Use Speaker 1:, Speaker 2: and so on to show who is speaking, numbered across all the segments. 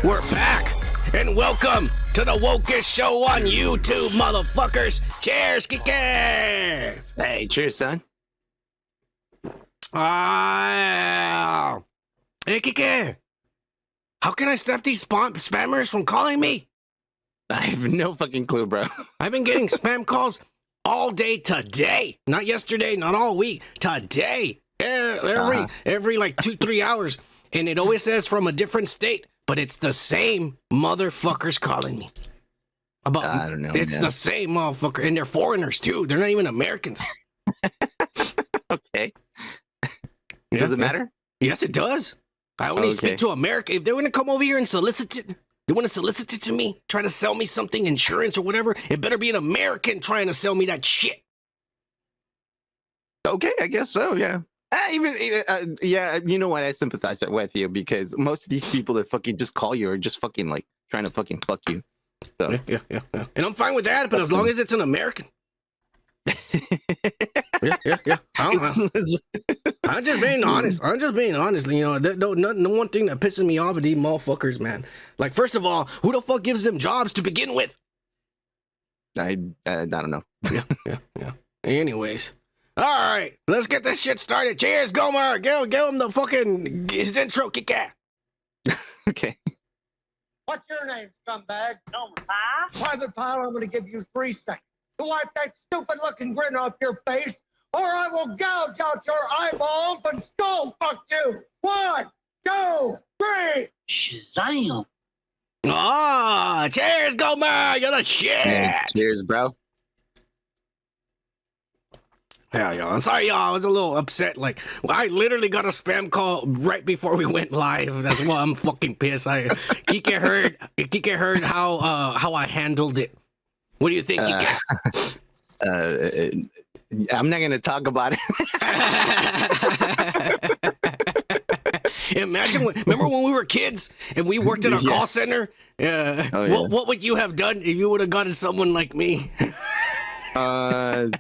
Speaker 1: We're back, and welcome to the wokest show on YouTube, motherfuckers. Cheers, Kike!
Speaker 2: Hey, cheers, son.
Speaker 1: Hey, Kike. How can I stop these spammers from calling me?
Speaker 2: I have no fucking clue, bro.
Speaker 1: I've been getting spam calls all day today. Not yesterday, not all week. Today. Every like 2-3 hours. And it always says from a different state. But it's the same motherfuckers calling me.
Speaker 2: I don't know.
Speaker 1: It's the same motherfucker. And they're foreigners, too. They're not even Americans.
Speaker 2: Okay. Does it matter?
Speaker 1: Yes, it does. I only speak to America. If they want to come over here and solicit it, they want to solicit it to me, try to sell me something, insurance or whatever, it better be an American trying to sell me that shit.
Speaker 2: Okay, I guess so, yeah. Yeah, you know what? I sympathize with you because most of these people that fucking just call you are just fucking like trying to fucking fuck you. So
Speaker 1: yeah. And I'm fine with that, but as long as it's an American. Yeah. I'm just being honest. You know, no one thing that pisses me off of these motherfuckers, man. Like, first of all, who the fuck gives them jobs to begin with?
Speaker 2: I don't know.
Speaker 1: Yeah. Anyways. All right, let's get this shit started. Cheers, Gomer. Give him the fucking his intro, kick ass.
Speaker 2: Okay.
Speaker 3: What's your name, scumbag? Private Pilot, I'm going to give you 3 seconds to wipe that stupid-looking grin off your face, or I will gouge out your eyeballs and skull fuck you. 1, 2, 3.
Speaker 4: Shazam!
Speaker 1: Ah, cheers, Gomer. You're the shit.
Speaker 2: Hey, cheers, bro.
Speaker 1: Yeah, y'all. I'm sorry, y'all. I was a little upset. Like, I literally got a spam call right before we went live. That's why I'm fucking pissed. Kike heard how I handled it. What do you think, Kike?
Speaker 2: I'm not gonna talk about it.
Speaker 1: Remember when we were kids and we worked at a call center? What would you have done if you would have gotten someone like me?
Speaker 2: I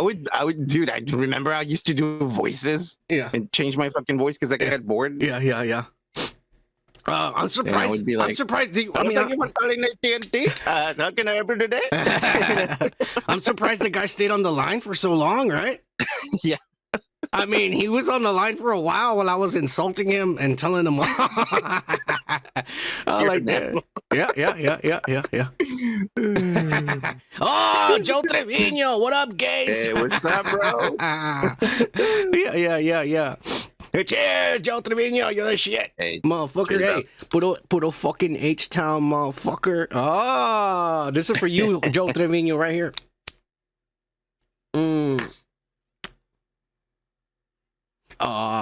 Speaker 2: would, dude. I remember I used to do voices, and change my fucking voice because I got bored.
Speaker 1: Yeah. I'm surprised.
Speaker 2: I would be like,
Speaker 1: I'm surprised.
Speaker 2: How can I help you today?
Speaker 1: I'm surprised the guy stayed on the line for so long, right?
Speaker 2: Yeah.
Speaker 1: I mean, he was on the line for a while I was insulting him and telling him, like that. Yeah. Oh, Joe Trevino, what up, guys?
Speaker 2: Hey, what's up, bro?
Speaker 1: Yeah. Hey, cheers, Joe Trevino, you're the shit.
Speaker 2: Hey,
Speaker 1: motherfucker,
Speaker 2: cheers,
Speaker 1: hey, put a fucking H-Town, motherfucker. Ah, this is for you, Joe Trevino, right here.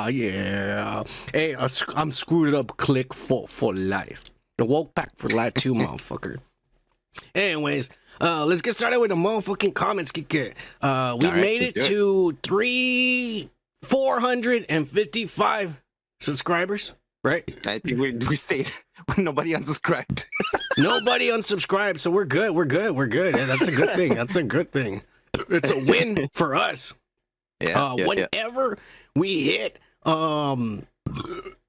Speaker 1: Yeah. Hey, I'm screwed up. Click for life. The woke pack for life too, motherfucker. Anyways, let's get started with the motherfucking comments. We made it to 455 subscribers, right?
Speaker 2: I think we stayed. Nobody unsubscribed.
Speaker 1: Nobody unsubscribed, so we're good. Yeah, that's a good thing. It's a win for us. Whenever we hit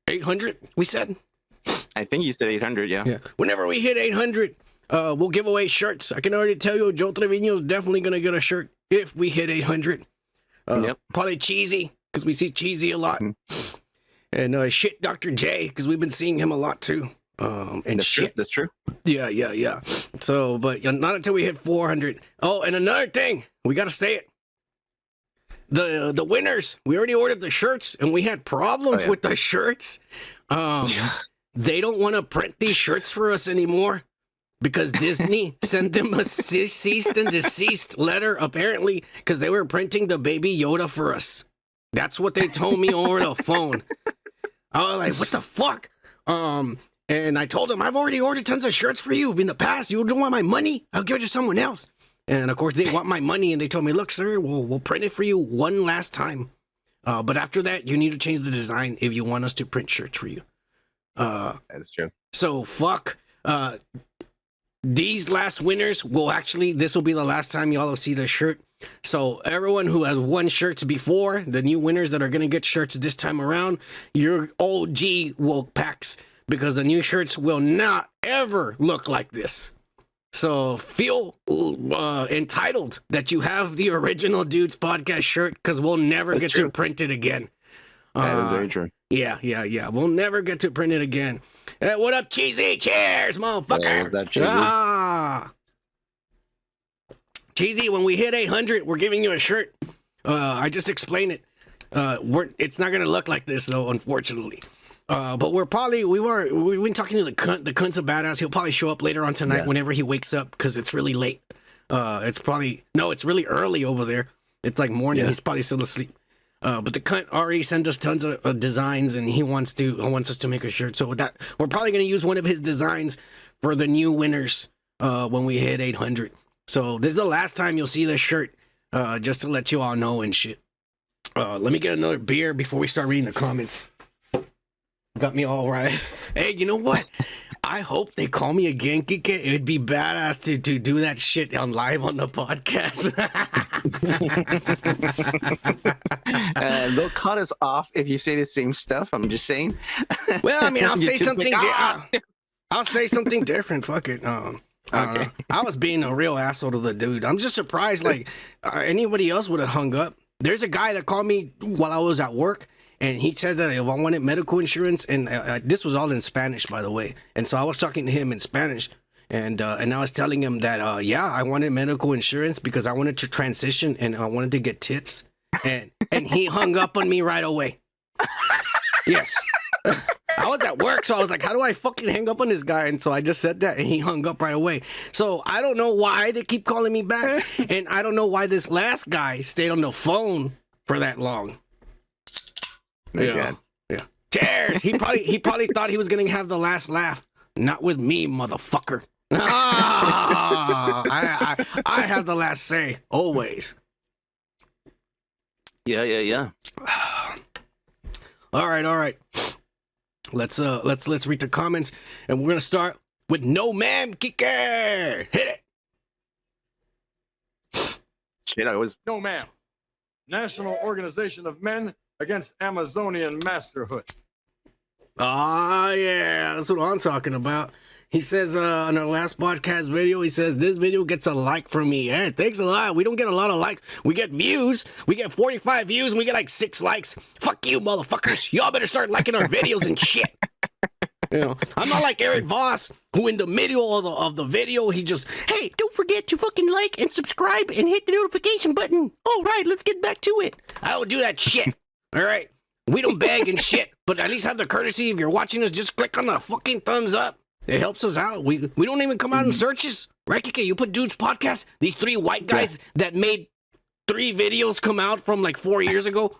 Speaker 1: 800, we said.
Speaker 2: I think you said 800, yeah.
Speaker 1: Whenever we hit 800, we'll give away shirts. I can already tell you, Joe Trevino is definitely gonna get a shirt if we hit 800. Probably Cheesy, because we see Cheesy a lot, and shit, Dr. J, because we've been seeing him a lot too. And
Speaker 2: that's
Speaker 1: shit,
Speaker 2: true. That's true.
Speaker 1: Yeah. So, but not until we hit 400. Oh, and another thing, we gotta say it. The winners, we already ordered the shirts and we had problems with the shirts. They don't want to print these shirts for us anymore because Disney sent them a ceased and desist letter, apparently, because they were printing the Baby Yoda for us. That's what they told me over the phone. I was like, what the fuck? And I told them, I've already ordered tons of shirts for you in the past. You don't want my money? I'll give it to someone else. And of course, they want my money, and they told me, look, sir, we'll print it for you one last time. But after that, you need to change the design if you want us to print shirts for you.
Speaker 2: That is true.
Speaker 1: So, fuck. These last winners this will be the last time y'all will see the shirt. So, everyone who has won shirts before, the new winners that are going to get shirts this time around, your OG woke packs. because the new shirts will not ever look like this. So feel entitled that you have the original Dudes Podcast shirt, because we'll never get to print it again.
Speaker 2: That is very true.
Speaker 1: Yeah. We'll never get to print it again. Hey, what up, Cheesy? Cheers, motherfucker.
Speaker 2: Hey, what's up, Cheesy?
Speaker 1: Cheesy, when we hit 800, we're giving you a shirt. I just explained it. It's not gonna look like this though, unfortunately. But we've been talking to the Cont. The Cont's a badass. He'll probably show up later on tonight whenever he wakes up, because it's really late. It's really early over there. It's like morning. Yeah. He's probably still asleep. But the Cont already sent us tons of designs, and he wants us to make a shirt. So that we're probably gonna use one of his designs for the new winners when we hit 800. So this is the last time you'll see this shirt. Just to let you all know and shit. Let me get another beer before we start reading the comments. Got me all right. Hey, you know what? I hope they call me again, Kike. It'd be badass to do that shit on live on the podcast.
Speaker 2: They'll cut us off if you say the same stuff. I'm just saying.
Speaker 1: Well, I mean, I'll say something. I'll say something different. Fuck it. Okay. I was being a real asshole to the dude. I'm just surprised. Like anybody else would have hung up. There's a guy that called me while I was at work. And he said that if I wanted medical insurance, and this was all in Spanish, by the way. And so I was talking to him in Spanish, and I was telling him that, I wanted medical insurance because I wanted to transition and I wanted to get tits. And he hung up on me right away. Yes. I was at work, so I was like, how do I fucking hang up on this guy? And so I just said that, and he hung up right away. So I don't know why they keep calling me back, and I don't know why this last guy stayed on the phone for that long. Yeah. Cheers. He probably thought he was gonna have the last laugh. Not with me, motherfucker. I have the last say always.
Speaker 2: Yeah.
Speaker 1: All right. Let's read the comments, and we're gonna start with No Man Kicker. Hit
Speaker 2: it. Shit, I was
Speaker 4: No Man, National Organization of Men Against Amazonian Masterhood.
Speaker 1: Yeah, that's what I'm talking about. He says on our last podcast video, he says this video gets a like from me. Hey, thanks a lot. We don't get a lot of likes. We get views. We get 45 views, and we get like 6 likes. Fuck you, motherfuckers. Y'all better start liking our videos and shit. You know, I'm not like Eric Voss, who in the middle of the video, he just, hey, don't forget to fucking like and subscribe and hit the notification button. All right, let's get back to it. I don't do that shit. All right, we don't beg and shit, but at least have the courtesy, if you're watching us, just click on the fucking thumbs up. It helps us out. We don't even come out in searches, right, Kike? You put Dudes Podcast, these 3 white guys that made 3 videos come out from like 4 years ago.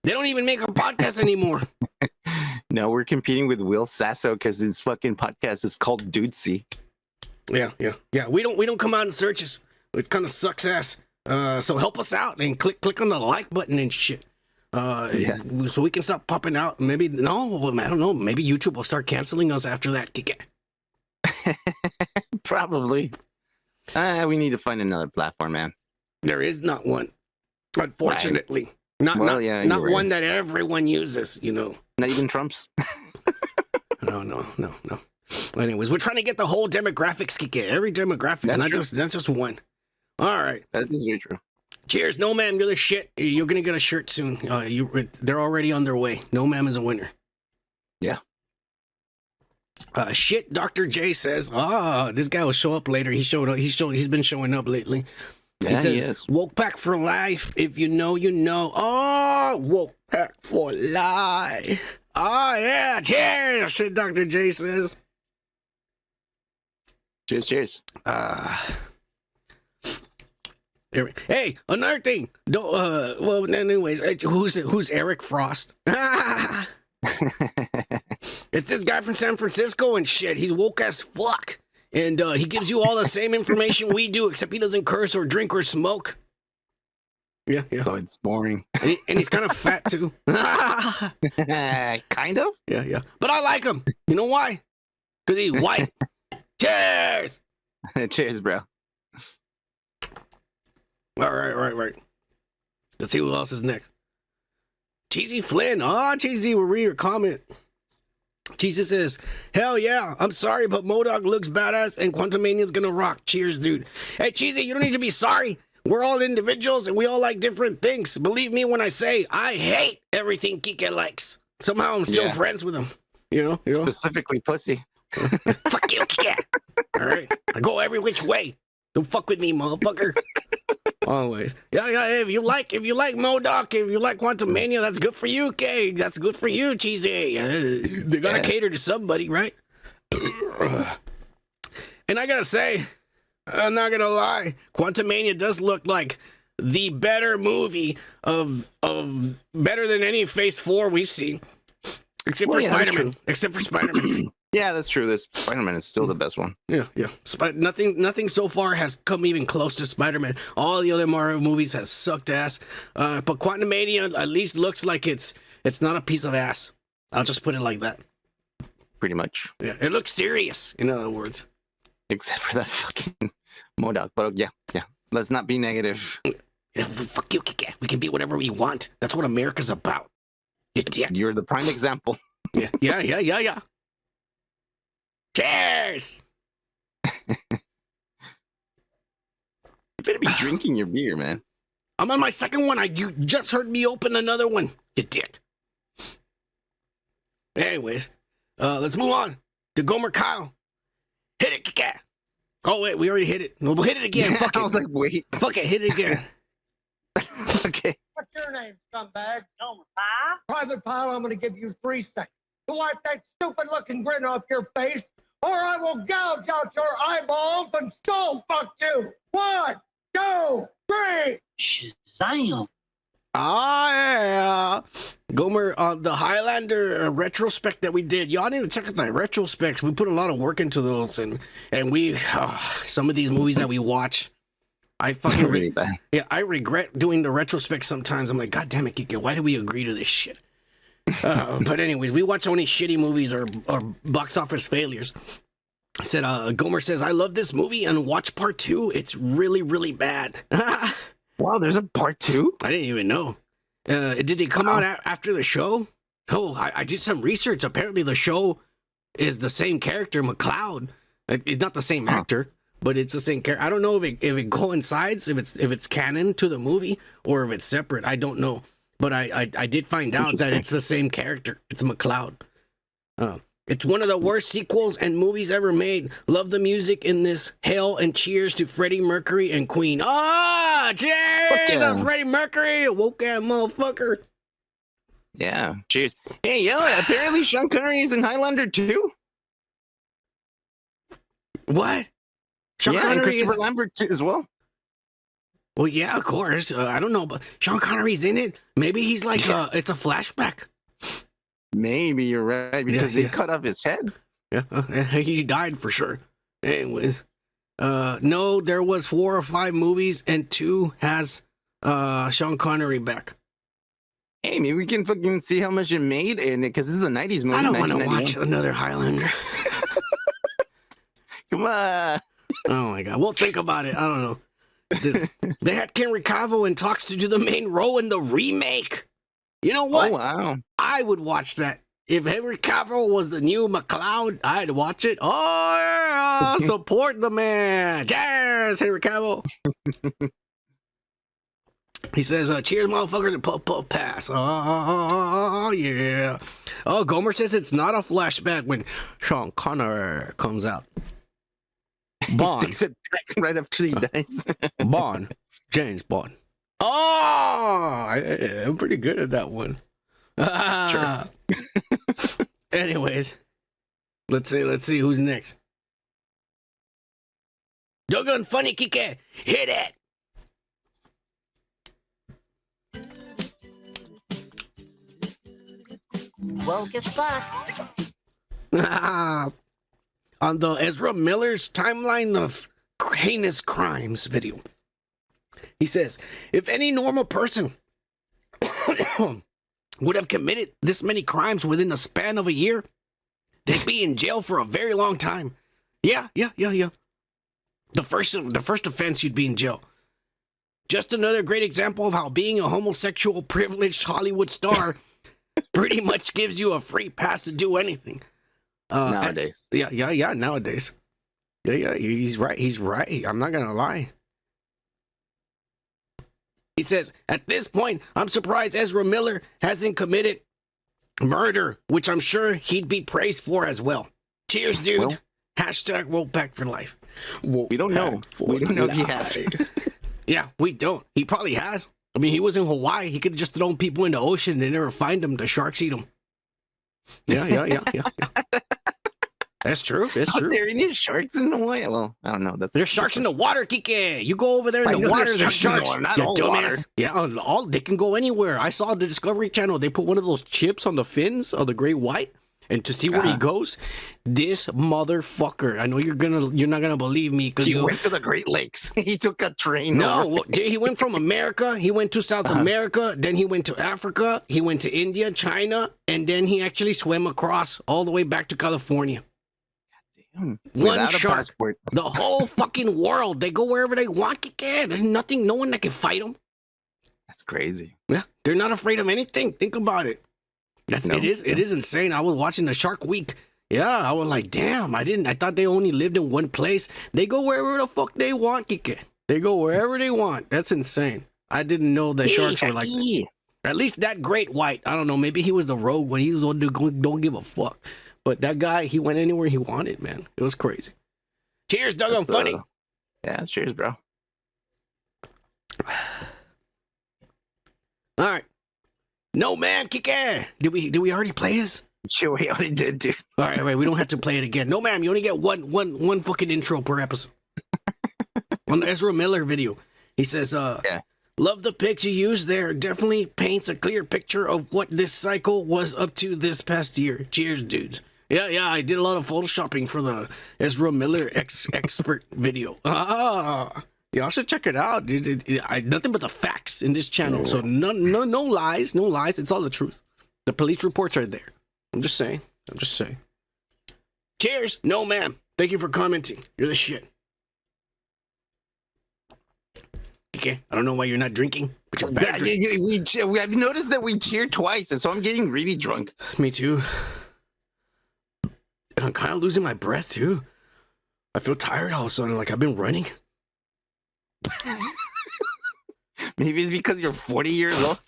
Speaker 1: They don't even make a podcast anymore.
Speaker 2: No, we're competing with Will Sasso because his fucking podcast is called Dudesy.
Speaker 1: Yeah. We don't come out in searches. It kind of sucks ass. So help us out and click on the like button and shit. So we can stop popping out. Maybe I don't know. Maybe YouTube will start canceling us after that.
Speaker 2: Probably. We need to find another platform, man.
Speaker 1: There is not one, unfortunately. Not one that everyone uses. You know.
Speaker 2: Not even Trump's.
Speaker 1: No. Anyways, we're trying to get the whole demographics. Every demographic, not just one. All right.
Speaker 2: That is very true.
Speaker 1: Cheers, No Man, you're the shit. You're gonna get a shirt soon. They're already on their way. No Man is a winner.
Speaker 2: Yeah.
Speaker 1: Shit, Dr. J says, this guy will show up later. He showed up. He's been showing up lately.
Speaker 2: Yeah,
Speaker 1: he says, woke pack for life. If you know, you know. Woke pack for life. Yeah, cheers. Shit, Dr. J says.
Speaker 2: Cheers.
Speaker 1: Hey, another thing. Anyways, who's Eric Frost? It's this guy from San Francisco and shit. He's woke as fuck. And he gives you all the same information we do, except he doesn't curse or drink or smoke. Yeah.
Speaker 2: So it's boring.
Speaker 1: And he's kind of fat too.
Speaker 2: Kind of?
Speaker 1: Yeah. But I like him. You know why? Because he's white. Cheers!
Speaker 2: Cheers, bro.
Speaker 1: All right. Let's see who else is next. Cheesy Flynn. Cheesy, we'll read your comment. Jesus says, hell yeah, I'm sorry, but MODOK looks badass and Quantumania's gonna rock. Cheers, dude. Hey, Cheesy, you don't need to be sorry. We're all individuals and we all like different things. Believe me when I say I hate everything Kike likes. Somehow I'm still friends with him. You know?
Speaker 2: Specifically pussy.
Speaker 1: Fuck you, Kike. All right. I go every which way. Don't fuck with me, motherfucker. Always. Yeah. If you like MODOK, if you like Quantumania, that's good for you, Kay. That's good for you, Cheesy. They gotta cater to somebody, right? And I gotta say, I'm not gonna lie, Quantumania does look like the better movie of better than any Phase 4 we've seen. Except for Spider-Man.
Speaker 2: Yeah, that's true. This Spider-Man is still the best one.
Speaker 1: Yeah. Nothing so far has come even close to Spider-Man. All the other Mario movies has sucked ass. But Quantumania at least looks like it's not a piece of ass. I'll just put it like that.
Speaker 2: Pretty much.
Speaker 1: Yeah, it looks serious, in other words.
Speaker 2: Except for that fucking MODOK. But yeah. Let's not be negative.
Speaker 1: Yeah, fuck you, Kike. We can be whatever we want. That's what America's about. You dick.
Speaker 2: You're the prime example.
Speaker 1: Yeah. Cheers!
Speaker 2: You better be drinking your beer, man.
Speaker 1: I'm on my second one. You just heard me open another one. You dick. Anyways, let's move on to Gomer Kyle. Hit it, Kike. Oh, wait, we already hit it. We'll hit it again.
Speaker 2: Yeah,
Speaker 1: Fuck it.
Speaker 2: I was like, wait.
Speaker 1: Fuck it, hit it again.
Speaker 2: Okay.
Speaker 3: What's your name, scumbag? Private Pile, I'm going to give you 3 seconds to wipe that stupid-looking grin off your face, or I will gouge out your eyeballs and skull fuck you. 1, 2, 3.
Speaker 5: Shazam.
Speaker 1: Yeah. Gomer, the Highlander retrospect that we did. Y'all need to check out the retrospects. We put a lot of work into those, and we some of these movies that we watch, I fucking
Speaker 2: really bad.
Speaker 1: Yeah, I regret doing the retrospect sometimes. I'm like, God damn it, Kike, why did we agree to this shit? But anyways, we watch only shitty movies or box office failures. I said, Gomer says, I love this movie and watch part 2. It's really, really bad.
Speaker 2: Wow, there's a part 2?
Speaker 1: I didn't even know. Did it come out after the show? Oh, I did some research. Apparently the show is the same character, McCloud. It's not the same actor, but it's the same character. I don't know if it coincides, if it's canon to the movie, or if it's separate. I don't know. But I did find out that it's the same character. It's McCloud. It's one of the worst sequels and movies ever made. Love the music in this. Hail and cheers to Freddie Mercury and Queen. Cheers to Freddie Mercury, woke ass motherfucker.
Speaker 2: Yeah, cheers. Hey, yo, apparently Sean Connery is in Highlander too.
Speaker 1: What? Sean
Speaker 2: and
Speaker 1: Connery
Speaker 2: Christopher Lambert too, as well.
Speaker 1: Well, yeah, of course. I don't know, but Sean Connery's in it. Maybe he's like, it's a flashback.
Speaker 2: Maybe you're right, because they cut off his head.
Speaker 1: Yeah, he died for sure. Anyways, no, there was 4 or 5 movies, and 2 has Sean Connery back.
Speaker 2: Hey, maybe we can fucking see how much it made, and because this is a '90s movie.
Speaker 1: I don't want to watch another Highlander.
Speaker 2: Come on.
Speaker 1: Oh my god, we'll think about it. I don't know. They had Henry Cavill in talks to do the main role in the remake. You know what?
Speaker 2: Oh, wow.
Speaker 1: I would watch that. If Henry Cavill was the new McCloud, I'd watch it. Oh, yeah, support the man. Cheers, Henry Cavill. He says, cheers, motherfuckers, and puff, pass. Oh, yeah. Oh, Gomer says it's not a flashback when Sean Connery comes out. Bond.
Speaker 2: He sticks it back right after he dies.
Speaker 1: Bond. James Bond. Oh, I'm pretty good at that one.
Speaker 2: Sure.
Speaker 1: Anyways, let's see who's next. Doggone funny, Kike. Hit it.
Speaker 5: Well, gets back.
Speaker 1: On the Ezra Miller's timeline of heinous crimes video, he says, if any normal person would have committed this many crimes within the span of a year, they'd be in jail for a very long time. Yeah. The first offense, you'd be in jail. Just another great example of how being a homosexual privileged Hollywood star pretty much gives you a free pass to do anything.
Speaker 2: Nowadays.
Speaker 1: Yeah, nowadays. Yeah, he's right. He's right. I'm not gonna lie. He says, at this point, I'm surprised Ezra Miller hasn't committed murder, which I'm sure he'd be praised for as well. Cheers, dude.
Speaker 2: Well,
Speaker 1: Hashtag Wolfpack for life.
Speaker 2: we don't know. We don't know if he has.
Speaker 1: Yeah, we don't. He probably has. I mean, he was in Hawaii. He could have just thrown people in the ocean and never find them. The sharks eat them. Yeah. That's true. That's true.
Speaker 2: There any sharks in Hawaii? Well, I don't know.
Speaker 1: There's sharks in the water, Kike. You go over there in the water, there's sharks.
Speaker 2: Not all water.
Speaker 1: Yeah, all they can go anywhere. I saw the Discovery Channel. They put one of those chips on the fins of the great white, and to see where he goes, this motherfucker. I know you're not gonna believe me because
Speaker 2: He went to the Great Lakes. He took a train.
Speaker 1: No, he went from America. He went to South America. Then he went to Africa. He went to India, China, and then he actually swam across all the way back to California. One shark. The whole fucking world. They go wherever they want. There's no one that can fight them. That's
Speaker 2: crazy.
Speaker 1: Yeah, they're not afraid of anything. Think about it. It is insane. I was watching the Shark Week. Yeah, I was like, damn. I thought they only lived in one place. They go wherever the fuck they want. They go wherever they want. That's insane. I didn't know that sharks were like that. At least that great white. I don't know. Maybe he was the rogue when he was on don't give a fuck. But that guy, he went anywhere he wanted, man. It was crazy. Cheers, Doug. I'm funny.
Speaker 2: Yeah, cheers, bro.
Speaker 1: All right. No, man, Kike. Did we already play his?
Speaker 2: Sure, we already did, dude.
Speaker 1: All right. We don't have to play it again. No, ma'am. You only get one fucking intro per episode. On the Ezra Miller video, he says, love the pics you used there. Definitely paints a clear picture of what this cycle was up to this past year. Cheers, dudes. Yeah, I did a lot of photoshopping for the Ezra Miller expert video. Y'all should check it out. Nothing but the facts in this channel. So no lies. It's all the truth. The police reports are there. I'm just saying. Cheers. No, ma'am. Thank you for commenting. You're the shit. Okay, I don't know why you're not drinking, but you're bad.
Speaker 2: I've noticed that we cheered twice, and so I'm getting really drunk.
Speaker 1: Me too. And I'm kind of losing my breath too. I feel tired all of a sudden, like I've been running.
Speaker 2: Maybe it's because you're 40 years old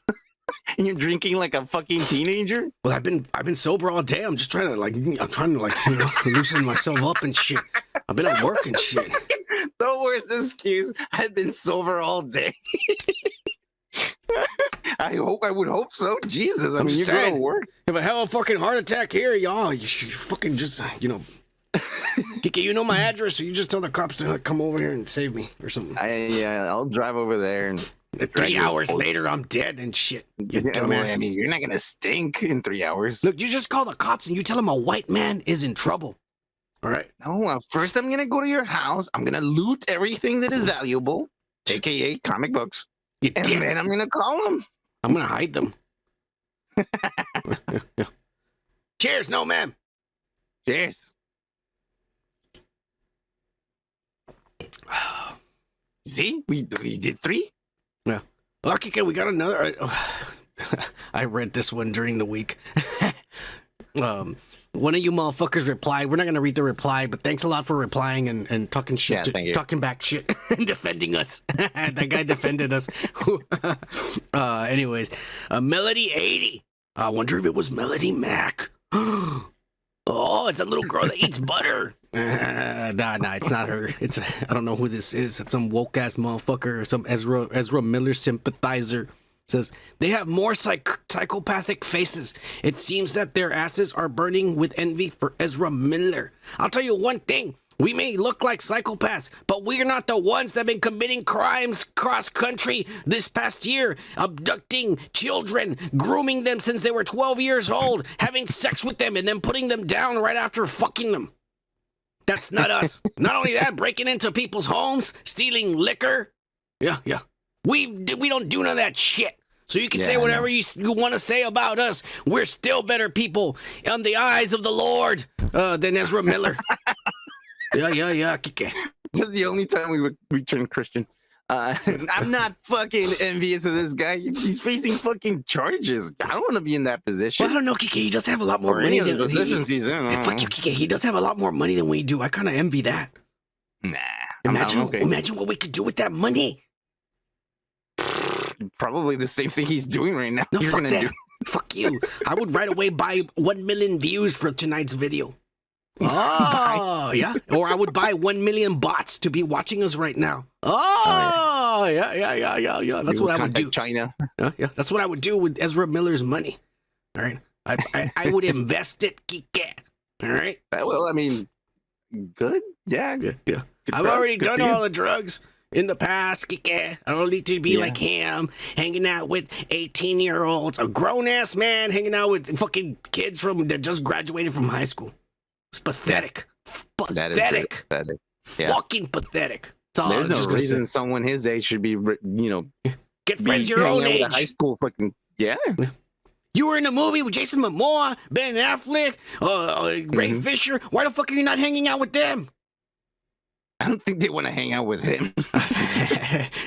Speaker 2: and you're drinking like a fucking teenager.
Speaker 1: Well, I've been sober all day. I'm just trying to loosen myself up and shit. I've been at work and shit.
Speaker 2: The worst excuse. I've been sober all day. I would hope so. Jesus, I mean, you go to work.
Speaker 1: Have a hell of a fucking heart attack here, y'all. You fucking just, Kike, you know my address, so you just tell the cops to come over here and save me or something.
Speaker 2: I'll drive over there and
Speaker 1: 3 hours later, I'm dead and shit. You dumbass.
Speaker 2: Well, I mean, you're not gonna stink in 3 hours.
Speaker 1: Look, you just call the cops and you tell them a white man is in trouble. All right.
Speaker 2: No, first I'm gonna go to your house. I'm gonna loot everything that is valuable, aka comic books, and then I'm gonna call them.
Speaker 1: I'm gonna hide them. Yeah. Cheers, no ma'am.
Speaker 2: Cheers. See, we did 3.
Speaker 1: Yeah. Okay, we got another. I read this one during the week. One of you motherfuckers replied. We're not gonna read the reply, but thanks a lot for replying and talking shit, talking back shit, and defending us. That guy defended us. Anyways, Melody 80. I wonder if it was Melody Mac. Oh, it's a little girl that eats butter. Nah, it's not her. I don't know who this is. It's some woke ass motherfucker or some Ezra Miller sympathizer. Says they have more psychopathic faces. It seems that their asses are burning with envy for Ezra Miller. I'll tell you one thing. We may look like psychopaths, but we're not the ones that have been committing crimes cross country this past year, abducting children, grooming them since they were 12 years old, having sex with them, and then putting them down right after fucking them. That's not us. Not only that, breaking into people's homes, stealing liquor. Yeah. We don't do none of that shit. So you can say whatever you want to say about us. We're still better people in the eyes of the Lord than Ezra Miller. Yeah.
Speaker 2: This is the only time we turned Christian. I'm not fucking envious of this guy. He's facing fucking charges. I don't want to be in that position.
Speaker 1: Well, I don't know, Kike. He does have a lot more
Speaker 2: Or
Speaker 1: money
Speaker 2: any of the
Speaker 1: than
Speaker 2: positions he's in. I don't
Speaker 1: fuck
Speaker 2: know.
Speaker 1: you, Kike. He does have a lot more money than we do. I kind of envy that.
Speaker 2: Nah.
Speaker 1: Imagine,
Speaker 2: I'm okay.
Speaker 1: imagine what we could do with that money.
Speaker 2: Probably the same thing he's doing right now.
Speaker 1: No,
Speaker 2: You're
Speaker 1: fuck
Speaker 2: gonna
Speaker 1: that.
Speaker 2: do.
Speaker 1: Fuck you. I would right away buy 1 million views for tonight's video. Oh, yeah. Or I would buy 1 million bots to be watching us right now. Oh, yeah. That's
Speaker 2: You
Speaker 1: what I would
Speaker 2: contact
Speaker 1: do.
Speaker 2: China.
Speaker 1: Yeah, that's what I would do with Ezra Miller's money. All right. I would invest it, Kike. All right.
Speaker 2: Well, I mean, good. Yeah.
Speaker 1: Yeah.
Speaker 2: Good
Speaker 1: I've
Speaker 2: for us,
Speaker 1: already
Speaker 2: good
Speaker 1: done
Speaker 2: for you.
Speaker 1: all the drugs in the past, Kike. I don't need to be like him, hanging out with 18-year-olds, a grown-ass man hanging out with fucking kids that just graduated from high school. It's pathetic.
Speaker 2: That is really
Speaker 1: Pathetic.
Speaker 2: pathetic. Yeah.
Speaker 1: Fucking pathetic. That's all
Speaker 2: There's
Speaker 1: I'm
Speaker 2: no
Speaker 1: just gonna
Speaker 2: reason
Speaker 1: say.
Speaker 2: someone his age should be,
Speaker 1: Get
Speaker 2: be
Speaker 1: friends your own
Speaker 2: hanging out with a high
Speaker 1: age.
Speaker 2: school fucking
Speaker 1: You were in a movie with Jason Momoa, Ben Affleck, Ray Fisher. Why the fuck are you not hanging out with them?
Speaker 2: I don't think they want to hang out with him.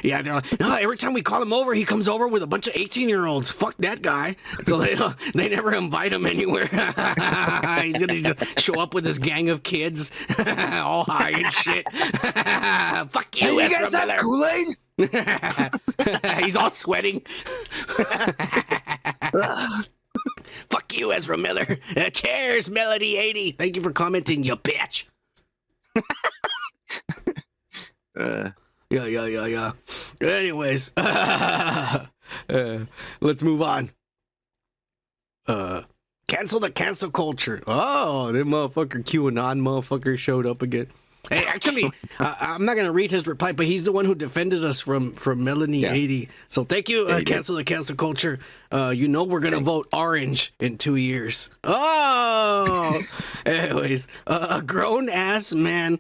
Speaker 1: Yeah, they're like, no, every time we call him over, he comes over with a bunch of 18-year-olds. Fuck that guy. So they never invite him anywhere. He's going to just show up with his gang of kids, all high and shit. Fuck you,
Speaker 2: Hey, you
Speaker 1: Ezra
Speaker 2: guys have
Speaker 1: Miller.
Speaker 2: Kool-Aid?
Speaker 1: He's all sweating. Fuck you, Ezra Miller. Cheers, Melody 80. Thank you for commenting, you bitch. Yeah. Anyways, let's move on. Cancel the cancel culture. Oh, that motherfucker QAnon motherfucker showed up again. Hey, actually, I'm not gonna read his reply, but he's the one who defended us from Melanie 80. So thank you, cancel the cancel culture. You know we're gonna vote orange in 2 years. Oh, anyways, a grown ass man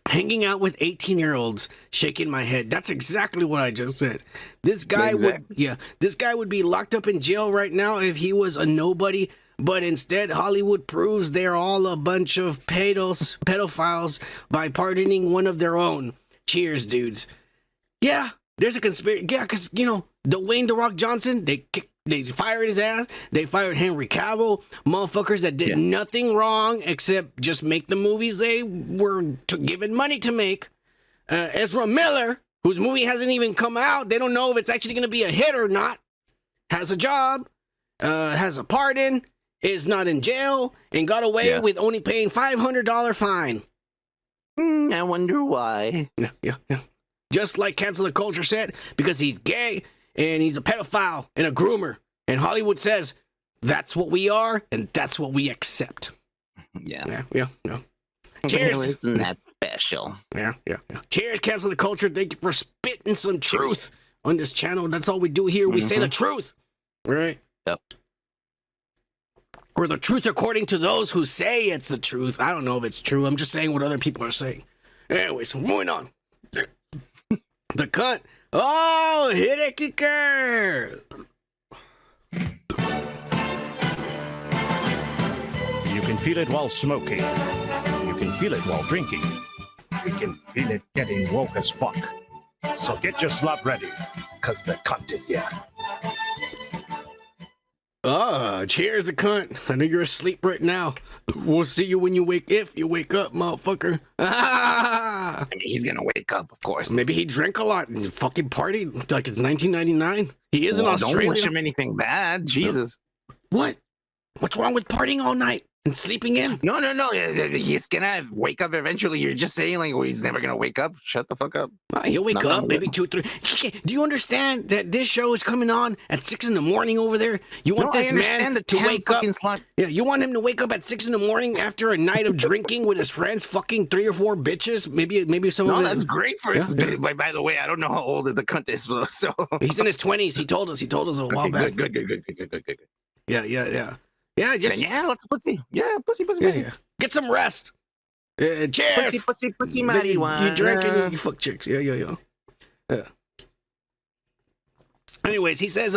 Speaker 1: hanging out with 18-year-olds, shaking my head. That's exactly what I just said. This guy this guy would be locked up in jail right now if he was a nobody. But instead, Hollywood proves they're all a bunch of pedophiles by pardoning one of their own. Cheers, dudes. Yeah, there's a conspiracy. Yeah, because, Dwayne "The Rock" Johnson, they fired his ass. They fired Henry Cavill. Motherfuckers that did nothing wrong except just make the movies they were given money to make. Ezra Miller, whose movie hasn't even come out. They don't know if it's actually going to be a hit or not. Has a job. Has a pardon. Is not in jail and got away with only paying $500 fine.
Speaker 2: I wonder why.
Speaker 1: Yeah. Just like Cancel the Culture said, because he's gay and he's a pedophile and a groomer. And Hollywood says, that's what we are and that's what we accept.
Speaker 2: Yeah.
Speaker 1: Cheers.
Speaker 2: Isn't that special?
Speaker 1: Yeah. Cheers, Cancel the Culture. Thank you for spitting some truth on this channel. That's all we do here. We say the truth. Right?
Speaker 2: Yep.
Speaker 1: Or the truth according to those who say it's the truth. I don't know if it's true. I'm just saying what other people are saying. Anyways, moving on. The Cont. Oh, hit it, kicker.
Speaker 6: You can feel it while smoking. You can feel it while drinking. You can feel it getting woke as fuck. So get your slop ready, because the cunt is here.
Speaker 1: Cheers, the Cont. I know you're asleep right now. We'll see you when you if you wake up, motherfucker.
Speaker 2: I mean, he's gonna wake up, of course.
Speaker 1: Maybe he drank a lot and fucking partied like it's 1999. He is in Australia.
Speaker 2: Don't wish him anything bad. Jesus.
Speaker 1: What? What's wrong with partying all night and sleeping in?
Speaker 2: No. He's gonna wake up eventually. You're just saying like, well, he's never gonna wake up. Shut the fuck up.
Speaker 1: He'll wake up, maybe 2, 3. Do you understand that this show is coming on at 6 in the morning over there? You want this man to wake up? Yeah, you want him to wake up at 6 in the morning after a night of drinking with his friends, fucking 3 or 4 bitches? Maybe some of them.
Speaker 2: No, that's great for him. By the way, I don't know how old the cunt is, so
Speaker 1: he's in his 20s. He told us a while back.
Speaker 2: Good.
Speaker 1: Yeah, just
Speaker 2: let's see. Yeah, pussy.
Speaker 1: Yeah. Get some rest. Cheers.
Speaker 2: Pussy, marijuana.
Speaker 1: You drink and you fuck chicks. Yeah. Anyways, he says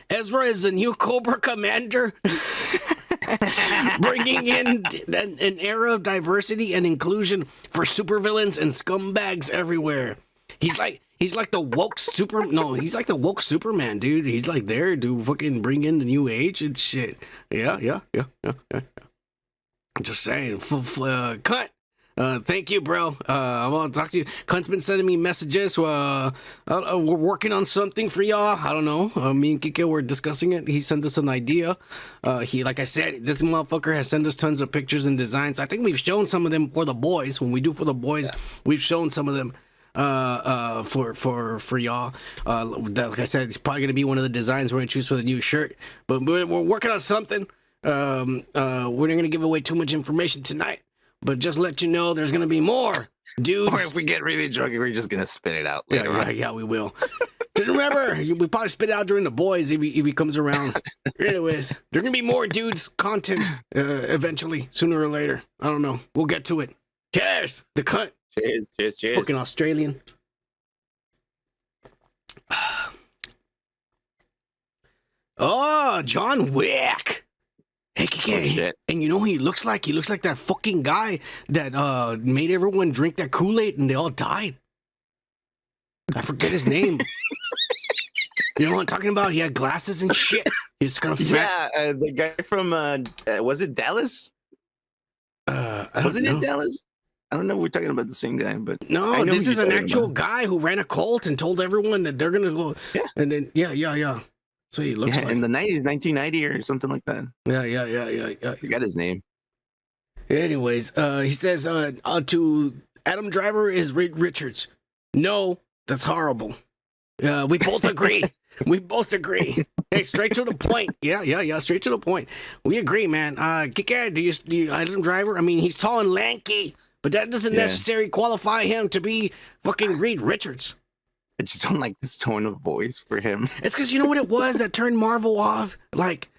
Speaker 1: Ezra is the new Cobra Commander, bringing in an era of diversity and inclusion for supervillains and scumbags everywhere. He's like He's like the woke super. No, he's like the woke Superman, dude. He's like there to fucking bring in the new age and shit. Yeah. I'm just saying. Cut. Thank you, bro. I want to talk to you. Cunt's been sending me messages. We're working on something for y'all. I don't know. Me and Kike were discussing it. He sent us an idea. Like I said, this motherfucker has sent us tons of pictures and designs. I think we've shown some of them for the boys. When we do for the boys, we've shown some of them for y'all. Like I said, it's probably gonna be one of the designs we're gonna choose for the new shirt. But we're working on something. We're not gonna give away too much information tonight. But just let you know, there's gonna be more, dudes.
Speaker 2: Or if we get really drunk, we're just gonna spit it out later on.
Speaker 1: Yeah, we will. Just remember, we probably spit it out during the boys if he comes around. Anyways, there's gonna be more dudes content eventually, sooner or later. I don't know. We'll get to it. Cheers, the cunt.
Speaker 2: Cheers.
Speaker 1: Fucking Australian. Oh, John Wick. Hey, and you know who he looks like? He looks like that fucking guy that made everyone drink that Kool-Aid and they all died. I forget his name. You know what I'm talking about? He had glasses and shit. He's kind of fat.
Speaker 2: Yeah, the guy from was it Dallas?
Speaker 1: Wasn't
Speaker 2: it Dallas? I don't know. We're talking about the same guy, but
Speaker 1: no, this is an actual guy who ran a cult and told everyone that they're gonna go. Yeah. And then yeah. So he looks like
Speaker 2: in the 90s, 1990 or something like that.
Speaker 1: Yeah.
Speaker 2: I forgot his name.
Speaker 1: Anyways, he says to Adam Driver is Reed Richards. No, that's horrible. We both agree. We both agree. Hey, straight to the point. Yeah. Straight to the point. We agree, man. Kike, do you Adam Driver? I mean, he's tall and lanky, but that doesn't necessarily qualify him to be fucking Reed Richards.
Speaker 2: I just don't like this tone of voice for him.
Speaker 1: It's because you know what it was that turned Marvel off? Like,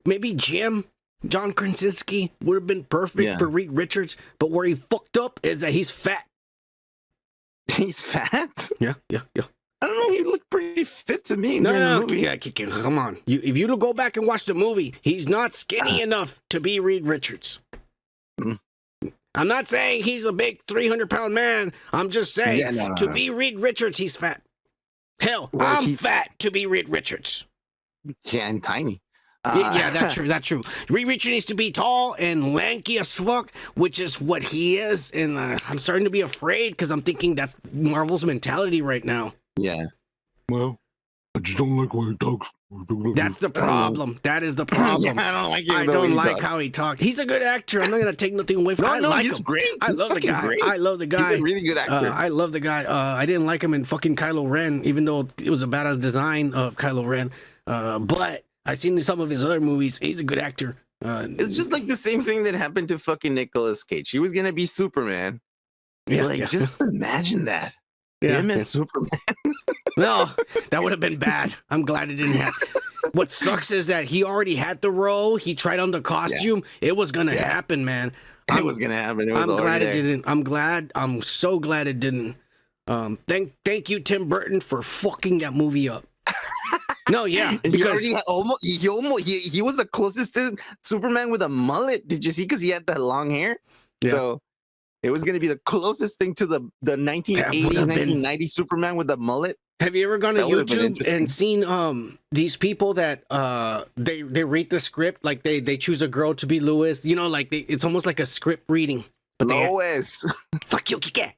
Speaker 1: maybe John Krasinski would have been perfect for Reed Richards, but where he fucked up is that he's fat.
Speaker 2: He's fat?
Speaker 1: Yeah.
Speaker 2: I don't know. He looked pretty fit to me.
Speaker 1: No. Yeah, come on. If you go back and watch the movie, he's not skinny enough to be Reed Richards. I'm not saying he's a big 300-pound man. I'm just saying to be Reed Richards, he's fat. Hell, I'm fat to be Reed Richards.
Speaker 2: Yeah, and tiny.
Speaker 1: Yeah, that's true. Reed Richards needs to be tall and lanky as fuck, which is what he is. And I'm starting to be afraid because I'm thinking that's Marvel's mentality right now.
Speaker 2: Yeah.
Speaker 7: Well, I just don't like why he talks.
Speaker 1: That's the problem. That is the problem.
Speaker 2: I don't like him.
Speaker 1: I don't like how he talks. He's a good actor. I'm not gonna take nothing away from him. I like him.
Speaker 2: Great.
Speaker 1: I love the guy.
Speaker 2: Great.
Speaker 1: I love the guy.
Speaker 2: He's a really good actor.
Speaker 1: I love the guy. I didn't like him in fucking Kylo Ren, even though it was a badass design of Kylo Ren. But I've seen some of his other movies. He's a good actor.
Speaker 2: It's just like the same thing that happened to fucking Nicolas Cage. He was gonna be Superman. Just imagine that. Him as Superman.
Speaker 1: No, that would have been bad. I'm glad it didn't happen. What sucks is that he already had the role. He tried on the costume. It was gonna happen, man.
Speaker 2: It was gonna happen.
Speaker 1: I'm glad it didn't. I'm so glad it didn't. Thank you, Tim Burton, for fucking that movie up. No, yeah, because
Speaker 2: he was the closest to Superman with a mullet. Did you see? Because he had that long hair. Yeah. So it was going to be the closest thing to the 1980s, 1990s Superman with the mullet.
Speaker 1: Have you ever gone to YouTube and seen these people that they read the script, like they choose a girl to be Lois, you know, like it's almost like a script reading. But
Speaker 2: Lois.
Speaker 1: Fuck you, Kike.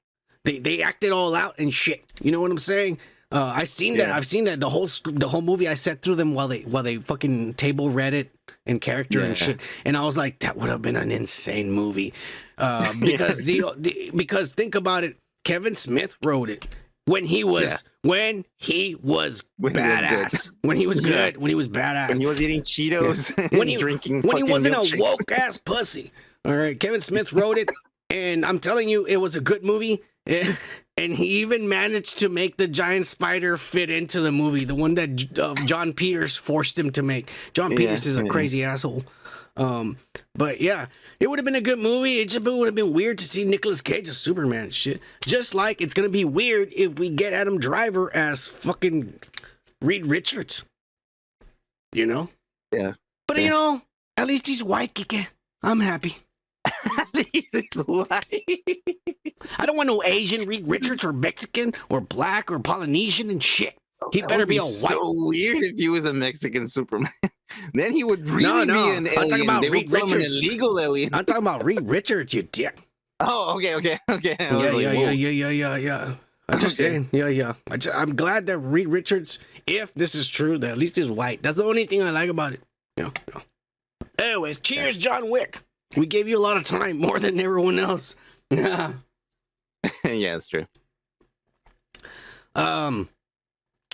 Speaker 1: They act it all out and shit. You know what I'm saying? I've seen that. I've seen that the whole movie. I sat through them while they fucking table read it in character and shit. And I was like, that would have been an insane movie. Because because think about it, Kevin Smith wrote it when he was badass, when he was good, when he was badass,
Speaker 2: when he was eating Cheetos, and drinking,
Speaker 1: when he wasn't
Speaker 2: milkshakes.
Speaker 1: A woke ass pussy. All right, Kevin Smith wrote it, and I'm telling you, it was a good movie. And he even managed to make the giant spider fit into the movie, the one that John Peters forced him to make. John Peters is a crazy asshole. But yeah, it would have been a good movie. It just would have been weird to see Nicolas Cage as Superman and shit. Just like it's gonna be weird if we get Adam Driver as fucking Reed Richards. You know?
Speaker 2: Yeah.
Speaker 1: But you know, at least he's white, Kike. I'm happy.
Speaker 2: At He's white.
Speaker 1: I don't want no Asian Reed Richards or Mexican or black or Polynesian and shit. He better be a white.
Speaker 2: So weird if he was a Mexican Superman. Then he would really
Speaker 1: No,
Speaker 2: be an alien.
Speaker 1: I'm talking about
Speaker 2: They would
Speaker 1: Reed
Speaker 2: call him an
Speaker 1: Richards.
Speaker 2: illegal alien.
Speaker 1: I'm talking about Reed Richards, you dick.
Speaker 2: Oh, okay. I was
Speaker 1: Yeah. I'm just saying. Yeah. I'm glad that Reed Richards, if this is true, that at least is white. That's the only thing I like about it. Yeah. Anyways, cheers, John Wick. We gave you a lot of time, more than everyone else.
Speaker 2: Yeah, it's true.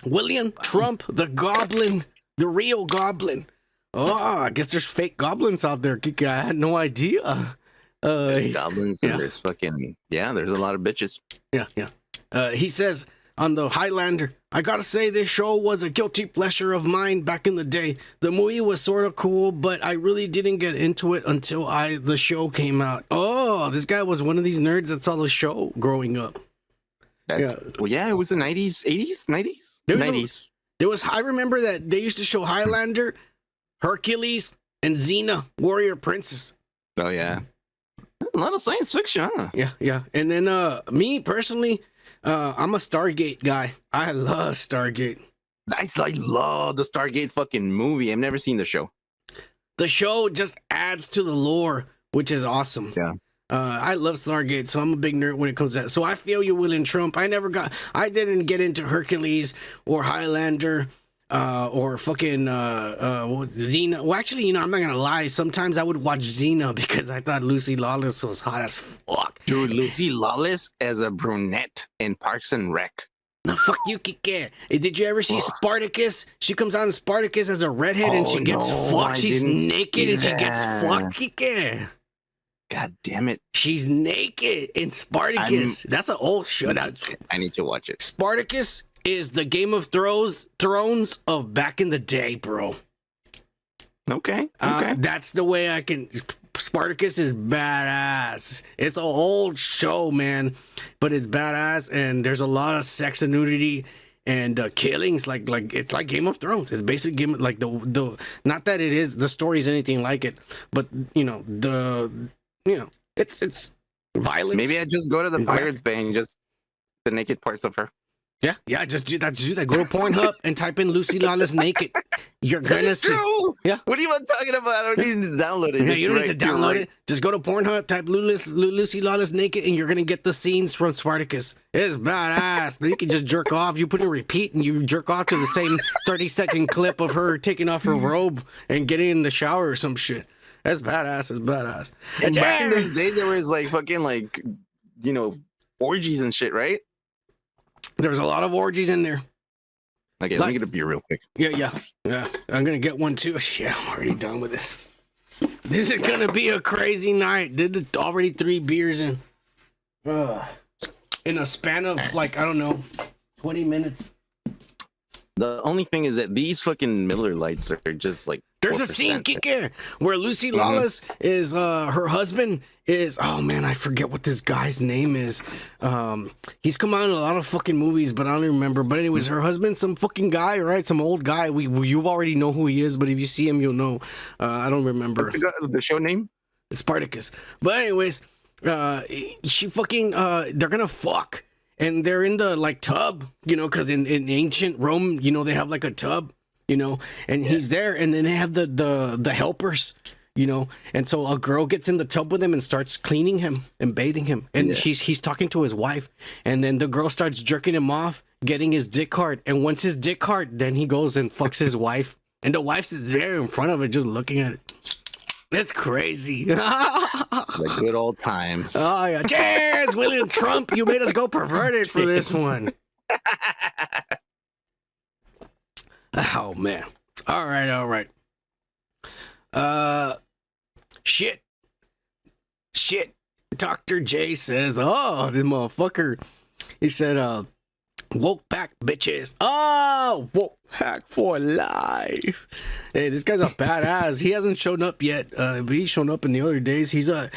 Speaker 1: William Trump, the Goblin, the real Goblin. Oh, I guess there's fake goblins out there, Kiki. I had no idea.
Speaker 2: There's goblins and there's fucking there's a lot of bitches.
Speaker 1: Yeah. He says on the Highlander, I gotta say this show was a guilty pleasure of mine back in the day. The movie was sort of cool, but I really didn't get into it until the show came out. Oh, this guy was one of these nerds that saw the show growing up.
Speaker 2: It was the 90s, 80s, 90s.
Speaker 1: I remember that they used to show Highlander, Hercules, and Xena, Warrior Princess.
Speaker 2: Oh yeah. A lot of science fiction, huh?
Speaker 1: Yeah. And then me personally, I'm a Stargate guy. I love Stargate.
Speaker 2: I love the Stargate fucking movie. I've never seen the show.
Speaker 1: The show just adds to the lore, which is awesome.
Speaker 2: Yeah.
Speaker 1: I love Stargate, so I'm a big nerd when it comes to that. So I feel you, William Trump. I didn't get into Hercules or Highlander or fucking Xena. Well, actually, I'm not gonna lie. Sometimes I would watch Xena because I thought Lucy Lawless was hot as fuck.
Speaker 2: Dude, Lucy Lawless as a brunette in Parks and Rec.
Speaker 1: The fuck you, Kike. Did you ever see Spartacus? She comes out in Spartacus as a redhead and she gets fucked. She's naked and she gets fucked, Kike.
Speaker 2: God damn it.
Speaker 1: She's naked in Spartacus. That's an old show.
Speaker 2: I need to watch it.
Speaker 1: Spartacus is the Game of Thrones of back in the day, bro.
Speaker 2: Okay.
Speaker 1: That's the way I can. Spartacus is badass. It's an old show, man, but it's badass, and there's a lot of sex and nudity and killings. Like it's like Game of Thrones. It's basically game like the not that it is the story is anything like it, but it's violent.
Speaker 2: Maybe I just go to the Pirates Bay and just the naked parts of her.
Speaker 1: Yeah, just do that. Go to Pornhub and type in Lucy Lawless naked. You're gonna see.
Speaker 2: True.
Speaker 1: Yeah.
Speaker 2: What are you even talking about? I don't need to download it.
Speaker 1: Yeah, you don't need to download it. Just go to Pornhub, type Lucy Lawless naked, and you're gonna get the scenes from Spartacus. It's badass. Then you can just jerk off. You put in repeat, and you jerk off to the same 30-second clip of her taking off her robe and getting in the shower or some shit. That's badass. It's badass.
Speaker 2: And back in the day, there was orgies and shit, right?
Speaker 1: There's a lot of orgies in there.
Speaker 2: Okay, let me get a beer real quick.
Speaker 1: Yeah. I'm gonna get one too. Shit, I'm already done with this. This is gonna be a crazy night. Did already 3 beers in a span of 20 minutes.
Speaker 2: The only thing is that these fucking Miller Lights are just like.
Speaker 1: There's a scene, Kike, where Lucy Lawless is her husband is I forget what this guy's name is. He's come out in a lot of fucking movies, but I don't remember. But anyways, her husband's some fucking guy, right? Some old guy. You already know who he is, but if you see him, you'll know. I don't remember.
Speaker 2: What's the show name?
Speaker 1: Spartacus. But anyways, she fucking they're gonna fuck, and they're in the tub, because in ancient Rome, they have a tub. And he's there, and then they have the helpers, and so a girl gets in the tub with him and starts cleaning him and bathing him, and he's talking to his wife, and then the girl starts jerking him off, getting his dick hard, and once his dick hard, then he goes and fucks his wife, and the wife's is there in front of it just looking at it. That's crazy.
Speaker 2: The good old times.
Speaker 1: Oh yeah, cheers, William Trump. You made us go perverted for this one. Oh man. All right. Shit. Dr. J says, oh, this motherfucker. He said, woke back bitches. Oh, woke back for life. Hey, this guy's a badass. He hasn't shown up yet. But he's shown up in the other days. He's a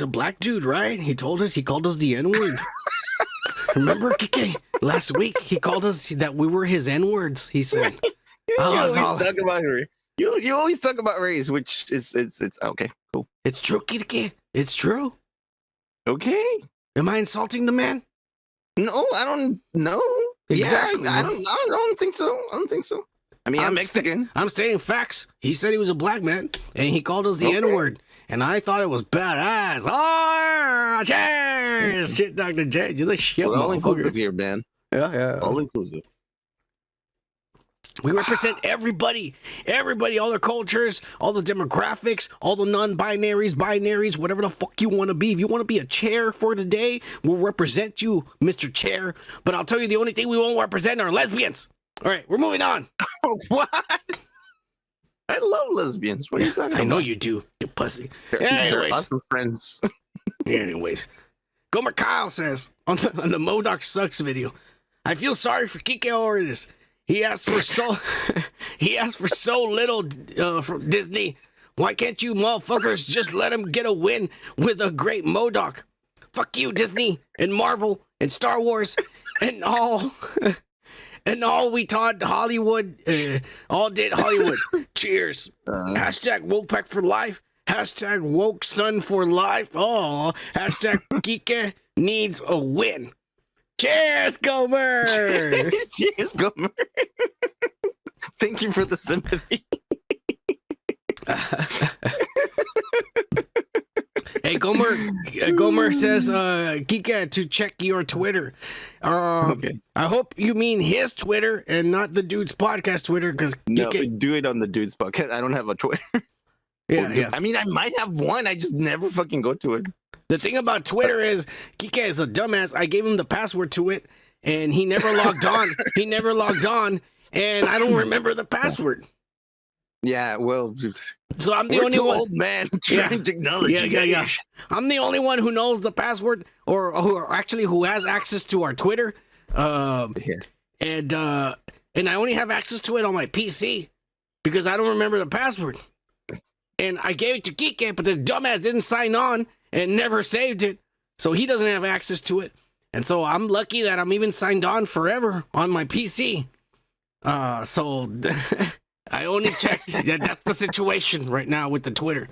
Speaker 1: black dude, right? He called us the N-word. Remember, Kike? Last week he called us that we were his N-words. He said,
Speaker 2: you always talk about race, which is it's okay, cool.
Speaker 1: It's true, Kike. It's true.
Speaker 2: Okay.
Speaker 1: Am I insulting the man?
Speaker 2: No, I don't know.
Speaker 1: Exactly.
Speaker 2: Yeah, I don't think so. I don't think so. I mean, I'm Mexican.
Speaker 1: I'm stating facts. He said he was a black man, and he called us the N-word, and I thought it was badass. Oh, cheers! Shit, Dr. J. You're the shit,
Speaker 2: We're all
Speaker 1: motherfucker.
Speaker 2: inclusive here, man.
Speaker 1: Yeah.
Speaker 2: All inclusive.
Speaker 1: We represent everybody, all the cultures, all the demographics, all the non-binaries, binaries, whatever the fuck you want to be. If you want to be a chair for today, we'll represent you, Mr. Chair. But I'll tell you, the only thing we won't represent are lesbians. All right, we're moving on.
Speaker 2: What? I love lesbians. What are you talking about?
Speaker 1: I know you do, you pussy.
Speaker 2: They're awesome friends.
Speaker 1: Anyways, Gomer Kyle says on the MODOK Sucks video, I feel sorry for Kike Oridas. He asked for so little from Disney. Why can't you motherfuckers just let him get a win with a great MODOK? Fuck you, Disney and Marvel and Star Wars and all and all we taught Hollywood. All did Hollywood. Cheers. Hashtag Wopeck for life. Hashtag woke son for life. Oh, hashtag Kike needs a win. Cheers, Gomer!
Speaker 2: Cheers, Gomer. Thank you for the sympathy.
Speaker 1: Hey, Gomer says, Kike, to check your Twitter. Okay. I hope you mean his Twitter and not the dude's podcast Twitter, because
Speaker 2: no, do it on the dude's podcast. I don't have a Twitter.
Speaker 1: Yeah.
Speaker 2: I mean, I might have one. I just never fucking go to it.
Speaker 1: The thing about Twitter is, Kike is a dumbass. I gave him the password to it, and he never logged on. And I don't remember the password.
Speaker 2: Yeah, well,
Speaker 1: so I'm the only one.
Speaker 2: Old man trying technology.
Speaker 1: Yeah. I'm the only one who knows the password, or who has access to our Twitter. And I only have access to it on my PC because I don't remember the password. And I gave it to Kike, but this dumbass didn't sign on and never saved it, so he doesn't have access to it. And so I'm lucky that I'm even signed on forever on my PC. So I only checked. That's the situation right now with the Twitter.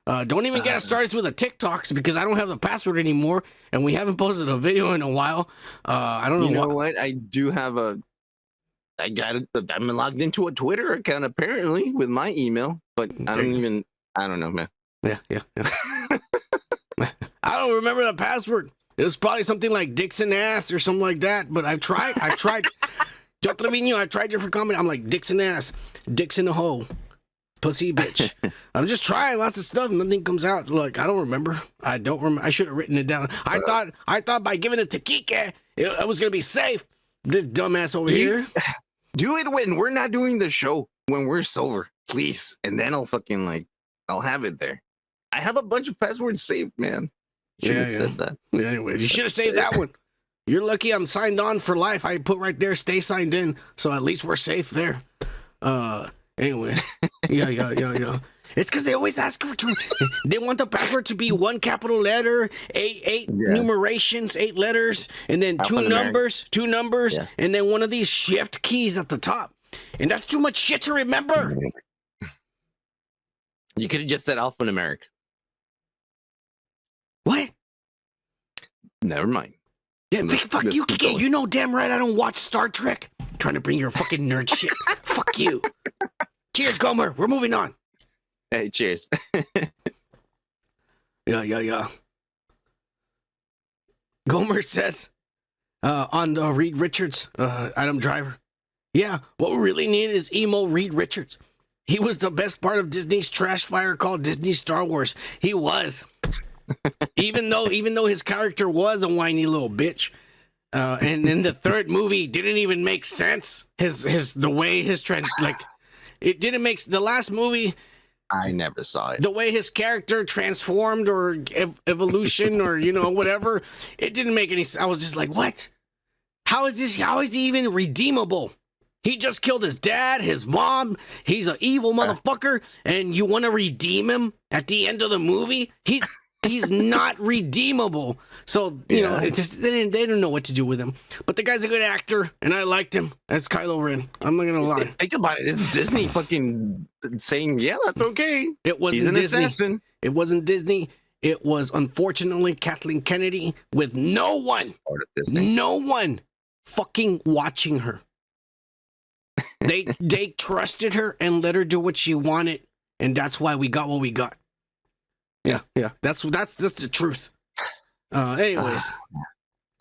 Speaker 1: Don't even get us started with the TikToks because I don't have the password anymore, and we haven't posted a video in a while. I don't know.
Speaker 2: You know what? I do have I got it. I'm logged into a Twitter account apparently with my email, but I don't know, man. Yeah.
Speaker 1: I don't remember the password. It was probably something like Dixon ass or something like that. But I tried. Joe Trevino, I tried you for comment. I'm like, Dixon ass, Dixon a hoe, pussy bitch. I'm just trying lots of stuff. Nothing comes out. Like, I don't remember. I should have written it down. I thought by giving it to Kike, I was gonna be safe. This dumbass over here.
Speaker 2: Do it when we're not doing the show. When we're sober, please, and then I'll have it there. I have a bunch of passwords saved, man. Should have said that.
Speaker 1: Yeah, anyways, you should have saved that one. You're lucky I'm signed on for life. I put right there, stay signed in, so at least we're safe there. Anyway. Yeah. It's because they always ask for two. They want the password to be one capital letter, eight numerations, 8 letters, and then two numbers, and then one of these shift keys at the top. And that's too much shit to remember.
Speaker 2: You could have just said alphanumeric.
Speaker 1: What?
Speaker 2: Never mind.
Speaker 1: Yeah, fuck you, Kike. You know damn right I don't watch Star Trek. I'm trying to bring your fucking nerd shit. Fuck you. Cheers, Gomer. We're moving on.
Speaker 2: Hey, cheers.
Speaker 1: Yeah. Gomer says on the Reed Richards, Adam Driver. Yeah, what we really need is emo Reed Richards. He was the best part of Disney's trash fire called Disney Star Wars. He was. even though his character was a whiny little bitch. And in the third movie didn't even make sense. The way his it didn't make the last movie.
Speaker 2: I never saw it.
Speaker 1: The way his character transformed or evolution or whatever, it didn't make any sense. I was just like, what? How is he even redeemable? He just killed his dad, his mom. He's an evil motherfucker, and you want to redeem him at the end of the movie? He's not redeemable. So, it's just they don't know what to do with him. But the guy's a good actor, and I liked him as Kylo Ren. I'm not going to lie.
Speaker 2: Think about it. It's Disney fucking saying, yeah, that's okay.
Speaker 1: It wasn't
Speaker 2: He's an
Speaker 1: Disney.
Speaker 2: assassin.
Speaker 1: It wasn't Disney. It was unfortunately Kathleen Kennedy with no one fucking watching her. They trusted her and let her do what she wanted, and that's why we got what we got. Yeah. That's the truth. Anyways,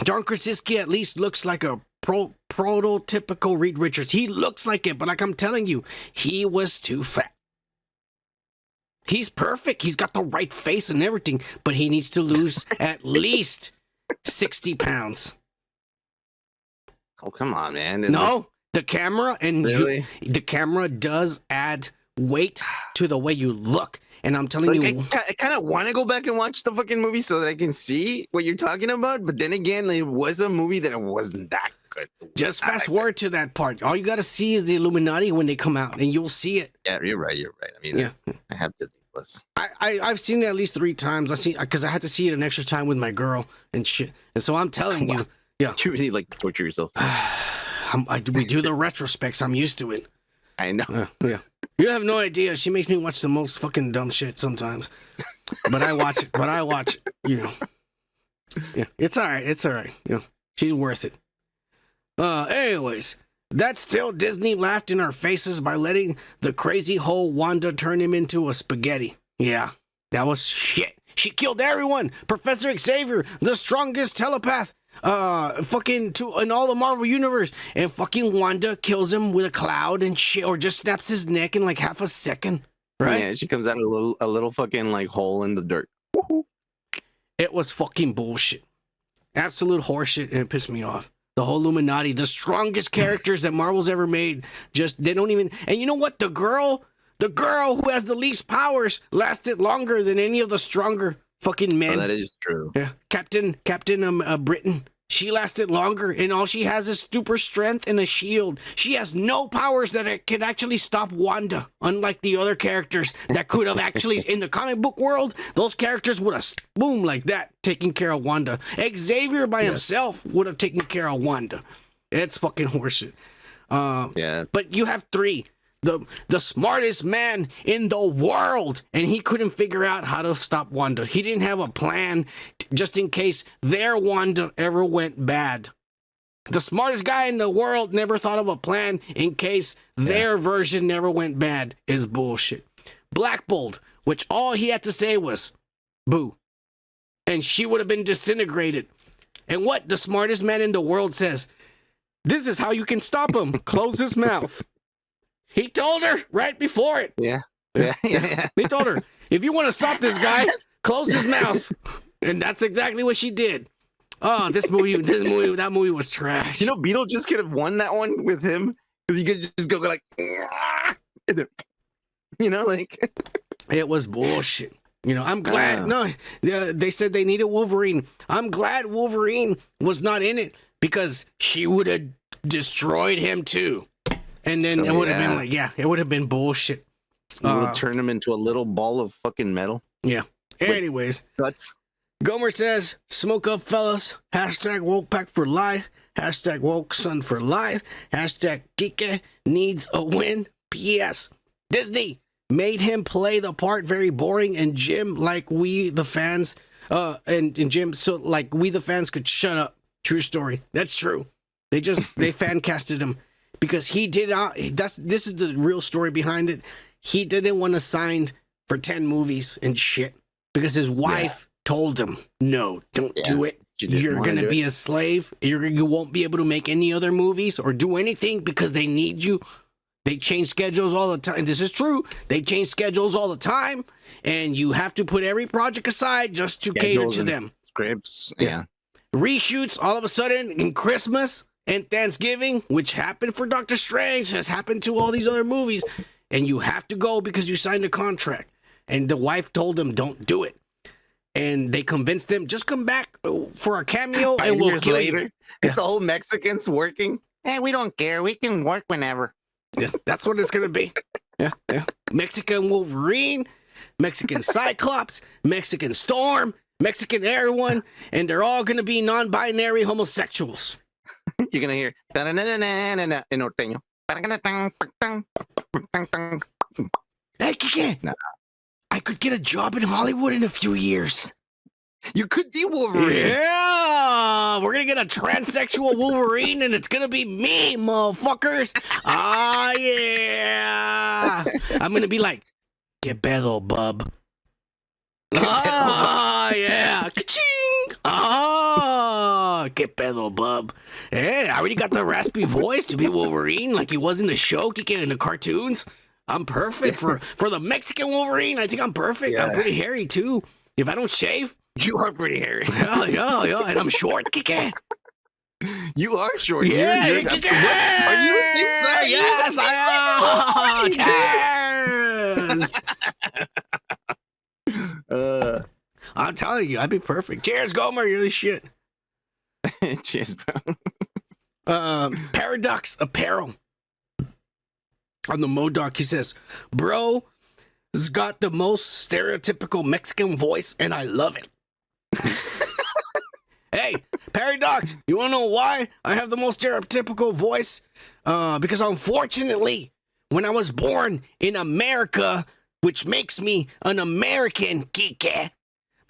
Speaker 1: John Krasinski at least looks like a prototypical Reed Richards. He looks like it, but like I'm telling you, he was too fat. He's perfect. He's got the right face and everything, but he needs to lose at least 60 pounds.
Speaker 2: Oh, come on, man.
Speaker 1: No, the camera and
Speaker 2: Really?
Speaker 1: the camera does add weight to the way you look. And I'm telling you,
Speaker 2: I kind of want to go back and watch the fucking movie so that I can see what you're talking about. But then again, it was a movie that it wasn't that good.
Speaker 1: Just fast forward to that part. All you got to see is the Illuminati when they come out, and you'll see it.
Speaker 2: Yeah, you're right. I mean,
Speaker 1: Yeah.
Speaker 2: I have Disney Plus.
Speaker 1: I've seen it at least 3 times. Because I had to see it an extra time with my girl and shit. And so I'm telling you, yeah.
Speaker 2: You really like to torture yourself.
Speaker 1: We do the retrospects. I'm used to it.
Speaker 2: I know.
Speaker 1: Yeah. You have no idea. She makes me watch the most fucking dumb shit sometimes. But I watch it. You know. Yeah. It's all right. You know, she's worth it. Anyways, that's still Disney laughed in our faces by letting the crazy whole Wanda turn him into a spaghetti. Yeah. That was shit. She killed everyone. Professor Xavier, the strongest telepath. Fucking in all the Marvel universe, and fucking Wanda kills him with a cloud and shit, or just snaps his neck in like half a second, right?
Speaker 2: Yeah, she comes out a little fucking like hole in the dirt.
Speaker 1: It was fucking bullshit, absolute horseshit, and it pissed me off. The whole Illuminati, the strongest characters that Marvel's ever made, they don't even. And you know what? The girl who has the least powers lasted longer than any of the stronger fucking men.
Speaker 2: Oh, that is true.
Speaker 1: Yeah, Captain Britain. She lasted longer, and all she has is super strength and a shield. She has no powers that can actually stop Wanda, unlike the other characters that could have actually, in the comic book world, those characters would have, boom, like that, taken care of Wanda. Xavier by himself would have taken care of Wanda. It's fucking horseshit.
Speaker 2: Yeah.
Speaker 1: But you have 3. The smartest man in the world, and he couldn't figure out how to stop Wanda. He didn't have a plan just in case their Wanda ever went bad. The smartest guy in the world never thought of a plan in case their version never went bad is bullshit. Black Bolt, which all he had to say was boo, and she would have been disintegrated. And what the smartest man in the world says, this is how you can stop him. Close his mouth. He told her right before it.
Speaker 2: Yeah.
Speaker 1: He told her, if you want to stop this guy, close his mouth. And that's exactly what she did. Oh, that movie was trash.
Speaker 2: You know, Beetlejuice could have won that one with him because he could just go like, and then, you know, like
Speaker 1: it was bullshit. You know, I'm glad. They said they needed Wolverine. I'm glad Wolverine was not in it because she would have destroyed him too. And then it would have been like, it would have been bullshit.
Speaker 2: You would turn him into a little ball of fucking metal.
Speaker 1: Yeah. Anyways,
Speaker 2: guts.
Speaker 1: Gomer says, smoke up, fellas. Hashtag woke pack for life. Hashtag woke son for life. Hashtag Kike needs a win. P.S. Disney made him play the part very boring, and Jim, like we the fans, and Jim, so like we the fans could shut up. True story. That's true. They fan casted him. Because he did not, this is the real story behind it. He didn't want to sign for 10 movies and shit. Because his wife told him, no, don't do it. You're going to be a slave. You won't be able to make any other movies or do anything because they need you. They change schedules all the time. This is true. They change schedules all the time. And you have to put every project aside just to cater to them.
Speaker 2: Scripts. Yeah.
Speaker 1: Reshoots all of a sudden in Christmas and Thanksgiving, which happened for Doctor Strange, has happened to all these other movies, and you have to go because you signed a contract. And the wife told him, don't do it. And they convinced him, just come back for a cameo and we'll kill you.
Speaker 2: It's all Mexicans working. Hey, we don't care. We can work whenever.
Speaker 1: Yeah, that's what it's going to be. Yeah. Mexican Wolverine, Mexican Cyclops, Mexican Storm, Mexican everyone, and they're all going to be non-binary homosexuals.
Speaker 2: You're gonna hear in norteño.
Speaker 1: Hey, Kike, I could get a job in Hollywood in a few years.
Speaker 2: You could be Wolverine.
Speaker 1: Yeah, we're gonna get a transsexual Wolverine, and it's gonna be me, motherfuckers. Ah, yeah. I'm gonna be like, get better, bub. Ah, yeah. Ka-ching. Ah, get better, bub. Yeah, I already got the raspy voice to be Wolverine, like he was in the show, kicking in the cartoons. I'm perfect for the Mexican Wolverine. I think I'm perfect.
Speaker 2: Yeah.
Speaker 1: I'm pretty hairy too. If I don't shave,
Speaker 2: You are pretty hairy.
Speaker 1: yeah, and I'm short, kicking.
Speaker 2: You are short.
Speaker 1: Yeah,
Speaker 2: You're,
Speaker 1: you
Speaker 2: what?
Speaker 1: can-
Speaker 2: Are you the same size?
Speaker 1: Yes, I am. Cheers. I'm telling you, I'd be perfect. Cheers, Gomer. You're the shit.
Speaker 2: Cheers, bro.
Speaker 1: Paradox Apparel. On the Modoc, he says, bro has got the most stereotypical Mexican voice, and I love it. Hey, Paradox, you wanna know why I have the most stereotypical voice? Because unfortunately, when I was born in America, which makes me an American, Kike,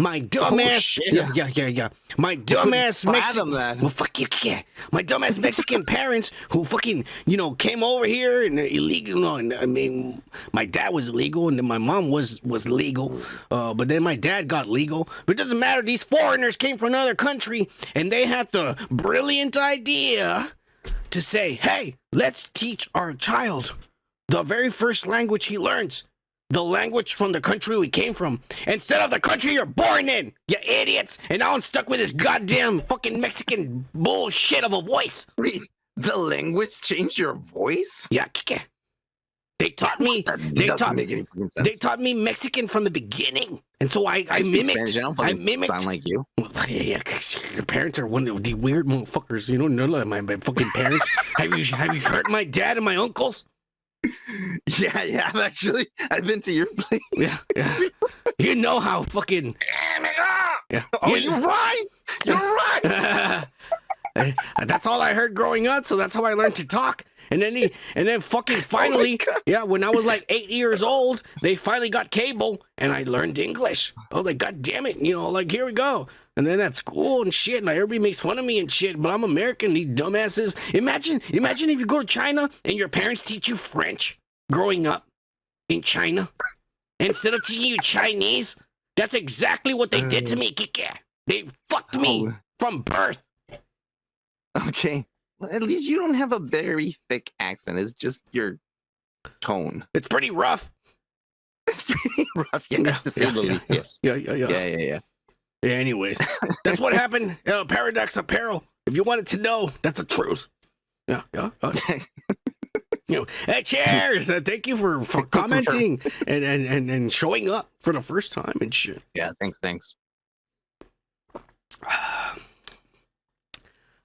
Speaker 1: my dumbass,
Speaker 2: shit.
Speaker 1: yeah. My dumbass
Speaker 2: fathom
Speaker 1: Mexican,
Speaker 2: that.
Speaker 1: well, fuck you, Kike. My dumbass Mexican parents who fucking, came over here and illegal. And I mean, my dad was illegal and then my mom was legal. But then my dad got legal. But it doesn't matter. These foreigners came from another country and they had the brilliant idea to say, hey, let's teach our child the very first language he learns. The language from the country we came from, instead of the country you're born in, you idiots. And now I'm stuck with this goddamn fucking Mexican bullshit of a voice.
Speaker 2: Wait, the language changed your voice?
Speaker 1: Yeah, Kike. They taught me. They
Speaker 2: doesn't
Speaker 1: taught
Speaker 2: make
Speaker 1: me.
Speaker 2: any fucking sense.
Speaker 1: They taught me Mexican from the beginning, and so I
Speaker 2: speak
Speaker 1: mimicked.
Speaker 2: Spanish. I don't
Speaker 1: I
Speaker 2: fucking
Speaker 1: mimicked.
Speaker 2: sound like you.
Speaker 1: Yeah, 'cause your parents are one of the weird motherfuckers. You know, none of my fucking parents. Have you heard my dad and my uncles?
Speaker 2: Yeah, actually. I've been to your place.
Speaker 1: Yeah. You know how fucking. Yeah.
Speaker 2: Oh, you're right. You're right.
Speaker 1: That's all I heard growing up, so that's how I learned to talk. And then fucking finally, when I was like 8 years old, they finally got cable, and I learned English. I was like, God damn it, like here we go. And then at school and shit, and everybody makes fun of me and shit, but I'm American. These dumbasses. Imagine if you go to China and your parents teach you French growing up in China instead of teaching you Chinese. That's exactly what they did to me, Kike. They fucked me from birth.
Speaker 2: Okay. Well, at least you don't have a very thick accent. It's just your tone.
Speaker 1: It's pretty rough.
Speaker 2: It's pretty rough. Yeah, to say the least. Yes.
Speaker 1: Yeah. Yeah, anyways, that's what happened. Paradox Apparel. If you wanted to know, that's the truth. Yeah. Okay. Hey, cheers! Thank you for commenting and showing up for the first time and shit.
Speaker 2: Yeah, thanks.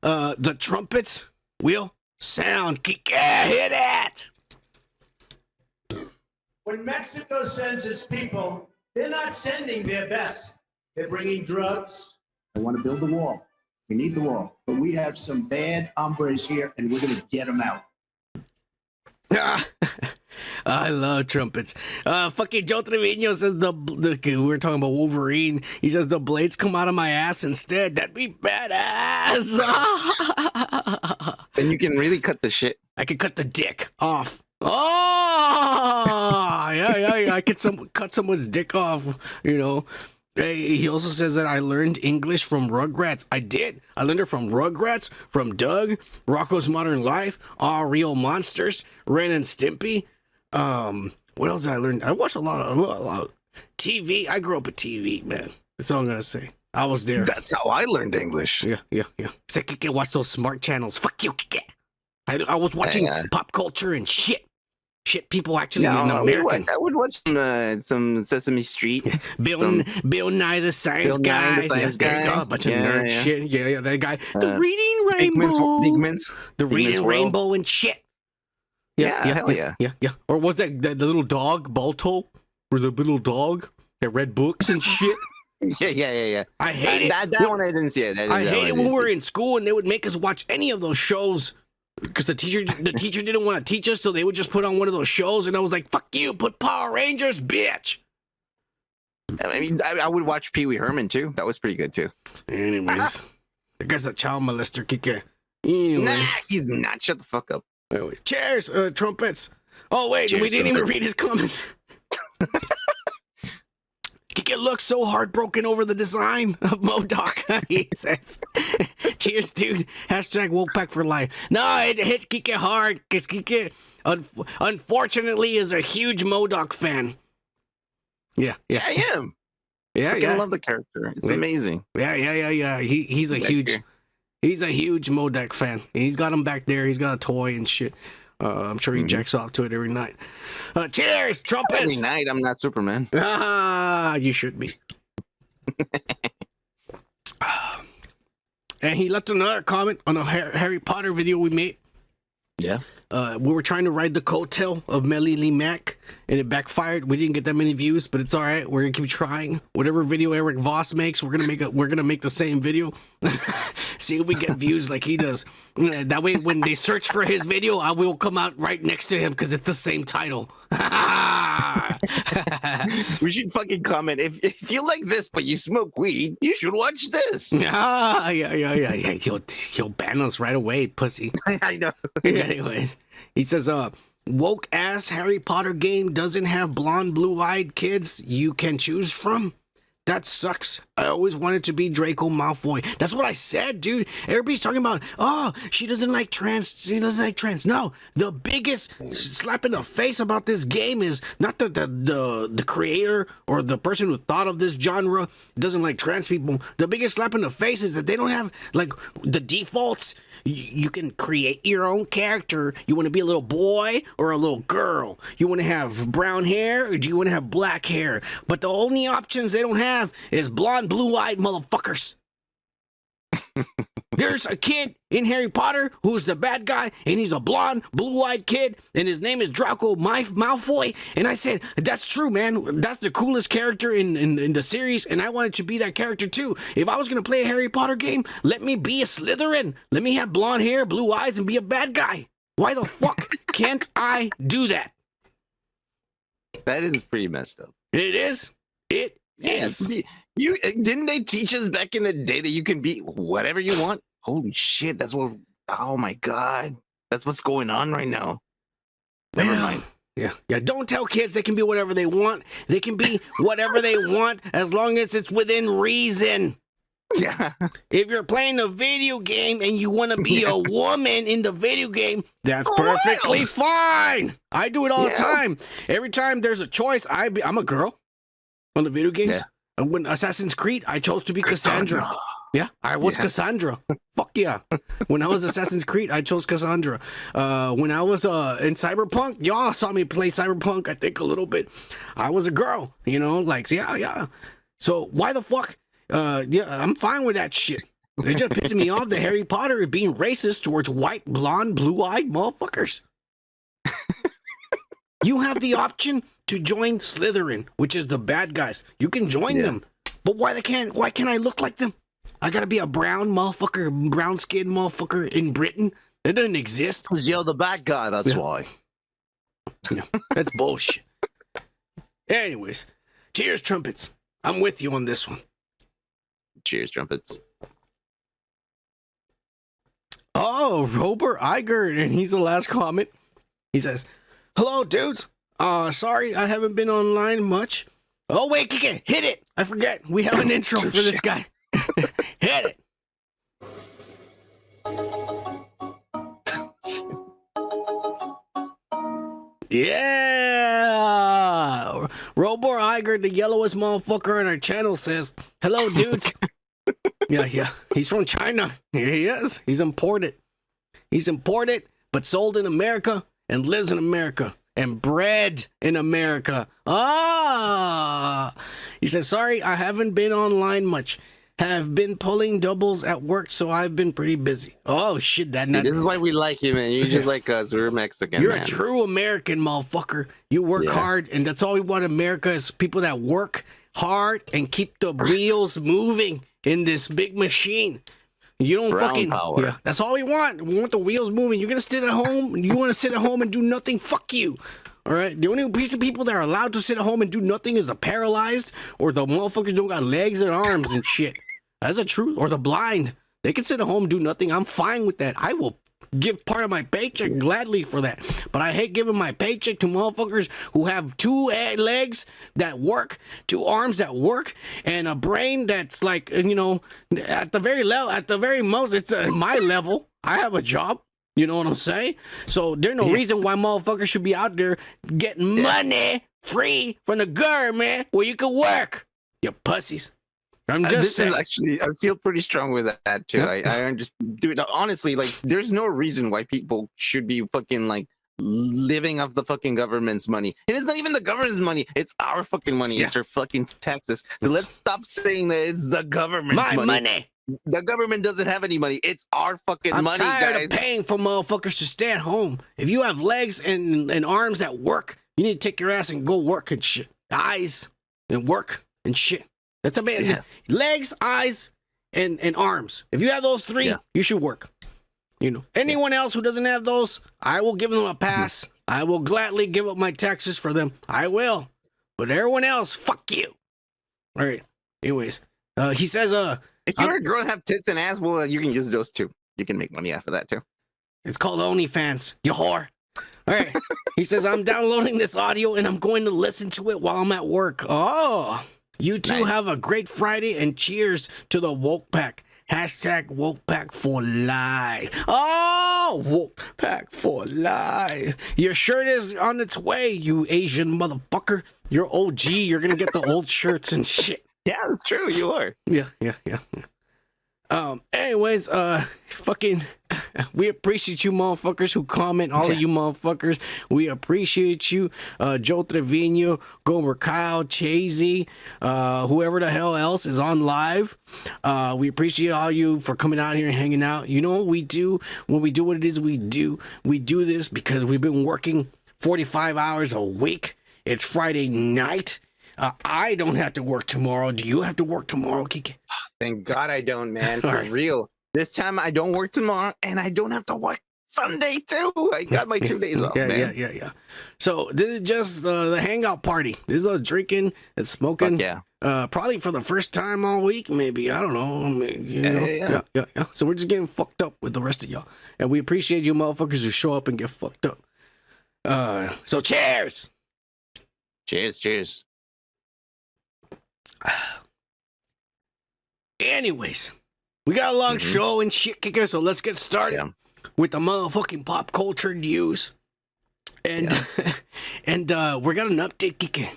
Speaker 1: The trumpets will sound. Hear that?
Speaker 8: When Mexico sends its people, they're not sending their best. They're bringing drugs.
Speaker 3: I want to build the wall. We need the wall. But we have some bad hombres here, and we're going to get them out.
Speaker 1: I love trumpets. Fucking Joe Trevino says we were talking about Wolverine. He says the blades come out of my ass instead. That'd be badass.
Speaker 2: And you can really cut the shit.
Speaker 1: I could cut the dick off. Oh, yeah. I could cut someone's dick off. Hey, he also says that I learned English from Rugrats. I did. I learned it from Rugrats, from Doug, Rocco's Modern Life, All Real Monsters, Ren and Stimpy. What else did I learn? I watched a lot of TV. I grew up with TV, man. That's all I'm gonna say. I was there.
Speaker 2: That's how I learned English.
Speaker 1: Yeah. So I could watch those smart channels. Fuck you, I was watching pop culture and shit. Shit, people actually in American.
Speaker 2: I would watch some Sesame Street.
Speaker 1: Bill Nye the Science Guy. There you go. A bunch of nerd shit. Yeah, that guy. The Reading Rainbow. The Reading Rainbow and shit.
Speaker 2: Hell yeah.
Speaker 1: Or was that the little dog, Balto? Or the little dog that read books and shit?
Speaker 2: Yeah.
Speaker 1: I hate it.
Speaker 2: That one I didn't see it.
Speaker 1: I hate it when we were in school and they would make us watch any of those shows. Because the teacher didn't want to teach us, so they would just put on one of those shows, and I was like, "Fuck you! Put Power Rangers, bitch!"
Speaker 2: I mean, I would watch Pee Wee Herman too. That was pretty good too.
Speaker 1: Anyways, the guy's a child molester, Kike. Anyway.
Speaker 2: Nah, he's not. Shut the fuck up.
Speaker 1: Anyways, cheers, trumpets. Oh wait,
Speaker 2: Cheers,
Speaker 1: we didn't even
Speaker 2: trumpets.
Speaker 1: read his comments. Kike looks so heartbroken over the design of MODOK. He says, cheers, dude. Hashtag Wolfpack for life. No, it hit Kike hard because Kike, unfortunately, is a huge MODOK fan. Yeah.
Speaker 2: I am.
Speaker 1: Yeah,
Speaker 2: I love the character. It's amazing.
Speaker 1: Yeah. He's a huge MODOK fan. He's got him back there. He's got a toy and shit. I'm sure he jacks off to it every night. Cheers, trumpets!
Speaker 2: Every night, I'm not Superman.
Speaker 1: Ah, you should be. And he left another comment on a Harry Potter video we made.
Speaker 2: Yeah.
Speaker 1: We were trying to ride the coattail of Melly Lee Mack, and it backfired. We didn't get that many views, but it's all right. We're gonna keep trying. Whatever video Eric Voss makes, we're gonna make the same video. See if we get views like he does. That way, when they search for his video, I will come out right next to him because it's the same title.
Speaker 2: We should fucking comment if you like this, but you smoke weed, you should watch this.
Speaker 1: Yeah. He'll ban us right away, pussy.
Speaker 2: I know.
Speaker 1: Anyways, he says, woke ass Harry Potter game doesn't have blonde, blue-eyed kids you can choose from. That sucks. I always wanted to be Draco Malfoy. That's what I said, dude. Everybody's talking about, oh, she doesn't like trans. She doesn't like trans. No, the biggest slap in the face about this game is not the creator or the person who thought of this genre doesn't like trans people. The biggest slap in the face is that they don't have like the defaults. You can create your own character. You want to be a little boy or a little girl. You want to have brown hair or do you want to have black hair? But the only options they don't have is blonde, blue-eyed motherfuckers. There's a kid in Harry Potter who's the bad guy, and he's a blonde, blue-eyed kid, and his name is Draco Malfoy. And I said, that's true, man. That's the coolest character in the series, and I wanted to be that character too. If I was going to play a Harry Potter game, let me be a Slytherin. Let me have blonde hair, blue eyes, and be a bad guy. Why the fuck can't I do that?
Speaker 2: That is pretty messed up.
Speaker 1: It is. It is.
Speaker 2: You didn't they teach us back in the day that you can be whatever you want? Holy shit, that's what. Oh my god, that's what's going on right now. Never mind.
Speaker 1: Yeah. Don't tell kids they can be whatever they want. They can be whatever they want as long as it's within reason.
Speaker 2: Yeah.
Speaker 1: If you're playing a video game and you want to be a woman in the video game, that's perfectly fine. I do it all the time. Every time there's a choice, I'm a girl on the video games.
Speaker 2: Yeah.
Speaker 1: When Assassin's Creed, I chose to be Cassandra. Yeah, I was Cassandra. Fuck yeah. When I was Assassin's Creed, I chose Cassandra. When I was in Cyberpunk, y'all saw me play Cyberpunk, I think a little bit. I was a girl, like, yeah. So why the fuck? I'm fine with that shit. It just pisses me off that Harry Potter is being racist towards white, blonde, blue-eyed motherfuckers. You have the option to join Slytherin, which is the bad guys. You can join them. But why can't I look like them? I gotta be a brown motherfucker, brown skinned motherfucker in Britain? That doesn't exist.
Speaker 2: Because you're the bad guy, that's why.
Speaker 1: That's bullshit. Anyways, cheers, trumpets. I'm with you on this one.
Speaker 2: Cheers, trumpets.
Speaker 1: Oh, Robert Iger, and he's the last comment. He says, hello, dudes. Sorry, I haven't been online much. Oh, wait, Kike, hit it. I forget. We have an intro for this guy. Hit it. Yeah. Robor Iger, the yellowest motherfucker on our channel, says, hello, dudes. Yeah. He's from China. Here he is. He's imported. He's imported, but sold in America and lives in America and bred in America. He says, sorry, I haven't been online much. Have been pulling doubles at work, so I've been pretty busy. Oh, shit. This
Speaker 2: is why we like you, man. You're just like us. We're Mexican,
Speaker 1: You're a true American, motherfucker. You work hard, and that's all we want in America is people that work hard and keep the wheels moving in this big machine. You don't
Speaker 2: Brown power.
Speaker 1: Yeah, that's all we want. We want the wheels moving. You're gonna sit at home. You want to sit at home and do nothing? Fuck you. All right, the only piece of people that are allowed to sit at home and do nothing is the paralyzed or the motherfuckers don't got legs and arms and shit. That's the truth. Or the blind. They can sit at home and do nothing. I'm fine with that. I will give part of my paycheck gladly for that. But I hate giving my paycheck to motherfuckers who have 2 legs that work, 2 arms that work, and a brain that's like, you know, at the very most, it's my level. I have a job. You know what I'm saying? So there's no reason why motherfuckers should be out there getting money free from the government where you can work. You pussies. I'm just saying.
Speaker 2: Actually, I feel pretty strong with that too.
Speaker 1: Yep.
Speaker 2: I understand. Dude, honestly, like, there's no reason why people should be fucking like living off the fucking government's money. And it's not even the government's money. It's our fucking money.
Speaker 1: Yeah.
Speaker 2: It's our fucking taxes. So let's stop saying that it's the government's money. The government doesn't have any money. It's our fucking money, guys.
Speaker 1: I'm tired of paying for motherfuckers to stay at home. If you have legs and arms that work, you need to take your ass and go work and shit. Eyes and work and shit. That's a man. Yeah. Legs, eyes, and arms. If you have those 3, you should work. You know, anyone else who doesn't have those, I will give them a pass. I will gladly give up my taxes for them. I will. But everyone else, fuck you. All right. Anyways, he says,
Speaker 2: if you're a girl and have tits and ass, well, you can use those too. You can make money after that too.
Speaker 1: It's called OnlyFans, you whore. All right. He says, I'm downloading this audio and I'm going to listen to it while I'm at work. Oh, you two have a great Friday and cheers to the woke pack. Hashtag woke pack for life. Oh, woke pack for life. Your shirt is on its way, you Asian motherfucker. You're OG. You're going to get the old shirts and shit.
Speaker 2: Yeah, that's true. You are.
Speaker 1: Yeah. Anyways, fucking, we appreciate you motherfuckers who comment, all of you motherfuckers. We appreciate you. Joe Trevino, Gomer Kyle, Chazy, whoever the hell else is on live. We appreciate all you for coming out here and hanging out. You know what we do when we do what it is we do? We do this because we've been working 45 hours a week. It's Friday night. I don't have to work tomorrow. Do you have to work tomorrow, Kike?
Speaker 2: Thank God I don't, man. For real. This time I don't work tomorrow, and I don't have to work Sunday too. I got my 2 days off, man.
Speaker 1: Yeah. So this is just the hangout party. This is us drinking and smoking. Probably for the first time all week, maybe. I don't know. Yeah. So we're just getting fucked up with the rest of y'all, and we appreciate you motherfuckers who show up and get fucked up. So cheers.
Speaker 2: Cheers.
Speaker 1: Anyways, we got a long show and shit, Kicker, so let's get started with the motherfucking pop culture news. And we got an update, Kicker.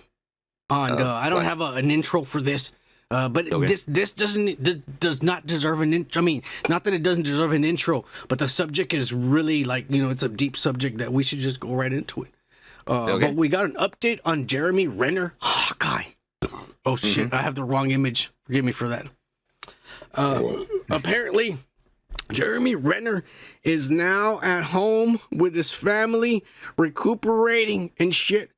Speaker 1: On I don't have an intro for this, but this does not deserve an intro. I mean, not that it doesn't deserve an intro, but the subject is really like, you know, it's a deep subject that we should just go right into it. But we got an update on Jeremy Renner, Hawkeye. Oh shit, I have the wrong image. Forgive me for that. Apparently, Jeremy Renner is now at home with his family, recuperating and shit,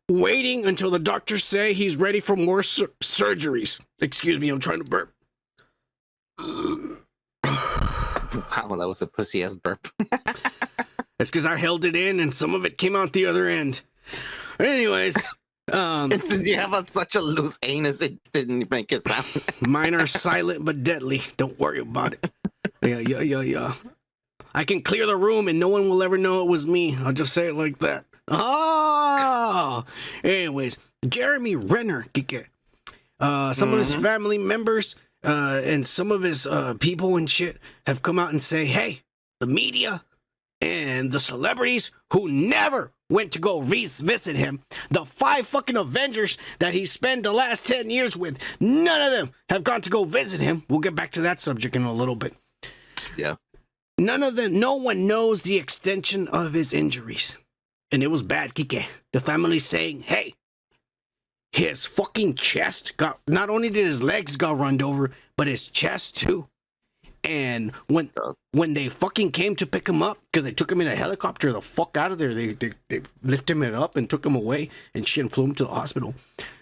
Speaker 1: waiting until the doctors say he's ready for more surgeries. Excuse me, I'm trying to burp.
Speaker 2: Wow, that was a pussy ass burp.
Speaker 1: That's because I held it in and some of it came out the other end. Anyways.
Speaker 2: And since you have such a loose anus, it didn't make it sound.
Speaker 1: Mine are silent but deadly. Don't worry about it. Yeah. I can clear the room and no one will ever know it was me. I'll just say it like that. Oh! Anyways, Jeremy Renner, some of his family members and some of his people and shit have come out and say, hey, the media and the celebrities who never went to go visit him, the 5 fucking Avengers that he spent the last 10 years with, none of them have gone to go visit him. We'll get back to that subject in a little bit.
Speaker 2: Yeah.
Speaker 1: None of them, no one knows the extension of his injuries. And it was bad, Kike. The family saying, hey, his fucking chest got, not only did his legs got run over, but his chest too. And when they fucking came to pick him up, because they took him in a helicopter the fuck out of there, they lifted him up and took him away and shit and flew him to the hospital.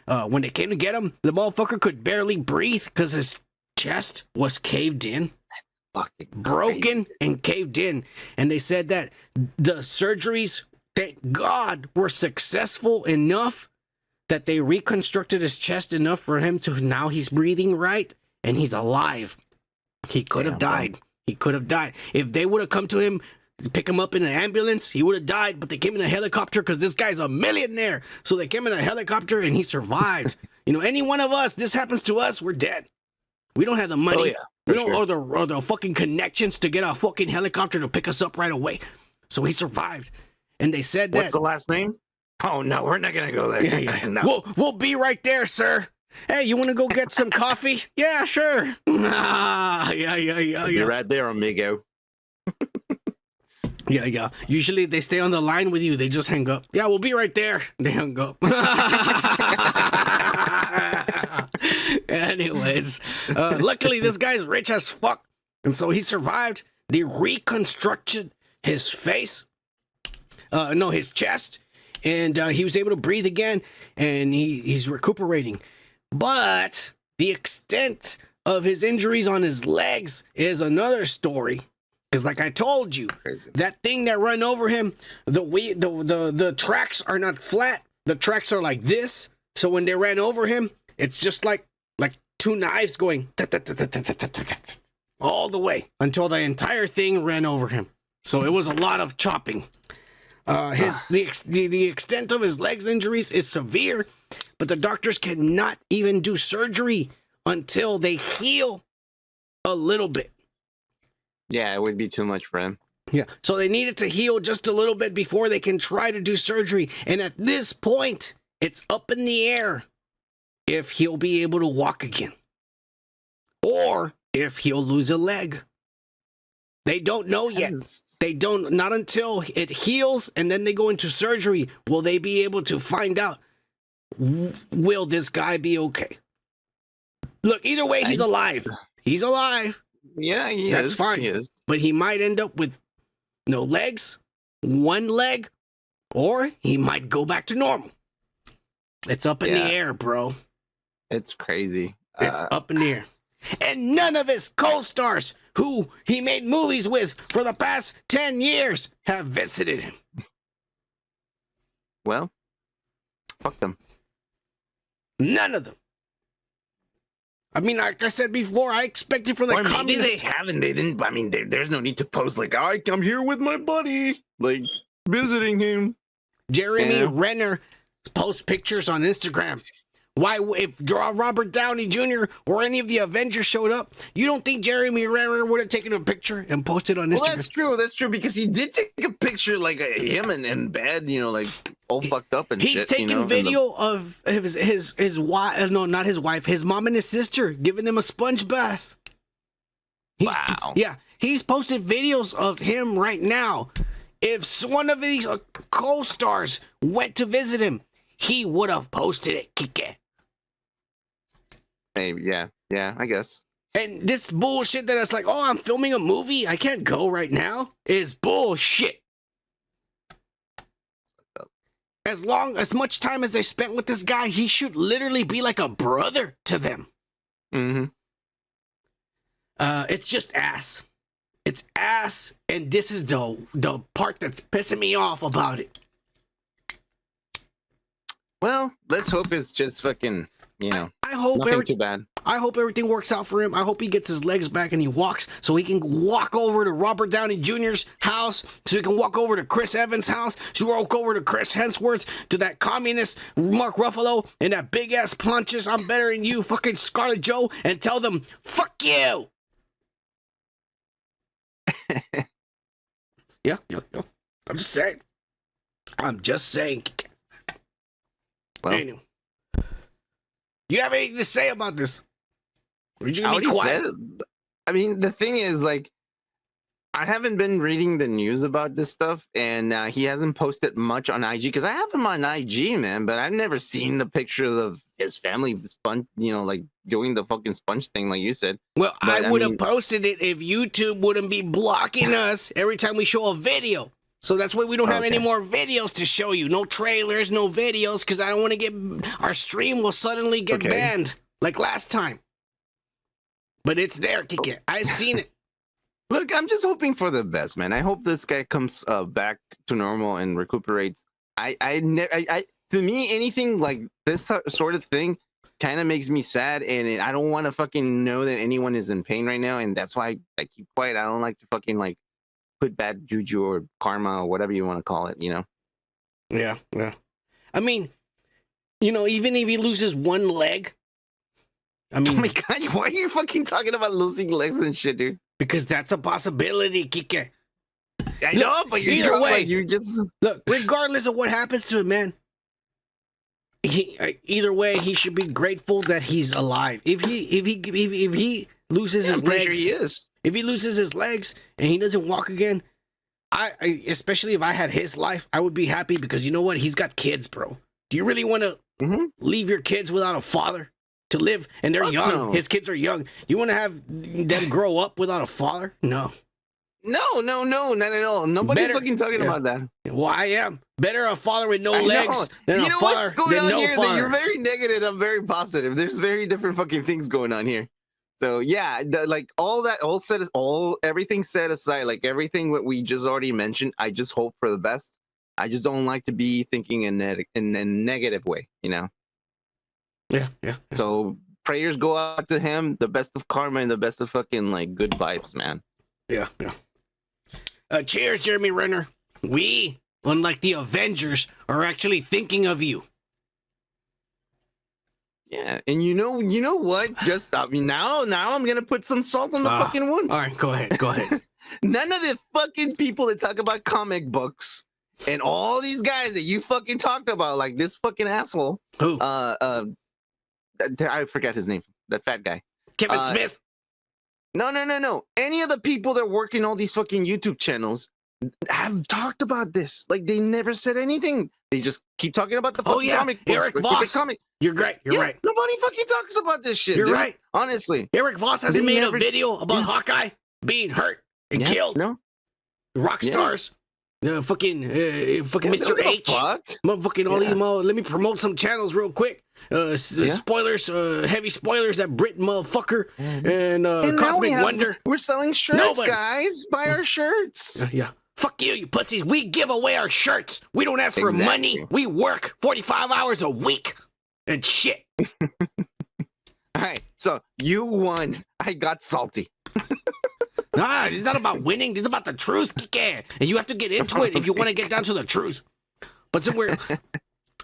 Speaker 1: When they came to get him, the motherfucker could barely breathe because his chest was caved in. Fucking broken and caved in. And they said that the surgeries thank God we're successful enough that they reconstructed his chest enough for him to now he's breathing right and he's alive. He could have died. He could have died. If they would have come to him, pick him up in an ambulance, he would have died, but they came in a helicopter because this guy's a millionaire. So they came in a helicopter and he survived. You know, any one of us, this happens to us, we're dead. We don't have the money.
Speaker 2: Oh, yeah,
Speaker 1: we don't or the fucking connections to get a fucking helicopter to pick us up right away. So he survived. And they said that.
Speaker 2: What's the last name? Oh, no, we're not going to go there.
Speaker 1: Yeah.
Speaker 2: No.
Speaker 1: We'll be right there, sir. Hey, you want to go get some coffee? Yeah, sure. Yeah.
Speaker 2: You're right there, amigo.
Speaker 1: Yeah. Usually they stay on the line with you. They just hang up. Yeah, we'll be right there. They hung up. Anyways, luckily this guy's rich as fuck. And so he survived. They reconstructed his face. His chest. And he was able to breathe again. And he's recuperating. But the extent of his injuries on his legs is another story. Because like I told you, that thing that ran over him, the tracks are not flat. The tracks are like this. So when they ran over him, it's just like two knives going all the way until the entire thing ran over him. So it was a lot of chopping. The extent of his legs injuries is severe, but the doctors cannot even do surgery until they heal a little bit.
Speaker 2: Yeah, it would be too much for him.
Speaker 1: Yeah, so they needed to heal just a little bit before they can try to do surgery. And at this point, it's up in the air if he'll be able to walk again. Or if he'll lose a leg. They don't know yet. They don't, not until it heals and then they go into surgery will they be able to find out, will this guy be okay? Look, either way, he's alive. He's alive.
Speaker 2: Yeah,
Speaker 1: That's fine.
Speaker 2: He is.
Speaker 1: But he might end up with no legs, one leg, or he might go back to normal. It's up in the air, bro.
Speaker 2: It's crazy.
Speaker 1: It's up in the air. And none of his co-stars who he made movies with for the past 10 years have visited him.
Speaker 2: Well, fuck them.
Speaker 1: None of them. I mean, like I said before, I expected from the
Speaker 2: or maybe
Speaker 1: communists.
Speaker 2: they haven't. They didn't. I mean, there's no need to post like, I'm here with my buddy, like visiting him.
Speaker 1: Jeremy Renner posts pictures on Instagram. Why, if Robert Downey Jr. or any of the Avengers showed up, you don't think Jeremy Renner would have taken a picture and posted on Instagram?
Speaker 2: Well, that's true, because he did take a picture like him in bed, like all fucked up and
Speaker 1: he's
Speaker 2: shit.
Speaker 1: Taking video of his wife, no, not his wife, his mom and his sister giving him a sponge bath.
Speaker 2: Wow.
Speaker 1: Yeah, he's posted videos of him right now. If one of these co-stars went to visit him, he would have posted it, Kike.
Speaker 2: Maybe, yeah, I guess.
Speaker 1: And this bullshit that it's like, oh, I'm filming a movie, I can't go right now, is bullshit. As much time as they spent with this guy, he should literally be like a brother to them.
Speaker 2: Mm-hmm.
Speaker 1: It's just ass. It's ass, and this is the part that's pissing me off about it.
Speaker 2: Well, let's hope it's just fucking,
Speaker 1: I hope
Speaker 2: nothing too bad.
Speaker 1: I hope everything works out for him. I hope he gets his legs back and he walks so he can walk over to Robert Downey Jr.'s house, so he can walk over to Chris Evans' house, so he can walk over to Chris Hemsworth, to that communist Mark Ruffalo, and that big-ass Plunches, I'm better than you, fucking Scarlett Joe, and tell them, fuck you! Yeah. I'm just saying.
Speaker 2: Well,
Speaker 1: anyway. You have anything to say about this? Or did you
Speaker 2: I
Speaker 1: be
Speaker 2: already
Speaker 1: quiet?
Speaker 2: said it. I mean, the thing is, like, I haven't been reading the news about this stuff, and he hasn't posted much on IG, because I have him on IG, man, but I've never seen the pictures of his family sponge, like doing the fucking sponge thing, like you said.
Speaker 1: Well,
Speaker 2: But,
Speaker 1: I would have posted it if YouTube wouldn't be blocking us every time we show a video. So that's why we don't have any more videos to show you. No trailers, no videos, because I don't want to get... Our stream will suddenly get banned, like last time. But it's there, Kike. I've seen it.
Speaker 2: Look, I'm just hoping for the best, man. I hope this guy comes back to normal and recuperates. To me, anything like this sort of thing kind of makes me sad, and I don't want to fucking know that anyone is in pain right now, and that's why I keep quiet. I don't like to fucking like put bad juju or karma or whatever you want to call it, you know?
Speaker 1: Yeah. I mean, even if he loses one leg, I mean,
Speaker 2: oh my God, why are you fucking talking about losing legs and shit, dude?
Speaker 1: Because that's a possibility, Kike.
Speaker 2: I know, but
Speaker 1: either way,
Speaker 2: you just
Speaker 1: look. Regardless of what happens to him, man, either way, he should be grateful that he's alive. If he loses his legs,
Speaker 2: sure he is.
Speaker 1: If he loses his legs and he doesn't walk again, I especially if I had his life, I would be happy because you know what? He's got kids, bro. Do you really want to leave your kids without a father to live? And they're young. No. His kids are young. You want to have them grow up without a father? No.
Speaker 2: No, not at all. Nobody's fucking talking about that.
Speaker 1: Well, I am. Better a father with no legs than a father
Speaker 2: what's going
Speaker 1: than
Speaker 2: on
Speaker 1: no
Speaker 2: here?
Speaker 1: father.
Speaker 2: You're very negative. I'm very positive. There's very different fucking things going on here. So yeah, like everything set aside, like everything that we just already mentioned, I just hope for the best. I just don't like to be thinking in a negative way, you know?
Speaker 1: Yeah.
Speaker 2: So prayers go out to him, the best of karma and the best of fucking like good vibes, man.
Speaker 1: Yeah. Cheers, Jeremy Renner. We, unlike the Avengers, are actually thinking of you.
Speaker 2: Yeah, and you know what? Just stop me now. Now I'm gonna put some salt on the fucking wound.
Speaker 1: All right, go ahead.
Speaker 2: None of the fucking people that talk about comic books and all these guys that you fucking talked about, like this fucking asshole.
Speaker 1: Who?
Speaker 2: I forgot his name. That fat guy.
Speaker 1: Kevin Smith.
Speaker 2: No. Any of the people that work in all these fucking YouTube channels have talked about this. Like they never said anything. They just keep talking about the fucking comic books.
Speaker 1: Eric Voss. You're right. You're right.
Speaker 2: Nobody fucking talks about this shit.
Speaker 1: You're right.
Speaker 2: Honestly.
Speaker 1: Eric Voss hasn't made a video about Hawkeye being hurt and killed.
Speaker 2: No.
Speaker 1: Rock stars. Fucking Mr. H. Motherfucking all these. Let me promote some channels real quick. Spoilers, heavy spoilers. That Brit motherfucker and Cosmic Wonder.
Speaker 2: We're selling shirts, guys. Buy our shirts.
Speaker 1: Yeah. Fuck you pussies. We give away our shirts. We don't ask for money. We work 45 hours a week and shit.
Speaker 2: All right. So you won. I got salty.
Speaker 1: Nah, it's not about winning. This is about the truth, Kike. And you have to get into it if you want to get down to the truth. But so we're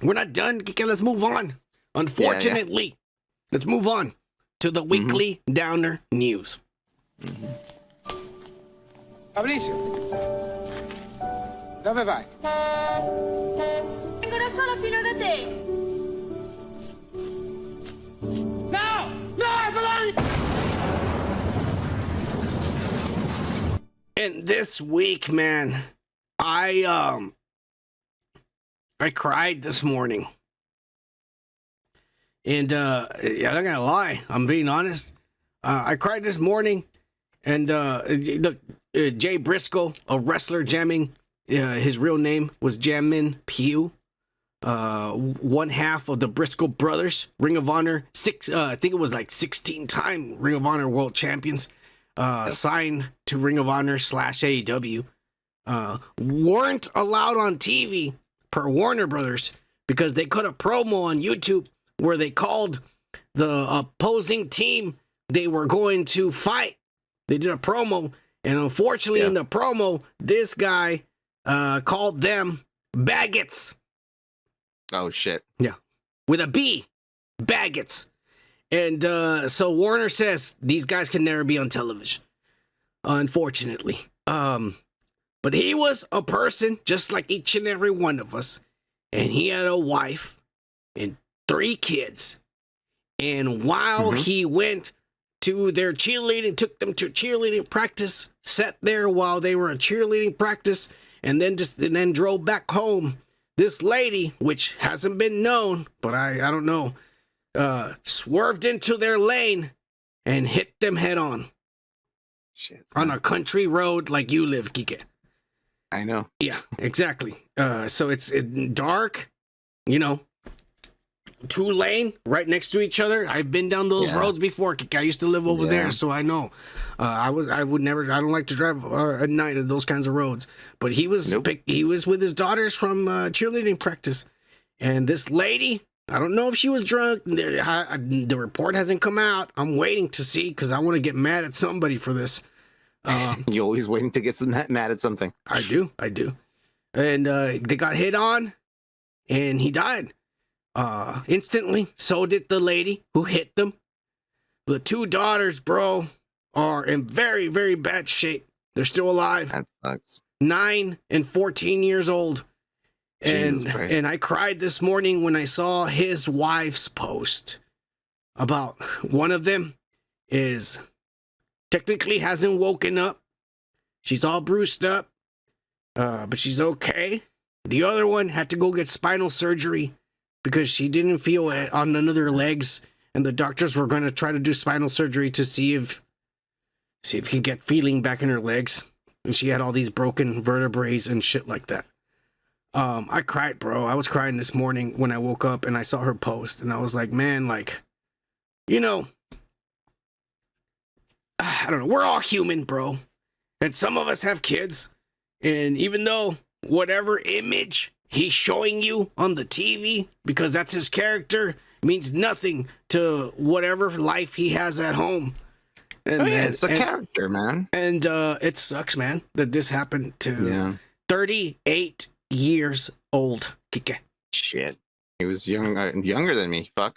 Speaker 1: not done, Kike. Let's move on. Unfortunately, let's move on to the weekly Downer News.
Speaker 9: Fabrizio, dove vai?
Speaker 10: Vengo da sola fino da te.
Speaker 9: No, Evelyn!
Speaker 1: And this week, man, I cried this morning. And I'm not gonna lie, I'm being honest. I cried this morning, and look, Jay Briscoe, a wrestler jamming, his real name was Jamin Pugh, one half of the Briscoe brothers, Ring of Honor, I think it was like 16-time Ring of Honor world champions, signed to Ring of Honor / AEW, weren't allowed on TV per Warner Brothers because they cut a promo on YouTube where they called the opposing team they were going to fight. They did a promo, and unfortunately in the promo, this guy called them Baggots.
Speaker 2: Oh, shit.
Speaker 1: Yeah. With a B. Baggots. And so Warner says these guys can never be on television, unfortunately. But he was a person just like each and every one of us. And he had a wife and 3 kids. And while he went to their cheerleading, took them to cheerleading practice, sat there while they were at cheerleading practice, and then drove back home. This lady, which hasn't been known, but I don't know, swerved into their lane and hit them head on.
Speaker 2: Shit.
Speaker 1: On a country road like you live, Kike.
Speaker 2: I know.
Speaker 1: Yeah, exactly. So it's dark, you know. 2-lane right next to each other. I've been down those roads before. I used to live over there, so I know. I don't like to drive at night at those kinds of roads. But he was with his daughters from cheerleading practice, and this lady, I don't know if she was drunk. The report hasn't come out. I'm waiting to see because I want to get mad at somebody for this.
Speaker 2: You're always waiting to get mad at something.
Speaker 1: I do. And they got hit on, and he died instantly. So did the lady who hit them. The 2 daughters, bro, are in very, very bad shape. They're still alive.
Speaker 2: That sucks.
Speaker 1: 9 and 14 years old. And I cried this morning when I saw his wife's post about one of them is technically hasn't woken up. She's all bruised up, but she's okay. The other one had to go get spinal surgery because she didn't feel it on none of her legs, and the doctors were going to try to do spinal surgery to see if he could get feeling back in her legs. And she had all these broken vertebrae and shit like that. I cried, bro. I was crying this morning when I woke up and I saw her post, and I was like, man, like, you know, I don't know. We're all human, bro. And some of us have kids. And even though whatever image he's showing you on the TV, because that's his character, means nothing to whatever life he has at home. And
Speaker 2: it's a character, man.
Speaker 1: And it sucks, man, that this happened to 38 years old. Kike.
Speaker 2: Shit. He was younger than me. Fuck.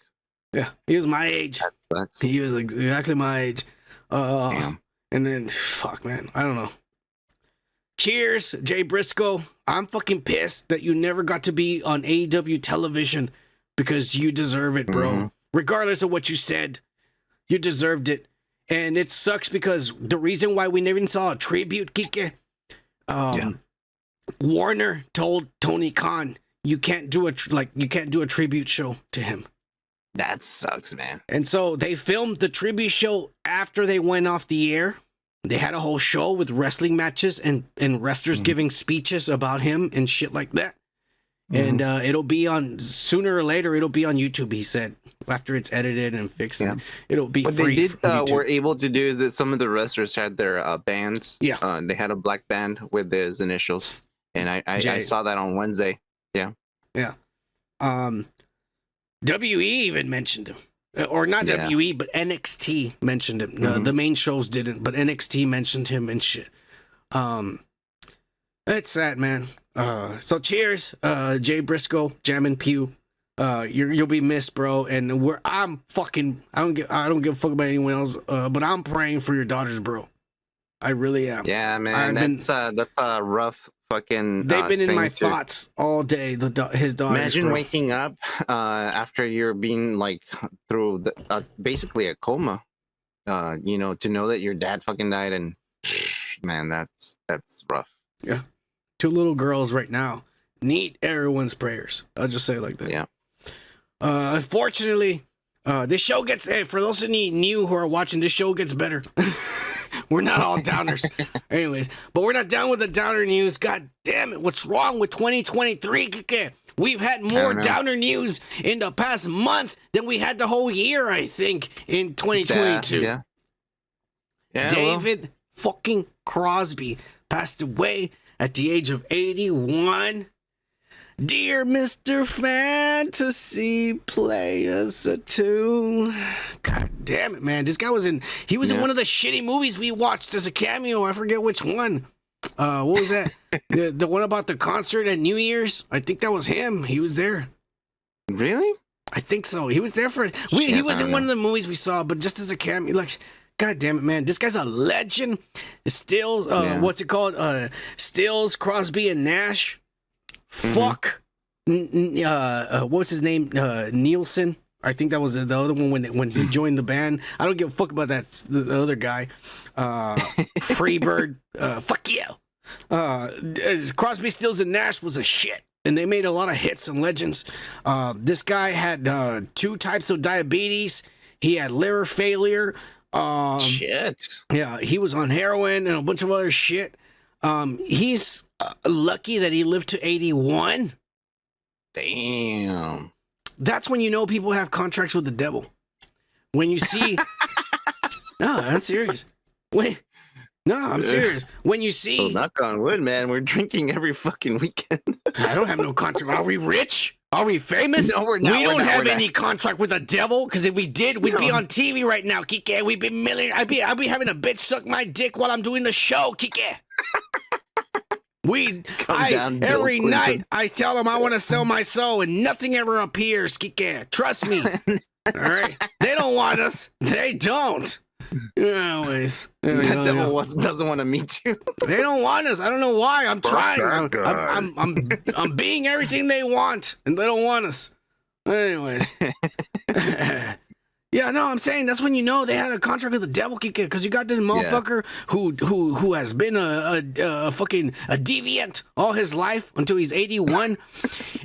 Speaker 1: Yeah, he was my age.
Speaker 2: That sucks.
Speaker 1: He was exactly my age.
Speaker 2: Damn.
Speaker 1: And then, fuck, man, I don't know. Cheers, Jay Briscoe. I'm fucking pissed that you never got to be on AEW television because you deserve it, bro. Mm-hmm. Regardless of what you said, you deserved it. And it sucks because the reason why we never even saw a tribute, Kike, Warner told Tony Khan, you can't do a tribute show to him.
Speaker 2: That sucks, man.
Speaker 1: And so they filmed the tribute show after they went off the air. They had a whole show with wrestling matches and wrestlers giving speeches about him and shit like that. And it'll be on, sooner or later, it'll be on YouTube, he said, after it's edited and fixed. Yeah. It'll be free.
Speaker 2: What they were able to do is that some of the wrestlers had their bands. Yeah. They had a black band with his initials. And I saw that on Wednesday. Yeah.
Speaker 1: Yeah. WE even mentioned him. Or not WE, but NXT mentioned him. The main shows didn't, but NXT mentioned him and shit. It's sad, man. So cheers, Jay Briscoe, Jammin' Pew. You'll be missed, bro. And I don't give a fuck about anyone else. But I'm praying for your daughters, bro. I really am.
Speaker 2: Yeah, man. That's a rough fucking.
Speaker 1: They've been in my thoughts all day. His daughters.
Speaker 2: Imagine waking up after you're being like through basically a coma. To know that your dad fucking died, and man, that's rough.
Speaker 1: Yeah, 2 little girls right now need everyone's prayers. I'll just say it like that.
Speaker 2: Yeah.
Speaker 1: Unfortunately, this show gets. For those of you new who are watching, this show gets better. We're not all downers. Anyways, but we're not down with the downer news. God damn it. What's wrong with 2023? We've had more downer news in the past month than we had the whole year, I think, in 2022.
Speaker 2: Yeah,
Speaker 1: David fucking Crosby passed away at the age of 81. Dear Mr. Fantasy Players 2. God damn it, man. This guy was in one of the shitty movies we watched as a cameo. I forget which one. What was that? the one about the concert at New Year's? I think that was him. He was there.
Speaker 2: Really?
Speaker 1: I think so. He was there for he was in one of the movies we saw, but just as a cameo. Like, God damn it, man. This guy's a legend. Stills, what's it called? Stills, Crosby, and Nash. Fuck. What was his name? Nielsen. I think that was the other one when he joined the band. I don't give a fuck about that. The other guy. Freebird. Fuck you. Crosby, Stills, and Nash was a shit. And they made a lot of hits and legends. This guy had 2 types of diabetes. He had liver failure.
Speaker 2: Shit.
Speaker 1: Yeah, he was on heroin and a bunch of other shit. He's lucky that he lived to 81.
Speaker 2: Damn.
Speaker 1: That's when you know people have contracts with the devil. When you see, no, I'm serious. I'm serious. When you see,
Speaker 2: Well, knock on wood, man. We're drinking every fucking weekend.
Speaker 1: I don't have no contract. Are we rich? Are we famous?
Speaker 2: No, we're not.
Speaker 1: We don't have any contract with the devil, because if we did, we'd be on TV right now, Kike. We'd be millionaire. I'd be having a bitch suck my dick while I'm doing the show, Kike. Every night I tell them I want to sell my soul, and nothing ever appears, Kike. Trust me. All right. They don't want us. They don't. Anyways,
Speaker 2: that devil doesn't want to meet you.
Speaker 1: They don't want us. I don't know why. I'm trying. I'm being everything they want, and they don't want us. Anyways, yeah, no, I'm saying that's when you know they had a contract with the devil, because you got this motherfucker who has been a fucking deviant all his life until he's 81,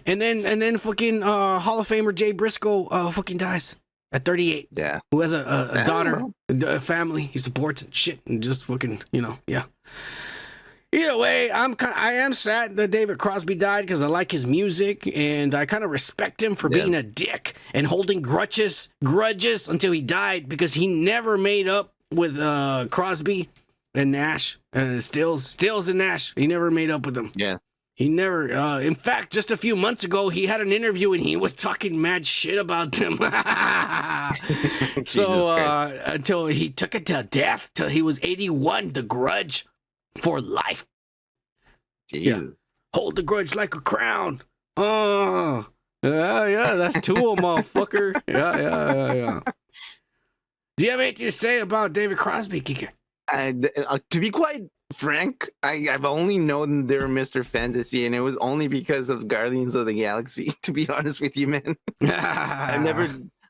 Speaker 1: and then fucking Hall of Famer Jay Briscoe fucking dies at 38.
Speaker 2: Yeah,
Speaker 1: who has a daughter, a family he supports and shit, and just fucking, yeah. Either way, I am sad that David Crosby died, because I like his music and I kind of respect him for being a dick and holding grudges until he died, because he never made up with Crosby and Nash, Stills and Nash. He never made up with them.
Speaker 2: Yeah.
Speaker 1: He never, in fact, just a few months ago, he had an interview and he was talking mad shit about them. So, until he took it to death, till he was 81, the grudge for life.
Speaker 2: Jesus.
Speaker 1: Yeah. Hold the grudge like a crown. Oh, yeah, that's Tool, motherfucker. Yeah. Do you have anything to say about David Crosby, Kike?
Speaker 2: To be quite frank, I've only known they're Mr. Fantasy, and it was only because of Guardians of the Galaxy. To be honest with you, man,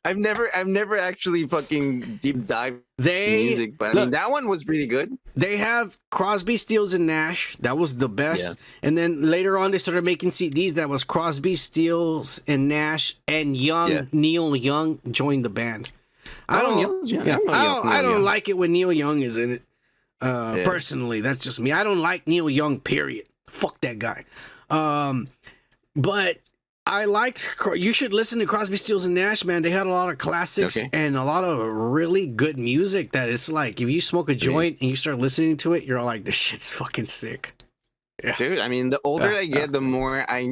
Speaker 2: I've never actually fucking deep dived music, but I mean that one was pretty good.
Speaker 1: They have Crosby, Stills, and Nash. That was the best. And then later on, they started making CDs that was Crosby, Stills, and Nash, and Neil Young joined the band. I don't like it when Neil Young is in it. Personally, that's just me. I don't like Neil Young, period. Fuck that guy. But I liked, you should listen to Crosby, Stills, and Nash, man. They had a lot of classics and a lot of really good music that it's like, if you smoke a joint and you start listening to it, you're all like, this shit's fucking sick. Yeah.
Speaker 2: Dude, I mean, the older I get, the more I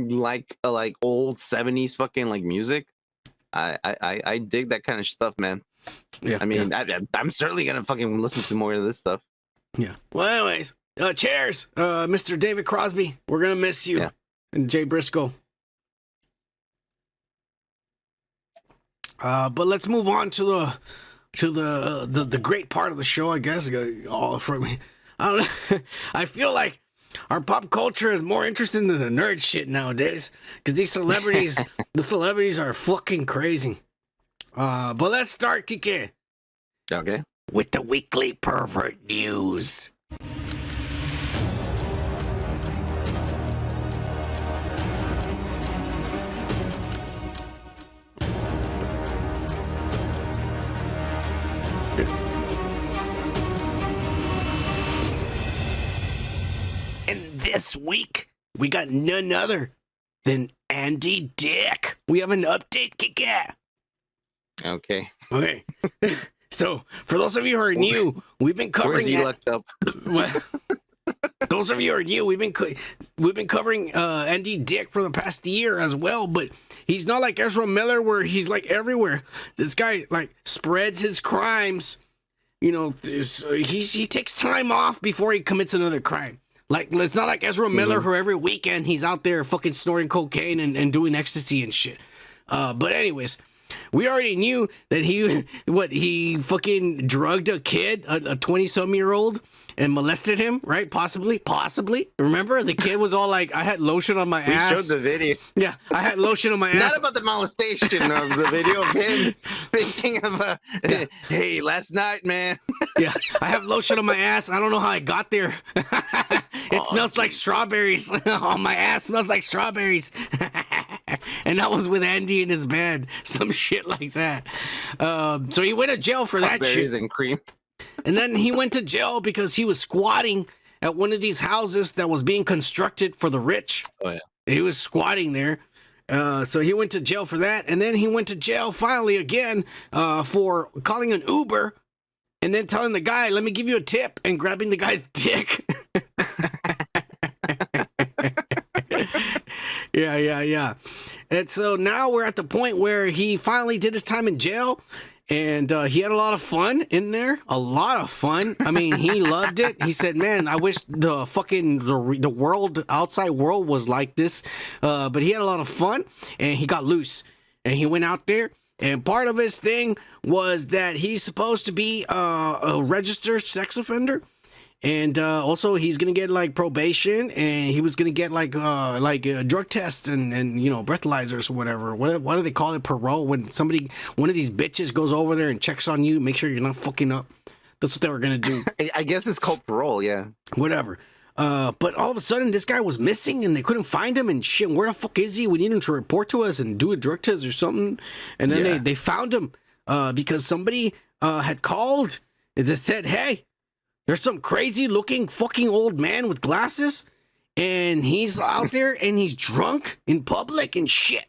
Speaker 2: like old 70s fucking like music. I dig that kind of stuff, man.
Speaker 1: Yeah.
Speaker 2: I mean, I'm certainly gonna fucking listen to more of this stuff.
Speaker 1: Yeah. Well, anyways, cheers, Mr. David Crosby. We're gonna miss you, and Jay Briscoe. But let's move on to the great part of the show, I guess. All from me, I don't know. I feel like our pop culture is more interesting than the nerd shit nowadays, because these celebrities, the celebrities are fucking crazy. But let's start, Kike.
Speaker 2: Okay.
Speaker 1: With the weekly pervert news. And this week, we got none other than Andy Dick. We have an update, Kike.
Speaker 2: Okay.
Speaker 1: So, for those of you who are new, we've been covering.
Speaker 2: Where's he locked up?
Speaker 1: Those of you who are new, we've been covering Andy Dick for the past year as well. But he's not like Ezra Miller, where he's like everywhere. This guy like spreads his crimes. You know, he takes time off before he commits another crime. Like, it's not like Ezra Miller, who every weekend he's out there fucking snorting cocaine and doing ecstasy and shit. But anyways. We already knew that he fucking drugged a kid, a 20-some-year-old, and molested him, right? Possibly. Remember? The kid was all like, I had lotion on my ass.
Speaker 2: We showed the video.
Speaker 1: Yeah, I had lotion on my ass.
Speaker 2: Not about the molestation of the video of him thinking of, hey, last night, man.
Speaker 1: Yeah, I have lotion on my ass. I don't know how I got there. It smells like strawberries. Oh, my ass smells like strawberries. And that was with Andy in his bed. Some shit like that. So he went to jail for that shit.
Speaker 2: And cream.
Speaker 1: And then he went to jail because he was squatting at one of these houses that was being constructed for the rich.
Speaker 2: Oh, yeah.
Speaker 1: He was squatting there. So he went to jail for that, and then he went to jail finally again for calling an Uber and then telling the guy, "Let me give you a tip," and grabbing the guy's dick. Yeah. And so now we're at the point where he finally did his time in jail. And he had a lot of fun in there. A lot of fun. I mean, he loved it. He said, man, I wish the world, outside world was like this. But he had a lot of fun. And he got loose. And he went out there. And part of his thing was that he's supposed to be a registered sex offender. And also, he's gonna get like probation, and he was gonna get like drug tests and breathalyzers or whatever. What do they call it? Parole. When one of these bitches goes over there and checks on you, make sure you're not fucking up. That's what they were gonna do.
Speaker 2: I guess it's called parole. Yeah.
Speaker 1: Whatever. But all of a sudden, this guy was missing, and they couldn't find him. And shit, where the fuck is he? We need him to report to us and do a drug test or something. And then they found him because somebody had called and they said, "Hey, there's some crazy looking fucking old man with glasses, and he's out there and he's drunk in public and shit."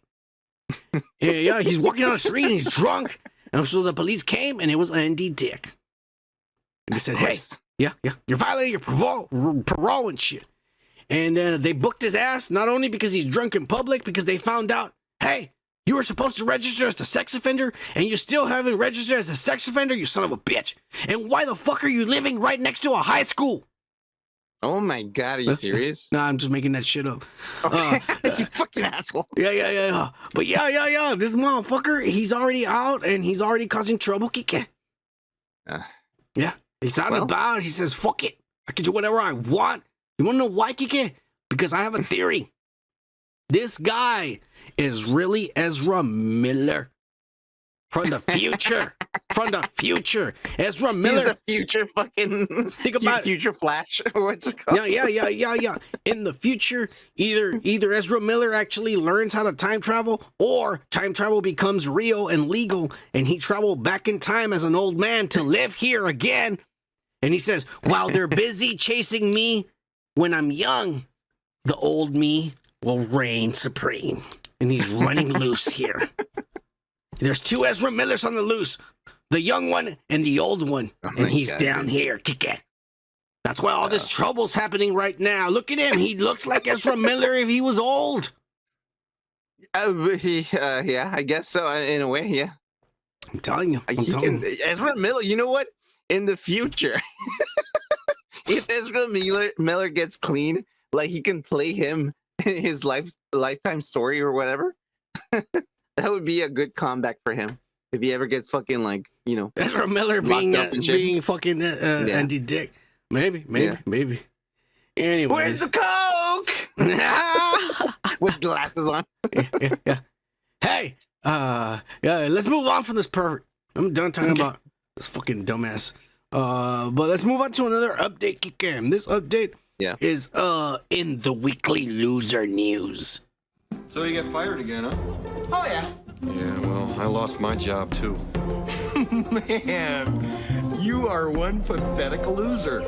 Speaker 1: Yeah, he's walking down the street and he's drunk. And so the police came, and it was Andy Dick. And they said, "Hey, yeah, you're violating your parole and shit." And then they booked his ass, not only because he's drunk in public, because they found out, hey, you were supposed to register as a sex offender, and you still haven't registered as a sex offender, you son of a bitch. And why the fuck are you living right next to a high school?
Speaker 2: Oh my God, are you serious?
Speaker 1: Nah, I'm just making that shit up.
Speaker 2: Okay. You fucking asshole.
Speaker 1: Yeah. But yeah. This motherfucker, he's already out, and he's already causing trouble, Kike. Yeah, he's out and about. He says, fuck it. I can do whatever I want. You want to know why, Kike? Because I have a theory. This guy is really Ezra Miller from the future. Ezra Miller.
Speaker 2: He's the future fucking.
Speaker 1: Think about
Speaker 2: future Flash. What's it called?
Speaker 1: Yeah. In the future, either Ezra Miller actually learns how to time travel, or time travel becomes real and legal, and he traveled back in time as an old man to live here again. And he says, while they're busy chasing me when I'm young, the old me will reign supreme. And he's running loose here. There's two Ezra Millers on the loose. The young one and the old one. And he's down here. Kick it. That's why all this trouble's happening right now. Look at him. He looks like Ezra Miller if he was old.
Speaker 2: Yeah, I guess so. In a way, yeah.
Speaker 1: I'm telling you.
Speaker 2: Ezra Miller, you know what? In the future, if Ezra Miller gets clean, like he can play him in his lifetime story or whatever, that would be a good comeback for him. If he ever gets fucking
Speaker 1: Ezra Miller being fucking Andy Dick. Maybe. Anyway,
Speaker 2: where's the coke? With glasses on.
Speaker 1: Yeah. Hey, let's move on from this pervert. I'm done talking about this fucking dumbass. But let's move on to another update, Kikam. This update is in the weekly loser news.
Speaker 10: So you get fired again, huh?
Speaker 8: Oh, yeah.
Speaker 10: Yeah, well, I lost my job too.
Speaker 11: Man, you are one pathetic loser.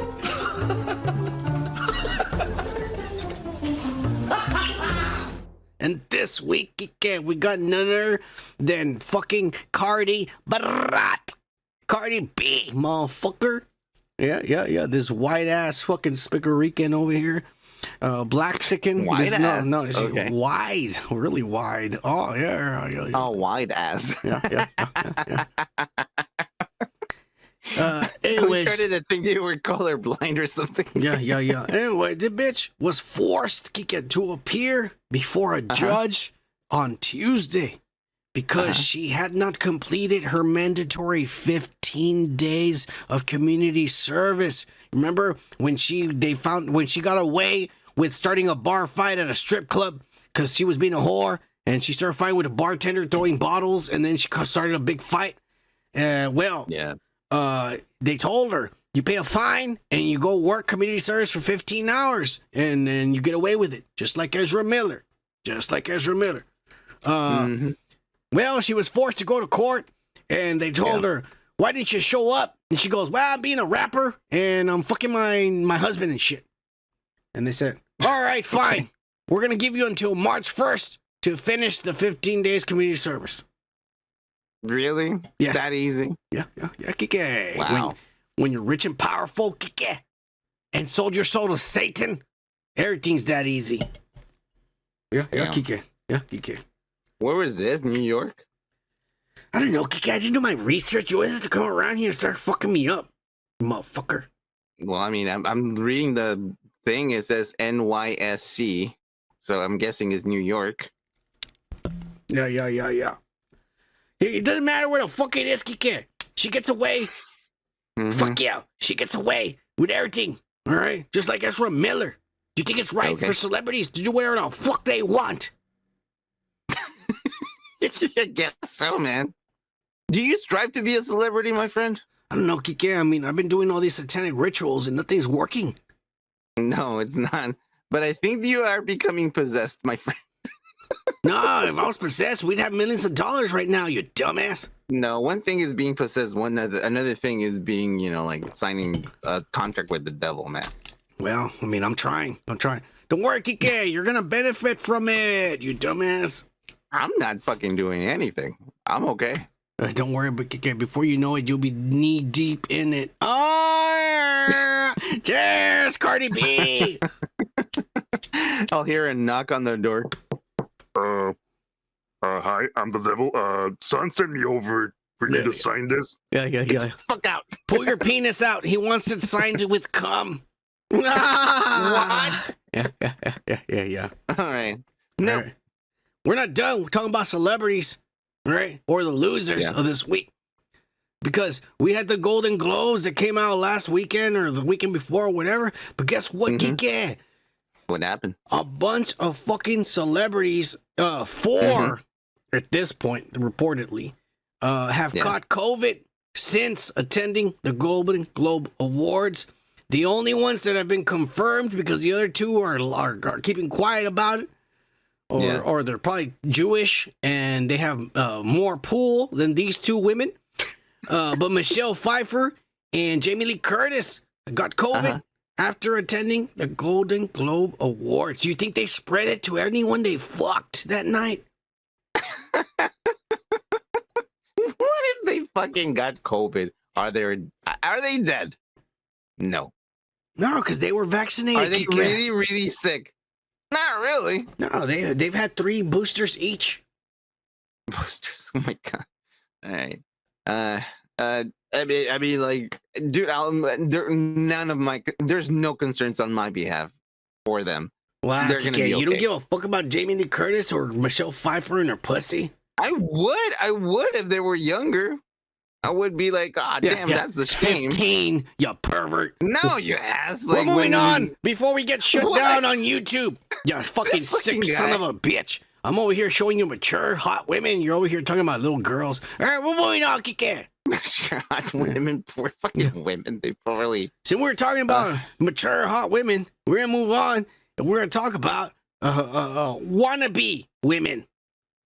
Speaker 1: And this week, we got none other than fucking Cardi B, motherfucker. Yeah. This white ass fucking Spickerican over here. Black-sicken. No, she's wide. Really wide. Oh, yeah.
Speaker 2: Oh, wide ass.
Speaker 1: Yeah.
Speaker 2: We started to think you were colorblind or something.
Speaker 1: Yeah. Anyway, the bitch was forced to appear before a judge on Tuesday because she had not completed her mandatory 15 days of community service. Remember when she got away with starting a bar fight at a strip club because she was being a whore, and she started fighting with a bartender, throwing bottles, and then she started a big fight. They told her, you pay a fine and you go work community service for 15 hours and then you get away with it. Just like Ezra Miller. Well, she was forced to go to court, and they told her, why didn't you show up? And she goes, well, I'm being a rapper and I'm fucking my husband and shit. And they said, all right, fine. We're going to give you until March 1st to finish the 15 days community service.
Speaker 2: Really?
Speaker 1: Yes.
Speaker 2: That easy?
Speaker 1: Yeah, Kike.
Speaker 2: Wow.
Speaker 1: When you're rich and powerful, Kike, and sold your soul to Satan, everything's that easy. Yeah, Kike. Yeah, Kike.
Speaker 2: Where was this? New York?
Speaker 1: I don't know, Kike. I didn't do my research. You always have to come around here and start fucking me up, motherfucker.
Speaker 2: Well, I mean, I'm reading the thing. It says NYSC, so I'm guessing it's New York.
Speaker 1: Yeah. It doesn't matter where the fuck it is, Kike. She gets away. Fuck yeah. She gets away with everything. All right? Just like Ezra Miller. Do you think it's right for celebrities to do whatever the fuck they want?
Speaker 2: I guess so, man. Do you strive to be a celebrity, my friend?
Speaker 1: I don't know, Kike. I mean, I've been doing all these satanic rituals and nothing's working.
Speaker 2: No, it's not. But I think you are becoming possessed, my friend.
Speaker 1: No, if I was possessed, we'd have millions of dollars right now, you dumbass.
Speaker 2: No, one thing is being possessed. Another thing is being, like signing a contract with the devil, man.
Speaker 1: Well, I mean, I'm trying. Don't worry, Kike. You're going to benefit from it, you dumbass.
Speaker 2: I'm not fucking doing anything. I'm okay.
Speaker 1: Don't worry, but Kike, before you know it, you'll be knee deep in it. Oh, cheers, Cardi B.
Speaker 2: I'll hear a knock on the door.
Speaker 7: Hi, I'm the devil. Son sent me over for you to sign this.
Speaker 1: Yeah.
Speaker 2: Fuck out.
Speaker 1: Pull your penis out. He wants it signed with cum.
Speaker 2: What?
Speaker 1: Yeah.
Speaker 2: All right. No.
Speaker 1: All right. We're not done. We're talking about celebrities, right? Or the losers of this week. Because we had the Golden Globes that came out last weekend or the weekend before or whatever. But guess what, Kike?
Speaker 2: What happened?
Speaker 1: A bunch of fucking celebrities, four at this point, reportedly, have caught COVID since attending the Golden Globe Awards. The only ones that have been confirmed, because the other two are keeping quiet about it, or they're probably Jewish and they have more pull than these two women. But Michelle Pfeiffer and Jamie Lee Curtis got COVID after attending the Golden Globe Awards. Do you think they spread it to anyone they fucked that night?
Speaker 2: What if they fucking got COVID? Are they dead? No,
Speaker 1: because they were vaccinated.
Speaker 2: Are they really, really sick? Not really.
Speaker 1: No, they've had 3 boosters each.
Speaker 2: Boosters? Oh my god! All right. I mean, like, dude, there's no concerns on my behalf for them.
Speaker 1: Wow,
Speaker 2: they're gonna be okay.
Speaker 1: You don't give a fuck about Jamie Lee Curtis or Michelle Pfeiffer and her pussy?
Speaker 2: I would if they were younger. I would be like, damn, that's a shame.
Speaker 1: 15, you pervert.
Speaker 2: No, you ass.
Speaker 1: We're moving on before we get shut down on YouTube. You fucking sick son of a bitch. I'm over here showing you mature, hot women. You're over here talking about little girls. All right, we're moving on, Kike.
Speaker 2: Mature, hot women, poor fucking women. They probably.
Speaker 1: So we're talking about mature, hot women. We're going to move on, and we're going to talk about wannabe women.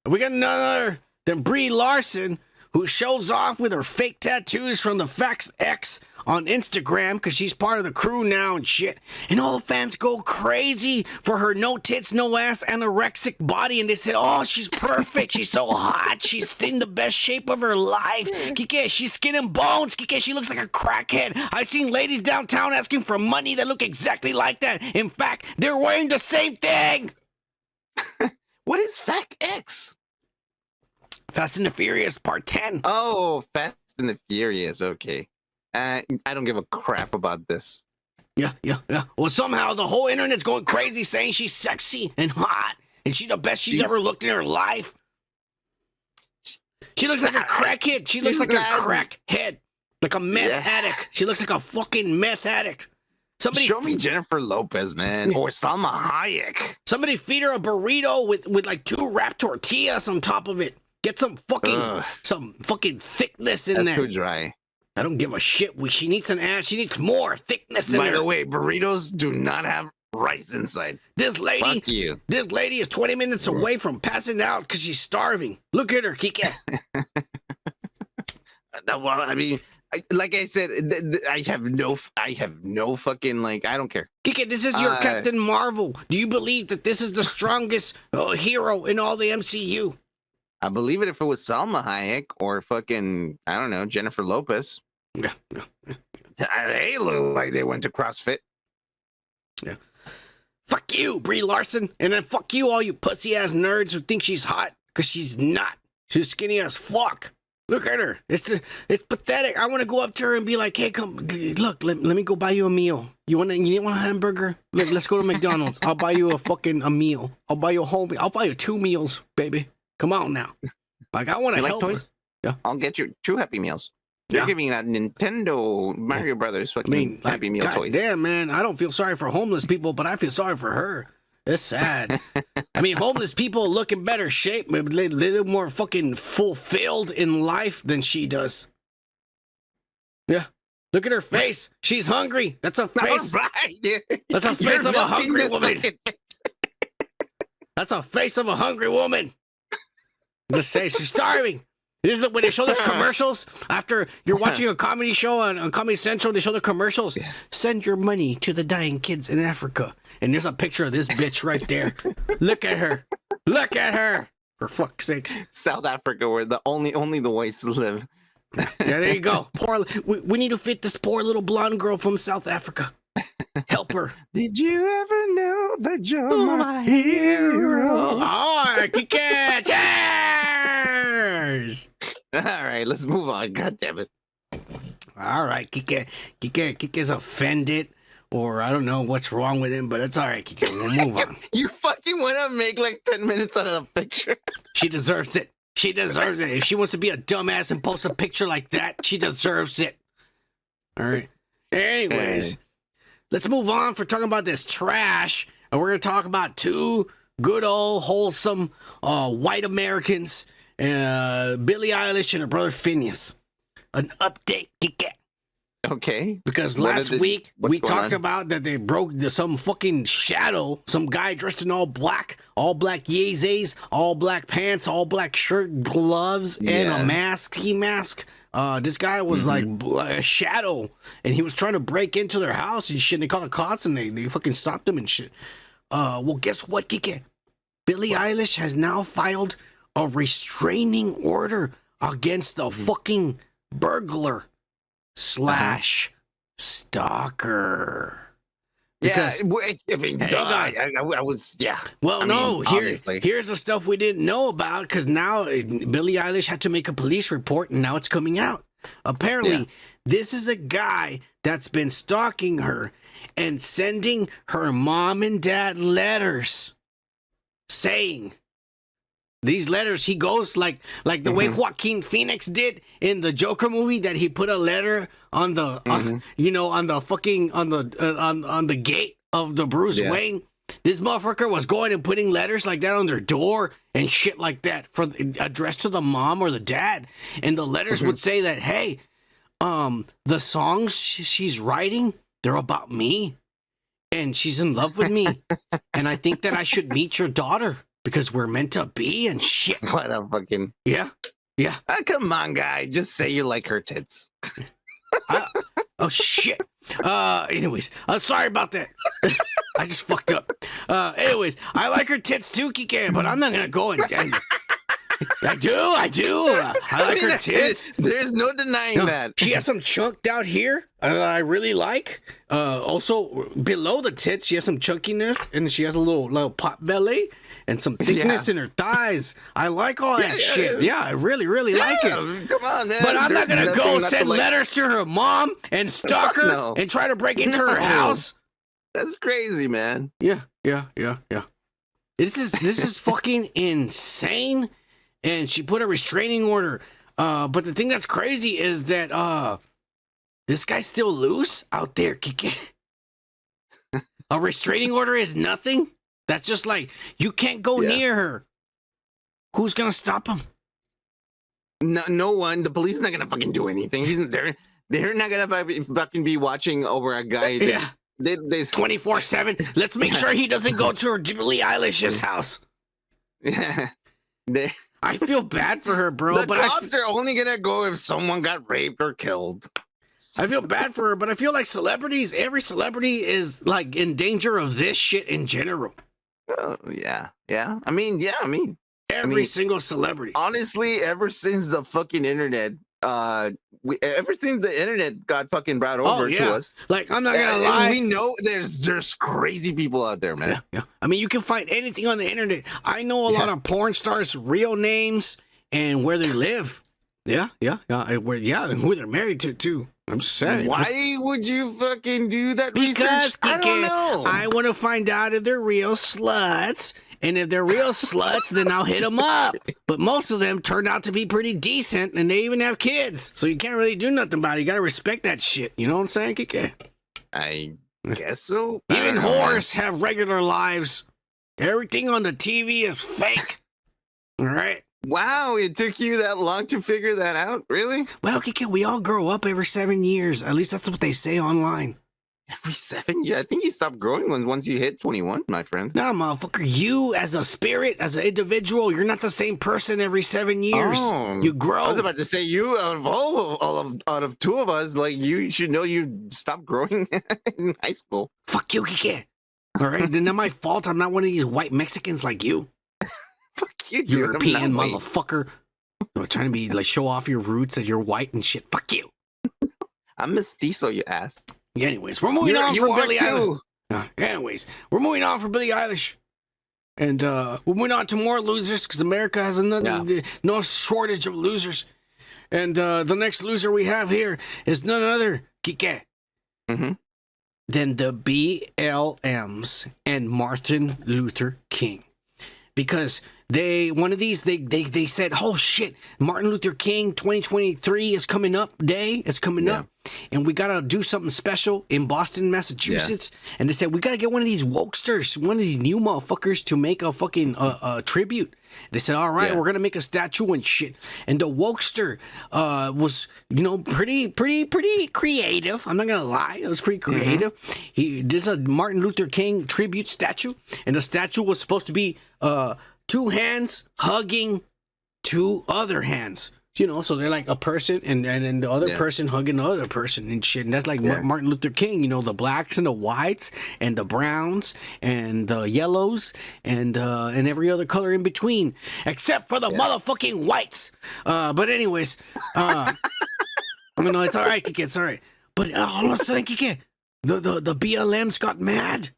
Speaker 1: We got another than Brie Larson, who shows off with her fake tattoos from the Facts X on Instagram because she's part of the crew now and shit. And all the fans go crazy for her no tits, no ass, anorexic body. And they said, oh, she's perfect. She's so hot. She's in the best shape of her life. Kike, she's skin and bones. Kike, she looks like a crackhead. I've seen ladies downtown asking for money that look exactly like that. In fact, they're wearing the same thing.
Speaker 2: What is Fact X?
Speaker 1: Fast and the Furious Part 10.
Speaker 2: Oh, Fast and the Furious. Okay. I don't give a crap about this.
Speaker 1: Yeah. Well, somehow the whole internet's going crazy saying she's sexy and hot. And she's the best she's ever looked in her life. She looks like a crackhead. She looks like a crackhead. Like a meth addict. She looks like a fucking meth addict. Somebody
Speaker 2: show me Jennifer Lopez, man, or Salma Hayek.
Speaker 1: Somebody feed her a burrito with like 2 wrapped tortillas on top of it. Get some fucking thickness in there.
Speaker 2: That's too dry.
Speaker 1: I don't give a shit. She needs an ass. She needs more thickness in there.
Speaker 2: By the way, burritos do not have rice inside.
Speaker 1: This lady is 20 minutes away from passing out because she's starving. Look at her, Kike.
Speaker 2: Well, I mean, like I said, I have no fucking like. I don't care.
Speaker 1: Kike, this is your Captain Marvel. Do you believe that this is the strongest hero in all the MCU?
Speaker 2: I believe it if it was Salma Hayek or fucking, I don't know, Jennifer Lopez.
Speaker 1: Yeah.
Speaker 2: They look like they went to CrossFit.
Speaker 1: Yeah. Fuck you, Brie Larson. And then fuck you, all you pussy ass nerds who think she's hot. Because she's not. She's skinny as fuck. Look at her. It's pathetic. I want to go up to her and be like, hey, come, look, let me go buy you a meal. You want a hamburger? Let's go to McDonald's. I'll buy you a meal. I'll buy you a whole meal. I'll buy you 2 meals, baby. Come on now. Like, I want to help
Speaker 2: toys?
Speaker 1: her. Yeah.
Speaker 2: I'll get you 2 Happy Meals. They're giving out Nintendo Mario Brothers fucking Happy Meal toys.
Speaker 1: Damn, man. I don't feel sorry for homeless people, but I feel sorry for her. It's sad. I mean, homeless people look in better shape, maybe a little more fucking fulfilled in life than she does. Yeah. Look at her face. She's hungry. That's a face.
Speaker 2: Right.
Speaker 1: That's a face of a hungry woman. That's a face of a hungry woman. Just say she's starving. This is when they show those commercials after you're watching a comedy show on Comedy Central. They show the commercials. Yeah. Send your money to the dying kids in Africa. And there's a picture of this bitch right there. Look at her. Look at her. For fuck's sake.
Speaker 2: South Africa, where the only the whites live.
Speaker 1: Yeah, there you go. We need to fit this poor little blonde girl from South Africa. Help her.
Speaker 2: Did you ever know that you're my hero?
Speaker 1: All right, Kike. Cheers.
Speaker 2: All right, let's move on. God damn it.
Speaker 1: All right, Kike's offended, or I don't know what's wrong with him, but it's all right, Kike. We'll move on.
Speaker 2: You fucking want to make like 10 minutes out of the picture.
Speaker 1: She deserves it. She deserves it. If she wants to be a dumbass and post a picture like that, she deserves it. All right. Anyways, let's move on for talking about this trash, and we're going to talk about 2 good old wholesome white Americans, Billie Eilish and her brother Phineas. An update, Kike.
Speaker 2: Okay.
Speaker 1: Because last week we talked about that they broke some fucking shadow, some guy dressed in all black Yeezys, all black pants, all black shirt, gloves, and a mask, ski mask. This guy was like a shadow, and he was trying to break into their house and shit. And they called the cops and they fucking stopped him and shit. Well, guess what, Kike? Billie Eilish has now filed a restraining order against the fucking burglar / stalker. Because,
Speaker 2: I mean, I was,
Speaker 1: Well, here's the stuff we didn't know about, because now Billie Eilish had to make a police report, and now it's coming out. Apparently, this is a guy that's been stalking her and sending her mom and dad letters saying, these letters, he goes like the way Joaquin Phoenix did in the Joker movie, that he put a letter on the on the gate of the Bruce Wayne. This motherfucker was going and putting letters like that on their door and shit like that for addressed to the mom or the dad, and the letters would say that, hey, the songs she's writing, they're about me, and she's in love with me, and I think that I should meet your daughter, because we're meant to be and shit.
Speaker 2: What a fucking...
Speaker 1: Yeah.
Speaker 2: Come on, guy. Just say you like her tits.
Speaker 1: Oh, shit. Anyways, sorry about that. I just fucked up. Anyways, I like her tits too, Kike, but I'm not going to go and... I do. I like her tits.
Speaker 2: There's no denying that.
Speaker 1: She has some chunk down here that I really like. Also, below the tits, she has some chunkiness, and she has a little pot belly and some thickness in her thighs. I like all that shit. Yeah, I really, really like it.
Speaker 2: Come on, man.
Speaker 1: But I'm not going to go send letters to her mom and stalk her and try to break into her house.
Speaker 2: That's crazy, man.
Speaker 1: Yeah. This is fucking insane. And she put a restraining order. But the thing that's crazy is that this guy's still loose out there, Kike. A restraining order is nothing. That's just like, you can't go near her. Who's gonna stop him?
Speaker 2: No one. The police is not gonna fucking do anything. They're not gonna fucking be watching over a guy. They
Speaker 1: 24/7. Let's make sure he doesn't go to Billie Eilish's house.
Speaker 2: Yeah.
Speaker 1: I feel bad for her, bro.
Speaker 2: The
Speaker 1: But
Speaker 2: cops are only gonna go if someone got raped or killed.
Speaker 1: I feel bad for her, but I feel like celebrities, every celebrity is like in danger of this shit in general.
Speaker 2: Yeah. I mean,
Speaker 1: Every single celebrity.
Speaker 2: Honestly, ever since the fucking internet, ever since the internet got fucking brought over to us,
Speaker 1: like I'm not gonna lie,
Speaker 2: we know there's crazy people out there, man.
Speaker 1: Yeah. I mean, you can find anything on the internet. I know a lot of porn stars' real names and where they live. Yeah, and who they're married to too. I'm just saying.
Speaker 2: Why would you fucking do that
Speaker 1: because,
Speaker 2: research? I don't know.
Speaker 1: I want to find out if they're real sluts. And if they're real sluts, then I'll hit them up. But most of them turned out to be pretty decent, and they even have kids. So you can't really do nothing about it. You got to respect that shit. You know what I'm saying, Kike?
Speaker 2: I guess so.
Speaker 1: Even whores have regular lives. Everything on the TV is fake. All right?
Speaker 2: Wow, it took you that long to figure that out? Really?
Speaker 1: Well, Kike, we all grow up every 7 years. At least that's what they say online.
Speaker 2: Every 7 years? I think you stop growing once you hit 21, my friend.
Speaker 1: No, motherfucker. You, as a spirit, as an individual, you're not the same person every 7 years.
Speaker 2: Oh,
Speaker 1: you grow.
Speaker 2: I was about to say, you, out of two of us, like, you should know you stopped growing in high school.
Speaker 1: Fuck you, Kike. All right? Then not my fault. I'm not one of these white Mexicans like you.
Speaker 2: Fuck you, dude.
Speaker 1: European motherfucker. You're trying to be, like, show off your roots that you're white and shit. Fuck you.
Speaker 2: I'm mestizo, you ass.
Speaker 1: Anyways, we're moving on from Billie Eilish. Anyways, we're moving on from Billie Eilish. And we're moving on to more losers because America has no shortage of losers. And the next loser we have here is none other, Kike, than the BLMs and Martin Luther King. Because they said, oh shit, Martin Luther King 2023 is coming up and we gotta do something special in Boston, Massachusetts. And they said we gotta get one of these wokesters, one of these new motherfuckers to make a fucking tribute. They said, all right, we're gonna make a statue and shit. And the wokester was, pretty creative. I'm not gonna lie, it was pretty creative. This is a Martin Luther King tribute statue, and the statue was supposed to be two hands hugging two other hands. So they're like a person and then the other person hugging the other person and shit. And that's like Martin Luther King, the blacks and the whites and the browns and the yellows and every other color in between, except for the motherfucking whites. But anyways, it's all right, Kike, it's all right. But all of a sudden, Kike, the BLMs got mad.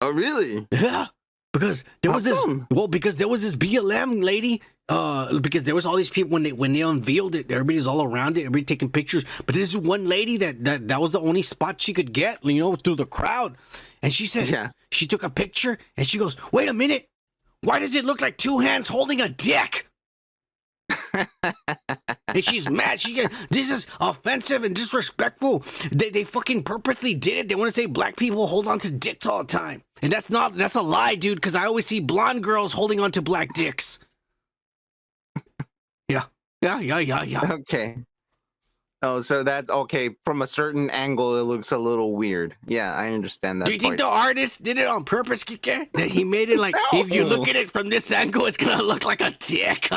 Speaker 2: Oh, really?
Speaker 1: Yeah. Because there was this BLM lady, because there was all these people when they unveiled it, everybody's all around it, everybody taking pictures. But this is one lady that was the only spot she could get, through the crowd. And she said, she took a picture and she goes, wait a minute, why does it look like two hands holding a dick? And she's mad. This is offensive and disrespectful. They fucking purposely did it. They want to say black people hold on to dicks all the time. And that's a lie, dude, because I always see blonde girls holding on to black dicks. Yeah.
Speaker 2: Okay. Oh, so that's okay. From a certain angle, it looks a little weird. Yeah, I understand that.
Speaker 1: Do you think the artist did it on purpose, Kike? That he made it like, if you look at it from this angle, it's gonna look like a dick.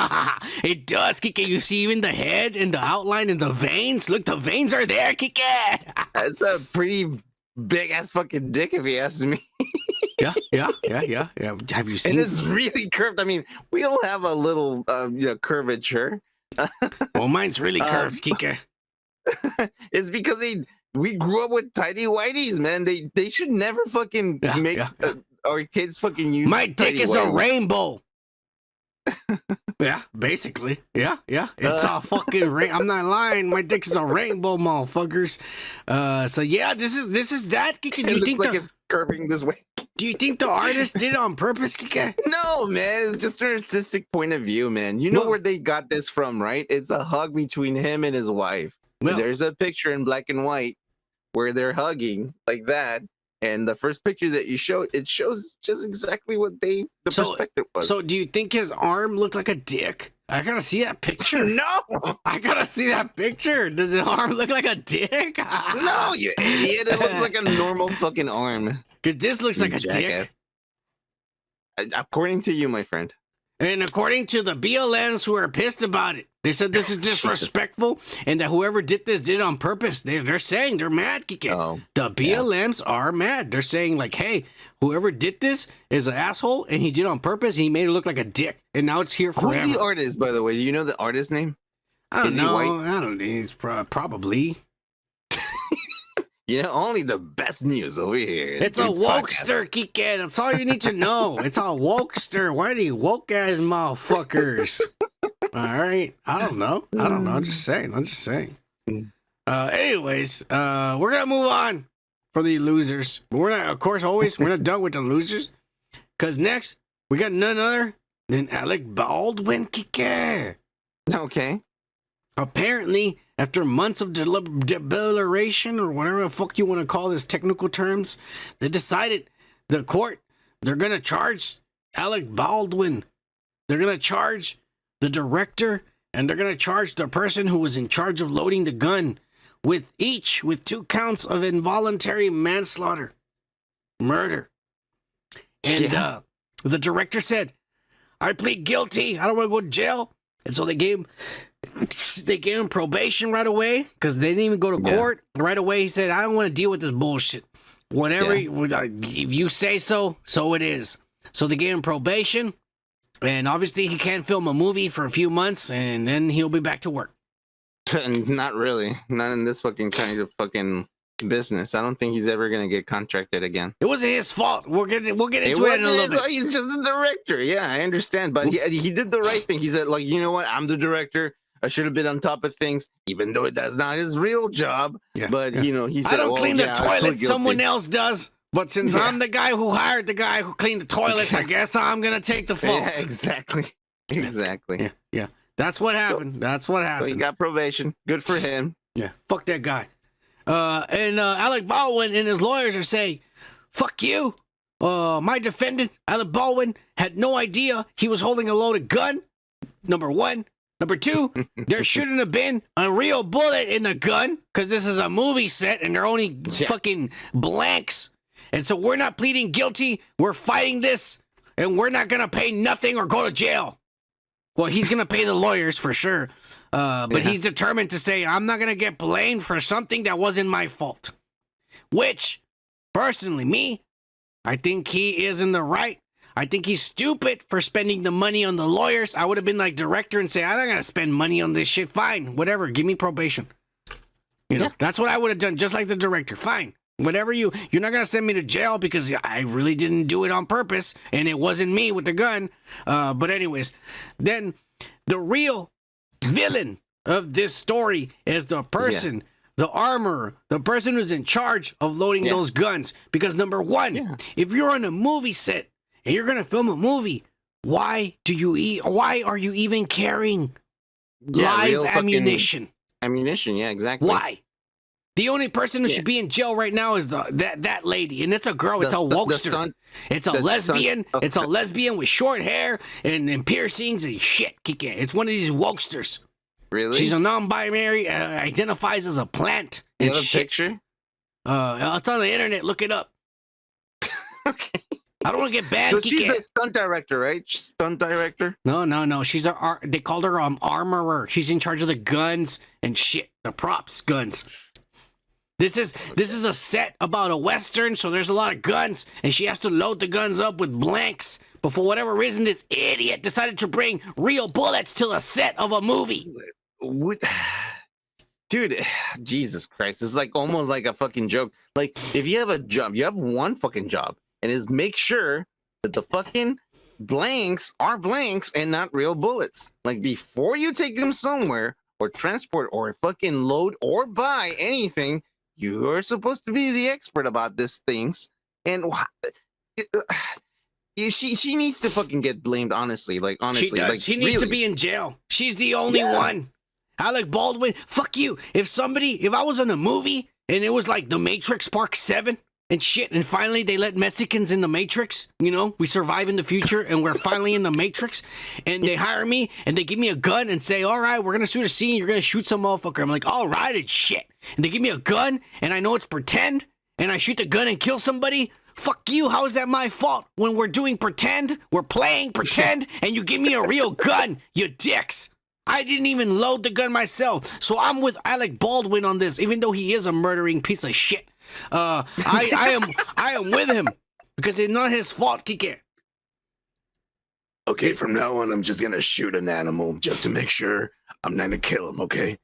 Speaker 1: It does, Kike. You see even the head and the outline and the veins. Look, the veins are there, Kike.
Speaker 2: That's a pretty big ass fucking dick, if you ask me.
Speaker 1: Yeah. Have you seen?
Speaker 2: And it's really curved. I mean, we all have a little, curvature.
Speaker 1: Well, mine's really curved, Kike.
Speaker 2: It's because we grew up with tidy whities, man. They should never fucking make our kids fucking use.
Speaker 1: My dick is a rainbow. Yeah, basically. Yeah. It's a fucking I'm not lying. My dick is a rainbow, motherfuckers. So yeah, this is that. Kike, do you think
Speaker 2: it's curving this way?
Speaker 1: Do you think the artist did it on purpose, Kike?
Speaker 2: No, man. It's just an artistic point of view, man. You know where they got this from, right? It's a hug between him and his wife. Well, there's a picture in black and white where they're hugging like that. And the first picture that you show, it shows just exactly what the perspective was.
Speaker 1: So do you think his arm looked like a dick? I gotta see that picture.
Speaker 2: No!
Speaker 1: I gotta see that picture. Does his arm look like a dick?
Speaker 2: No, you idiot. It looks like a normal fucking arm.
Speaker 1: Because this looks like a dick.
Speaker 2: According to you, my friend.
Speaker 1: And according to the BLMs who are pissed about it, they said this is disrespectful and that whoever did this did it on purpose. They're saying they're mad, Kike.
Speaker 2: Oh,
Speaker 1: the BLMs are mad. They're saying like, hey, whoever did this is an asshole and he did it on purpose. And he made it look like a dick. And now it's here forever.
Speaker 2: Who's the artist, by the way? Do you know the artist name?
Speaker 1: I don't
Speaker 2: Is he
Speaker 1: know.
Speaker 2: white?
Speaker 1: I don't know. He's probably.
Speaker 2: You know, only the best news over here.
Speaker 1: It's a wokester, Kike. That's all you need to know. It's a wokester. Why are they woke ass motherfuckers? All right. I don't know. I'm just saying. Anyways, we're gonna move on for the losers. But we're not, of course, we're not done with the losers. Cause next we got none other than Alec Baldwin, Kike.
Speaker 2: Okay.
Speaker 1: Apparently, after months of deliberation or whatever the fuck you want to call this technical terms, they decided the court, they're going to charge Alec Baldwin. They're going to charge the director and they're going to charge the person who was in charge of loading the gun with 2 counts of involuntary manslaughter, murder. And the director said, I plead guilty. I don't want to go to jail. And so they gave him probation right away because they didn't even go to court. Right away, he said, I don't want to deal with this bullshit. Whatever, if you say so, so it is. So they gave him probation, and obviously he can't film a movie for a few months, and then he'll be back to work.
Speaker 2: Not really. Not in this fucking kind of fucking business. I don't think he's ever gonna get contracted again.
Speaker 1: It wasn't his fault. We'll get into it in a little bit.
Speaker 2: He's just a director. Yeah, I understand, but he did the right thing. He said, like, you know what? I'm the director. I should have been on top of things, even though that's not his real job. But you know, he said,
Speaker 1: I don't clean the toilet. Someone else does. But since I'm the guy who hired the guy who cleaned the toilets, I guess I'm gonna take the fault.
Speaker 2: Yeah, exactly.
Speaker 1: Yeah. That's what happened.
Speaker 2: So he got probation. Good for him.
Speaker 1: Yeah. Fuck that guy. And Alec Baldwin and his lawyers are saying, fuck you. My defendant, Alec Baldwin, had no idea he was holding a loaded gun. Number 1. Number 2, there shouldn't have been a real bullet in the gun because this is a movie set and they're only fucking blanks. And so we're not pleading guilty. We're fighting this and we're not going to pay nothing or go to jail. Well, he's going to pay the lawyers for sure. But he's determined to say, I'm not going to get blamed for something that wasn't my fault. Which, personally, I think he is in the right. I think he's stupid for spending the money on the lawyers. I would have been like director and say, I'm not going to spend money on this shit. Fine, whatever. Give me probation. You know, that's what I would have done, just like the director. Fine. Whatever you're not going to send me to jail because I really didn't do it on purpose and it wasn't me with the gun. But anyways, then the real villain of this story is the person, the armorer, the person who's in charge of loading those guns. Because number 1, if you're on a movie set and you're going to film a movie, why are you even carrying live ammunition?
Speaker 2: Ammunition, yeah, exactly.
Speaker 1: Why? The only person who should be in jail right now is that lady, and it's a girl. It's a wokester. It's a lesbian. It's a lesbian with short hair and piercings and shit. It's one of these wokesters.
Speaker 2: Really?
Speaker 1: She's a non-binary. Identifies as a plant.
Speaker 2: You have a picture?
Speaker 1: It's on the internet. Look it up.
Speaker 2: Okay.
Speaker 1: I don't want to get bad.
Speaker 2: So she's a stunt director, right? Stunt director?
Speaker 1: No. She's they called her armorer. She's in charge of the guns and shit. The props, guns. This is a set about a Western, so there's a lot of guns, and she has to load the guns up with blanks. But for whatever reason, this idiot decided to bring real bullets to the set of a movie.
Speaker 2: What? Dude, Jesus Christ. It's like almost like a fucking joke. Like, if you have a job, you have one fucking job, and is make sure that the fucking blanks are blanks and not real bullets. Like, before you take them somewhere, or transport, or fucking load, or buy anything, you're supposed to be the expert about these things, and she needs to fucking get blamed. Honestly, like honestly,
Speaker 1: she does.
Speaker 2: Like,
Speaker 1: she needs
Speaker 2: really.
Speaker 1: to be in jail. She's the only one. Alec Baldwin, fuck you. If I was in a movie and it was like The Matrix Part 7 and shit, and finally they let Mexicans in the Matrix, you know, we survive in the future and we're finally in the Matrix, and they hire me and they give me a gun and say, all right, we're gonna shoot a scene, you're gonna shoot some motherfucker. I'm like, all right, it's shit. And they give me a gun and I know it's pretend and I shoot the gun and kill somebody. Fuck you. How is that my fault when we're doing pretend? We're playing pretend, and you give me a real gun, you dicks. I didn't even load the gun myself, so I'm with Alec Baldwin on this, even though he is a murdering piece of shit. I am with him because it's not his fault, Kike.
Speaker 2: Okay, from now on, I'm just gonna shoot an animal just to make sure I'm not gonna kill him. Okay?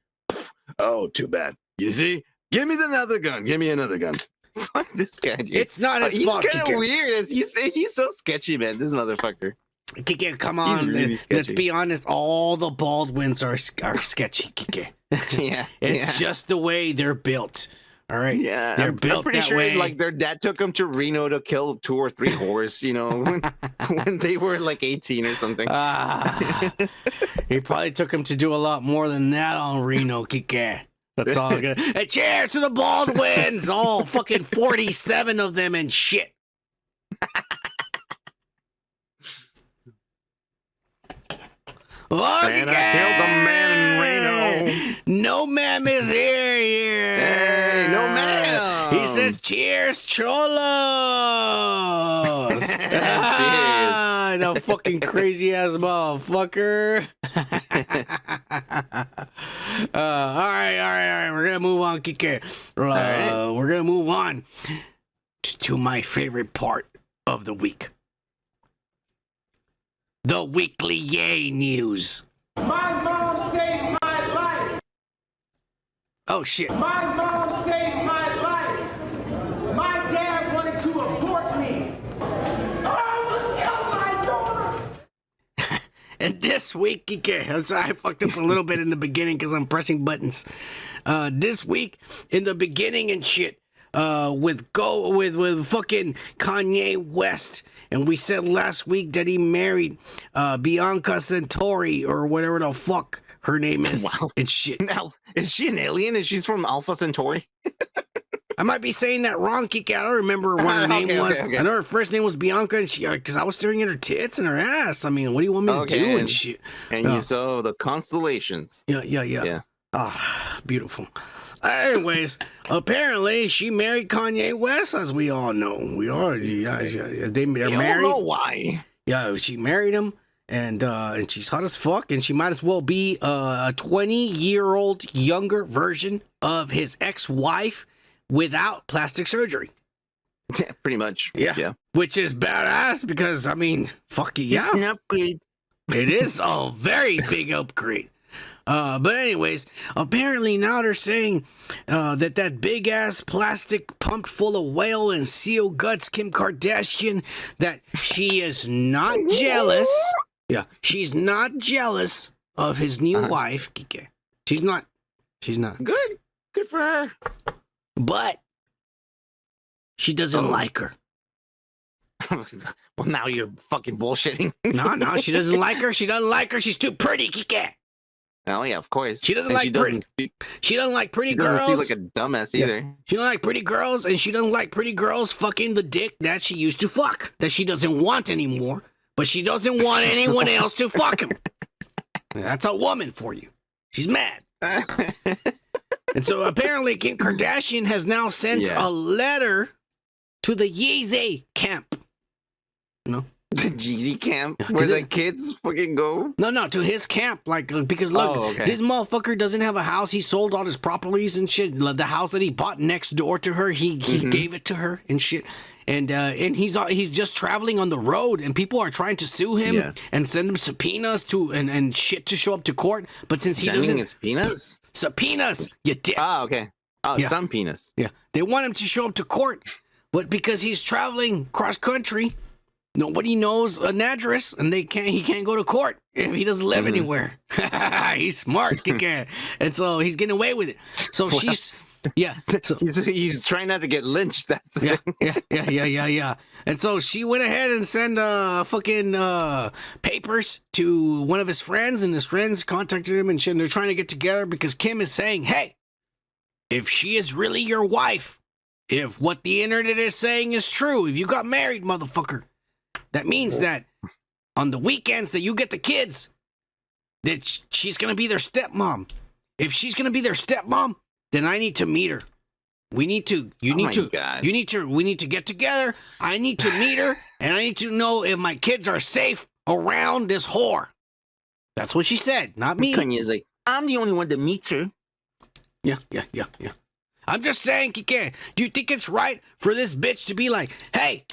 Speaker 2: Oh, too bad. You see? Give me another gun. Give me another gun. Fuck this guy, dude.
Speaker 1: It's not his fault.
Speaker 2: He's kind of weird. He's so sketchy, man. This motherfucker.
Speaker 1: Kike, come on.
Speaker 2: Really
Speaker 1: let's be honest. All the Baldwins are sketchy, Kike.
Speaker 2: Yeah.
Speaker 1: It's just the way they're built. All right.
Speaker 2: Yeah.
Speaker 1: They're built
Speaker 2: I'm pretty
Speaker 1: that
Speaker 2: sure
Speaker 1: way.
Speaker 2: like their dad took them to Reno to kill 2 or 3 whores, you know, when they were like 18 or something.
Speaker 1: He probably took him to do a lot more than that on Reno, Kike. That's all good. Hey, cheers to the Baldwins! All fucking 47 of them and shit. Look
Speaker 7: And I killed a man in Reno.
Speaker 1: No ma'am is here.
Speaker 2: Hey, no ma'am.
Speaker 1: He says, cheers, cholos.
Speaker 2: Cheers.
Speaker 1: The fucking crazy ass motherfucker. All right. We're gonna move on, Kike.
Speaker 2: right.
Speaker 1: We're gonna move on to my favorite part of the week. The weekly Yay News.
Speaker 9: My mom saved my life.
Speaker 1: Oh shit.
Speaker 9: My mom saved my life. My dad wanted to abort me. Oh, kill my daughter.
Speaker 1: And this week, Kike, I'm sorry, I fucked up a little bit in the beginning because I'm pressing buttons. This week, in the beginning and shit, with fucking Kanye West. And we said last week that he married Bianca Centauri or whatever the fuck her name is.
Speaker 2: Wow.
Speaker 1: And shit.
Speaker 2: Now, is she an alien? Is she's from Alpha Centauri?
Speaker 1: I might be saying that wrong, Kike. I don't remember what her name was.
Speaker 2: Okay.
Speaker 1: I know her first name was Bianca, and she because I was staring at her tits and her ass. I mean, what do you want me to do and shit?
Speaker 2: And you saw the constellations.
Speaker 1: Yeah. Ah, beautiful. Anyways, apparently she married Kanye West, as we all know. We already, they're married.
Speaker 2: I don't know why.
Speaker 1: Yeah, she married him, and she's hot as fuck, and she might as well be a 20-year-old younger version of his ex-wife without plastic surgery.
Speaker 2: Yeah, pretty much.
Speaker 1: Yeah. Which is badass because, I mean, fuck yeah.
Speaker 2: An upgrade.
Speaker 1: It is a very big upgrade. But anyways, apparently now they're saying that big ass plastic pumped full of whale and seal guts Kim Kardashian, that she is not jealous. Yeah, she's not jealous of his new wife, Kike. She's not.
Speaker 2: Good for her.
Speaker 1: But she doesn't like her.
Speaker 2: Well, now you're fucking bullshitting.
Speaker 1: No, she doesn't like her. She doesn't like her. She's too pretty, Kike.
Speaker 2: Oh yeah, of course.
Speaker 1: She doesn't like pretty. She doesn't like pretty girls.
Speaker 2: She doesn't speak like a dumbass either.
Speaker 1: She don't like pretty girls, and she doesn't like pretty girls fucking the dick that she used to fuck, that she doesn't want anymore. But she doesn't want anyone else to fuck him. That's a woman for you. She's mad. And so apparently Kim Kardashian has now sent a letter to the Yeezy camp. You know?
Speaker 2: The Jeezy camp where the kids fucking go?
Speaker 1: No, to his camp. Like, because look, this motherfucker doesn't have a house. He sold all his properties and shit. The house that he bought next door to her, he gave it to her and shit. And he's just traveling on the road, and people are trying to sue him and send him subpoenas and shit to show up to court. But since he doesn't, subpoenas, you dick.
Speaker 2: Oh, okay. Oh, some penis.
Speaker 1: Yeah, they want him to show up to court, but because he's traveling cross country, nobody knows an address, and he can't go to court if he doesn't live anywhere. He's smart, and so he's getting away with it. So she's. Yeah, so,
Speaker 2: he's trying not to get lynched. That's the thing.
Speaker 1: Yeah. And so she went ahead and sent fucking papers to one of his friends, and his friends contacted him and shit. And they're trying to get together because Kim is saying, "Hey, if she is really your wife, if what the internet is saying is true, if you got married, motherfucker, that means that on the weekends that you get the kids, that she's gonna be their stepmom. If she's gonna be their stepmom, then I need to meet her. We need to. You need to. You need to. We need to get together. I need to meet her, and I need to know if my kids are safe around this whore. That's what she said, not me.
Speaker 2: Kanye's like, I'm the only one that meets her.
Speaker 1: Yeah. I'm just saying, Kike, do you think it's right for this bitch to be like, hey,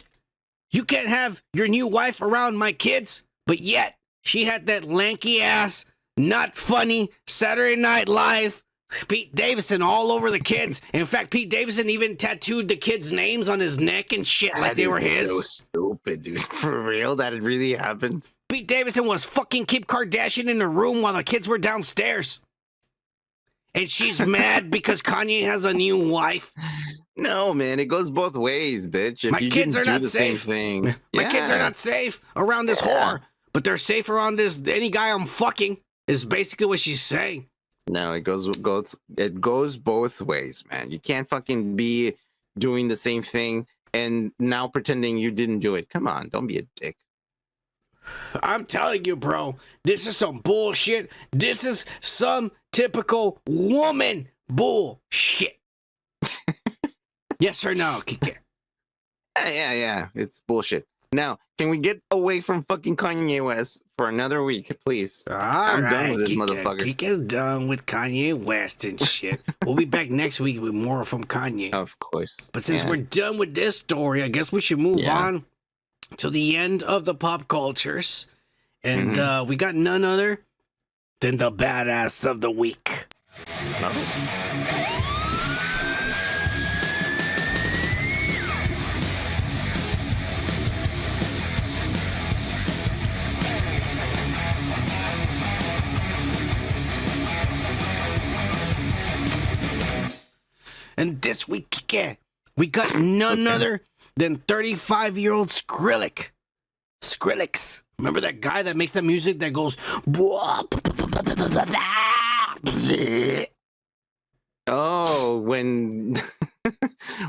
Speaker 1: you can't have your new wife around my kids, but yet she had that lanky ass, not funny Saturday Night Live Pete Davidson all over the kids. In fact, Pete Davidson even tattooed the kids' names on his neck and shit like they were his.
Speaker 2: So stupid, dude. For real, that it really happened.
Speaker 1: Pete Davidson was fucking Kim Kardashian in the room while the kids were downstairs. And she's mad because Kanye has a new wife.
Speaker 2: No, man, it goes both ways, bitch. If
Speaker 1: My
Speaker 2: you
Speaker 1: kids
Speaker 2: didn't
Speaker 1: are
Speaker 2: do
Speaker 1: not
Speaker 2: the
Speaker 1: safe.
Speaker 2: Same thing.
Speaker 1: My kids are not safe around this whore, but they're safe around this any guy I'm fucking. Is basically what she's saying.
Speaker 2: No, it goes both ways, man. You can't fucking be doing the same thing and now pretending you didn't do it. Come on, don't be a dick.
Speaker 1: I'm telling you, bro, this is some bullshit. This is some typical woman bullshit. Yes or no, Kike?
Speaker 2: Yeah, it's bullshit. Now, can we get away from fucking Kanye West for another week, please? I'm done with this motherfucker.
Speaker 1: Kike's done with Kanye West and shit. We'll be back next week with more from Kanye.
Speaker 2: Of course.
Speaker 1: But since we're done with this story, I guess we should move on to the end of the pop cultures. And we got none other than the badass of the week. And this week, we got none other than 35-year-old Skrillex. Remember that guy that makes that music that goes...
Speaker 2: Oh, when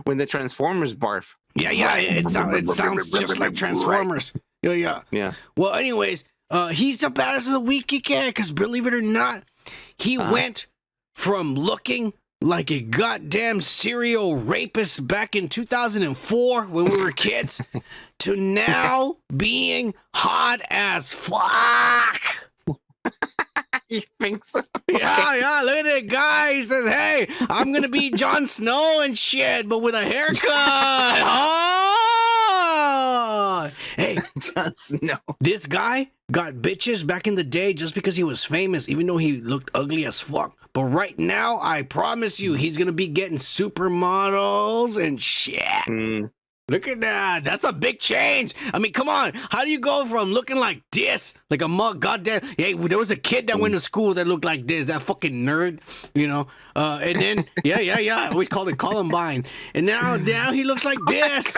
Speaker 2: the Transformers barf.
Speaker 1: Yeah, it sounds just like Transformers. Yeah. Well, anyways, he's the baddest of the week, because believe it or not, he went from looking like a goddamn serial rapist back in 2004 when we were kids to now being hot as fuck.
Speaker 2: You think so?
Speaker 1: Yeah, look at that guy. He says, hey, I'm going to be Jon Snow and shit, but with a haircut. Oh! Hey,
Speaker 2: Jon Snow.
Speaker 1: This guy got bitches back in the day just because he was famous, even though he looked ugly as fuck. But right now, I promise you, he's going to be getting supermodels and shit. Look at that. That's a big change. I mean, come on. How do you go from looking like this, like a mug, goddamn? Hey, there was a kid that went to school that looked like this, that fucking nerd, you know? And then, I always called it Columbine. And now he looks like this.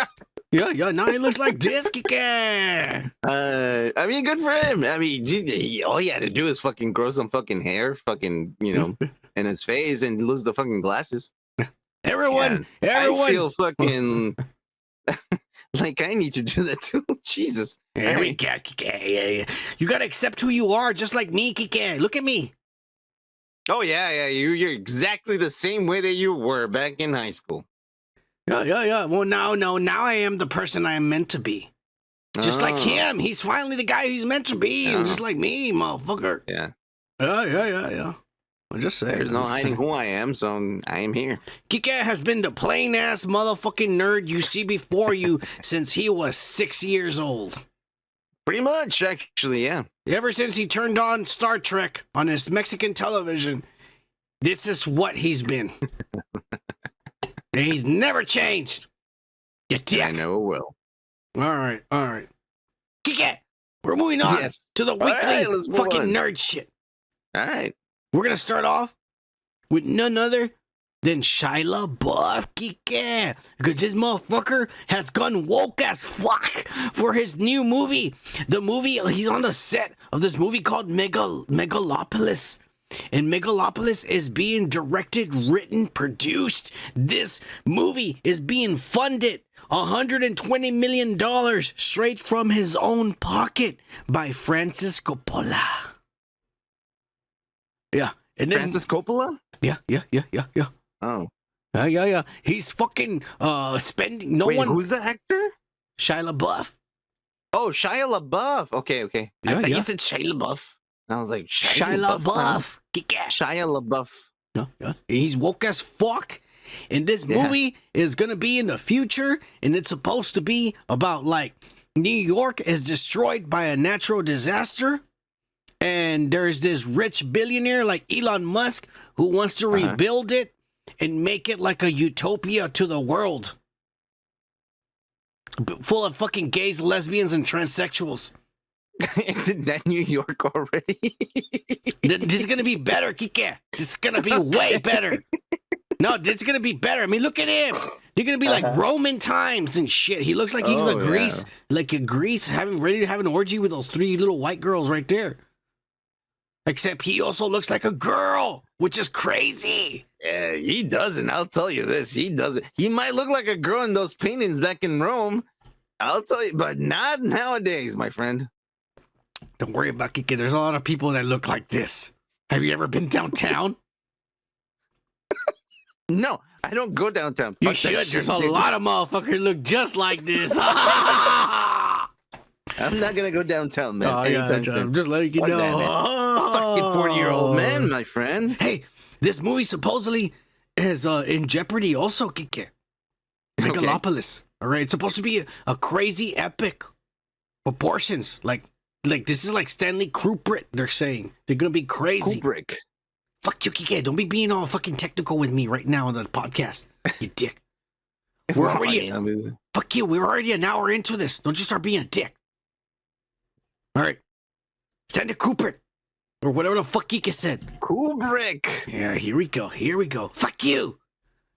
Speaker 1: Yeah, now he looks like this, Kike.
Speaker 2: I mean, good for him. I mean, all he had to do is fucking grow some fucking hair, fucking, in his face and lose the fucking glasses.
Speaker 1: Everyone.
Speaker 2: I feel fucking like I need to do that too. Jesus.
Speaker 1: There we go, Kike. You gotta accept who you are, just like me, Kike. Look at me.
Speaker 2: Oh, yeah. You're exactly the same way that you were back in high school.
Speaker 1: Yeah. Well, now I am the person I am meant to be. Just like him. He's finally the guy he's meant to be. Just like me, motherfucker.
Speaker 2: Yeah.
Speaker 1: I'm just saying.
Speaker 2: There's no hiding who I am, so I am here.
Speaker 1: Kike has been the plain-ass motherfucking nerd you see before you since he was 6 years old.
Speaker 2: Pretty much, actually, yeah.
Speaker 1: Ever since he turned on Star Trek on his Mexican television, this is what he's been. And he's never changed. You dick.
Speaker 2: I know it will.
Speaker 1: All right. Kike, we're moving on to the weekly fucking nerd shit.
Speaker 2: All right.
Speaker 1: We're going to start off with none other than Shia LaBeouf, Kike. Because this motherfucker has gone woke as fuck for his new movie. The movie, he's on the set of this movie called Megalopolis. And Megalopolis is being directed, written, produced. This movie is being funded $120 million straight from his own pocket by Francis Coppola. Yeah. And then,
Speaker 2: Francis Coppola?
Speaker 1: Yeah.
Speaker 2: Oh.
Speaker 1: Yeah. He's fucking spending.
Speaker 2: Wait, who's the actor?
Speaker 1: Shia LaBeouf.
Speaker 2: Oh, Shia LaBeouf. Okay. I thought you said Shia LaBeouf. I was like,
Speaker 1: Shia LaBeouf.
Speaker 2: Shia LaBeouf.
Speaker 1: No, yeah. He's woke as fuck. And this movie is going to be in the future. And it's supposed to be about like New York is destroyed by a natural disaster. And there's this rich billionaire like Elon Musk who wants to rebuild it and make it like a utopia to the world. Full of fucking gays, lesbians, and transsexuals.
Speaker 2: Isn't that New York already?
Speaker 1: This is going to be better, Kike. This is going to be way better. No, this is going to be better. I mean, look at him. They're going to be like Roman times and shit. He looks like he's like a Greece, ready to have an orgy with those 3 little white girls right there. Except he also looks like a girl, which is crazy.
Speaker 2: Yeah, he doesn't. I'll tell you this. He doesn't. He might look like a girl in those paintings back in Rome. I'll tell you, but not nowadays, my friend.
Speaker 1: Don't worry about Kike. There's a lot of people that look like this. Have you ever been downtown?
Speaker 2: No, I don't go downtown.
Speaker 1: You should. There's a lot of motherfuckers look just like this.
Speaker 2: I'm not gonna go downtown, man.
Speaker 1: Oh, yeah, I'm just letting you know.
Speaker 2: Fucking 40-year-old man, my friend.
Speaker 1: Hey, this movie supposedly is in jeopardy also, Kike. Megalopolis. All right, it's supposed to be a crazy epic proportions. Like this is like Stanley Kubrick. They're saying they're gonna be crazy.
Speaker 2: Kubrick.
Speaker 1: Fuck you, Kike. Don't be being all fucking technical with me right now on the podcast, you dick. We're already fuck you. We're already an hour into this. Don't you start being a dick. All right, Stanley Kubrick or whatever the fuck Kike said.
Speaker 2: Kubrick.
Speaker 1: Yeah, here we go. Fuck you.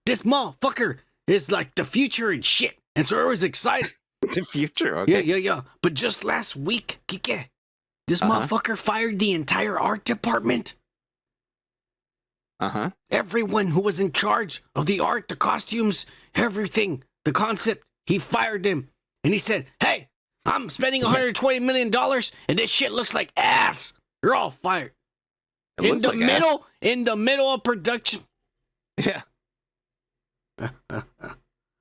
Speaker 1: This motherfucker is like the future and shit, and so I was excited.
Speaker 2: The future, okay.
Speaker 1: Yeah. But just last week, Kike, this motherfucker fired the entire art department. Everyone who was in charge of the art, the costumes, everything, the concept, he fired them. And he said, hey, I'm spending $120 million and this shit looks like ass. You're all fired. In the middle of production.
Speaker 2: Yeah.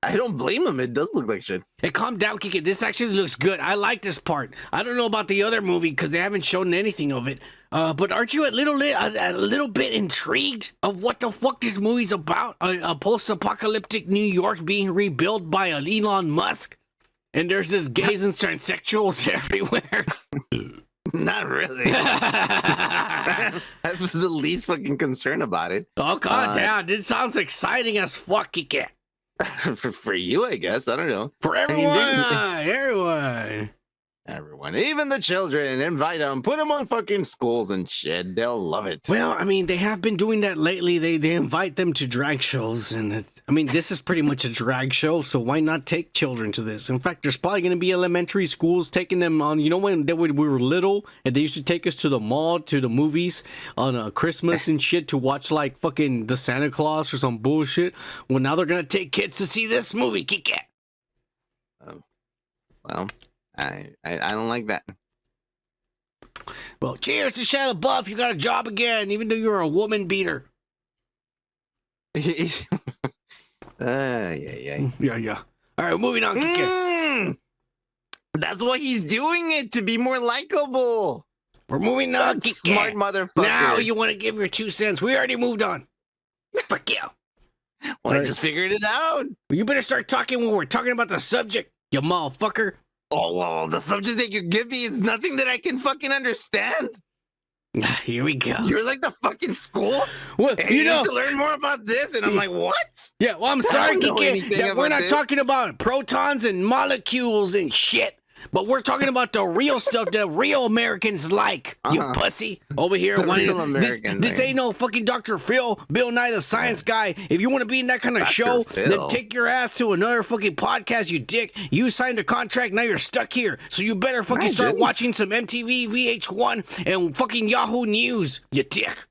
Speaker 2: I don't blame him. It does look like shit.
Speaker 1: Hey, calm down, Kike. This actually looks good. I like this part. I don't know about the other movie because they haven't shown anything of it. But aren't you a little bit intrigued of what the fuck this movie's about? A post-apocalyptic New York being rebuilt by Elon Musk? And there's this gays and transsexuals everywhere.
Speaker 2: Not really. I was the least fucking concerned about it.
Speaker 1: Oh, calm down. This sounds exciting as fuck, Kike.
Speaker 2: For you, I guess. I don't know.
Speaker 1: For everyone.
Speaker 2: Everyone, even the children, invite them, put them on fucking schools and shit. They'll love it.
Speaker 1: Well, I mean, they have been doing that lately. They invite them to drag shows, and this is pretty much a drag show. So why not take children to this? In fact, there's probably going to be elementary schools taking them on. You know, when we were little, and they used to take us to the mall, to the movies on Christmas and shit to watch like fucking the Santa Claus or some bullshit. Well, now they're going to take kids to see this movie. Kick it.
Speaker 2: Well. I don't like that.
Speaker 1: Well, cheers to Shia LaBeouf. You got a job again, even though you're a woman beater.
Speaker 2: Yeah.
Speaker 1: All right, moving on.
Speaker 2: That's why he's doing it, to be more likable.
Speaker 1: We're moving on.
Speaker 2: Smart motherfucker.
Speaker 1: Now you want to give your 2 cents. We already moved on. Fuck you.
Speaker 2: Well, I just figured it out.
Speaker 1: You better start talking when we're talking about the subject, you motherfucker.
Speaker 2: Oh, well, the subject that you give me is nothing that I can fucking understand.
Speaker 1: Here we go.
Speaker 2: You're like the fucking school?
Speaker 1: Well,
Speaker 2: you know, to learn more about this, and I'm like, what?
Speaker 1: Yeah, well, I'm sorry, Kike. We're not talking about protons and molecules and shit. But we're talking about the real stuff that real Americans like, you pussy. Over here. This ain't no fucking Dr. Phil, Bill Nye the Science Guy. If you want to be in that kind of show, then take your ass to another fucking podcast, you dick. You signed a contract, now you're stuck here. So you better fucking start watching some MTV, VH1, and fucking Yahoo News, you dick.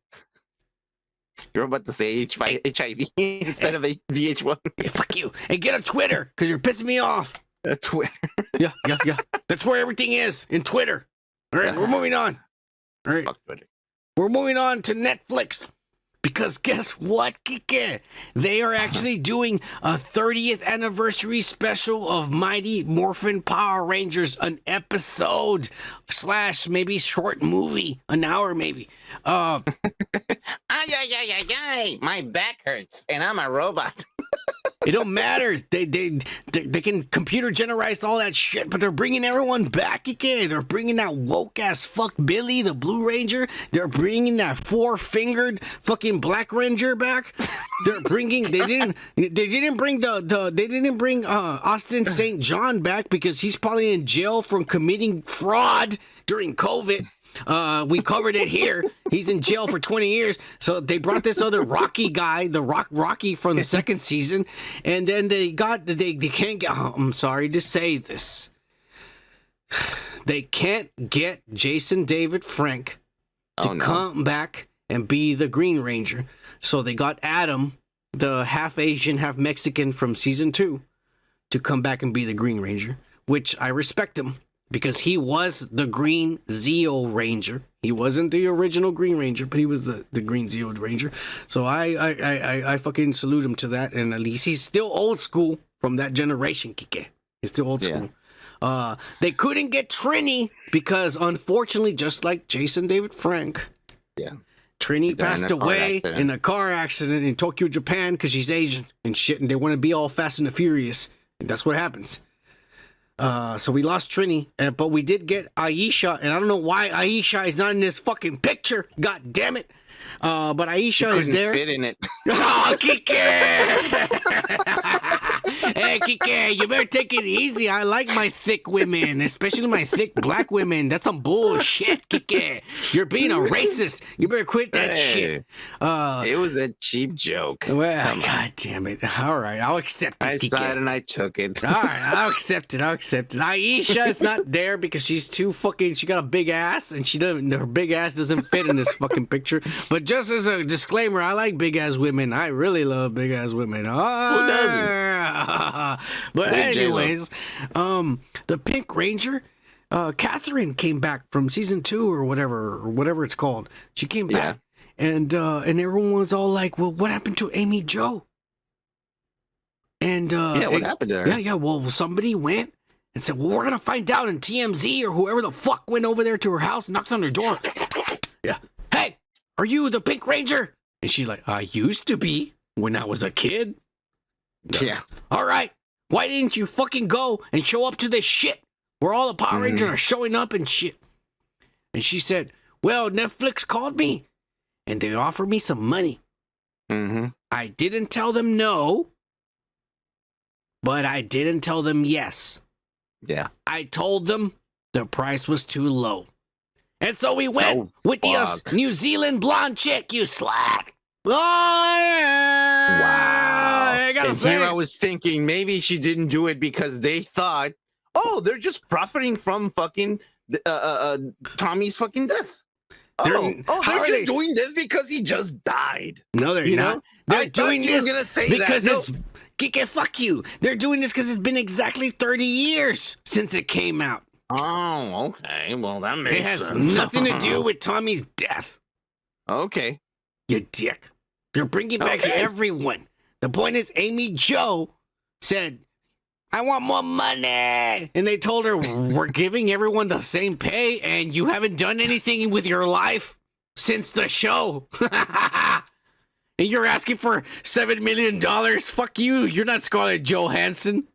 Speaker 2: You're about to say HIV instead of VH1.
Speaker 1: Yeah, fuck you. And get a Twitter, because you're pissing me off.
Speaker 2: Twitter.
Speaker 1: Yeah. That's where everything is, in Twitter. All right, we're moving on. All right.
Speaker 2: Fuck Twitter.
Speaker 1: We're moving on to Netflix. Because guess what, Kike? They are actually doing a 30th anniversary special of Mighty Morphin Power Rangers, an episode / maybe short movie, an hour maybe.
Speaker 2: Ay, my back hurts, and I'm a robot.
Speaker 1: It don't matter. They can computer generate all that shit, but they're bringing everyone back again. They're bringing that woke ass fuck Billie, the Blue Ranger. They're bringing that 4-fingered fucking Black Ranger back. They're bringing. They didn't bring Austin St. John back because he's probably in jail from committing fraud during COVID. We covered it here. He's in jail for 20 years. So they brought this other Rocky guy, the Rocky from the second season, and then they can't get. I'm sorry to say this. They can't get Jason David Frank to come back and be the Green Ranger. So they got Adam, the half Asian, half Mexican from season 2, to come back and be the Green Ranger, which I respect him. Because he was the Green Zeo Ranger. He wasn't the original Green Ranger, but he was the Green Zeo Ranger. So I fucking salute him to that. And at least he's still old school from that generation, Kike. He's still old school. They couldn't get Trini because, unfortunately, just like Jason David Frank, Trini passed away in a car accident in Tokyo, Japan, because she's Asian and shit, and they want to be all Fast and the Furious. And that's what happens. So we lost Trini, but we did get Aisha, and I don't know why Aisha is not in this fucking picture. God damn it! But Aisha is there.
Speaker 2: Fit in it.
Speaker 1: Oh, Kike! Hey, Kike, you better take it easy. I like my thick women, especially my thick black women. That's some bullshit, Kike. You're being a racist. You better quit that shit.
Speaker 2: It was a cheap joke.
Speaker 1: Well, God damn it. All right, I'll accept it,
Speaker 2: I saw it and I took it.
Speaker 1: All right, I'll accept it. Aisha is not there because she's too fucking. She got a big ass, and her big ass doesn't fit in this fucking picture. But just as a disclaimer, I like big ass women. I really love big ass women.
Speaker 2: Who doesn't?
Speaker 1: But anyways, the Pink Ranger, Catherine came back from season 2 or whatever it's called. She came back, and everyone was all like, "Well, what happened to Amy Jo?" And
Speaker 2: what happened to her?
Speaker 1: Yeah. Well, somebody went and said, "Well, we're gonna find out." And TMZ or whoever the fuck went over there to her house, knocks on her door. Yeah. Hey, are you the Pink Ranger? And she's like, "I used to be when I was a kid."
Speaker 2: Yeah.
Speaker 1: All right. Why didn't you fucking go and show up to this shit where all the Power Rangers are showing up and shit? And she said, "Well, Netflix called me and they offered me some money. I didn't tell them no, but I didn't tell them yes.
Speaker 2: Yeah.
Speaker 1: I told them the price was too low. And so we went with the New Zealand blonde chick, you slack." Oh, yeah.
Speaker 2: Wow.
Speaker 1: I gotta
Speaker 2: and
Speaker 1: say,
Speaker 2: here I was thinking maybe she didn't do it because they thought, oh, they're just profiting from fucking Tommy's fucking death. They're just doing this because he just died.
Speaker 1: No, they're not. They're doing this because
Speaker 2: it's...
Speaker 1: Kike, fuck you. They're doing this because it's been exactly 30 years since it came out.
Speaker 2: Oh, okay. Well, that makes sense.
Speaker 1: It has nothing to do with Tommy's death.
Speaker 2: Okay.
Speaker 1: You dick. They're bringing back everyone. The point is, Amy Jo said, "I want more money." And they told her, "We're giving everyone the same pay, and you haven't done anything with your life since the show." And you're asking for $7 million? Fuck you. You're not Scarlett Johansson.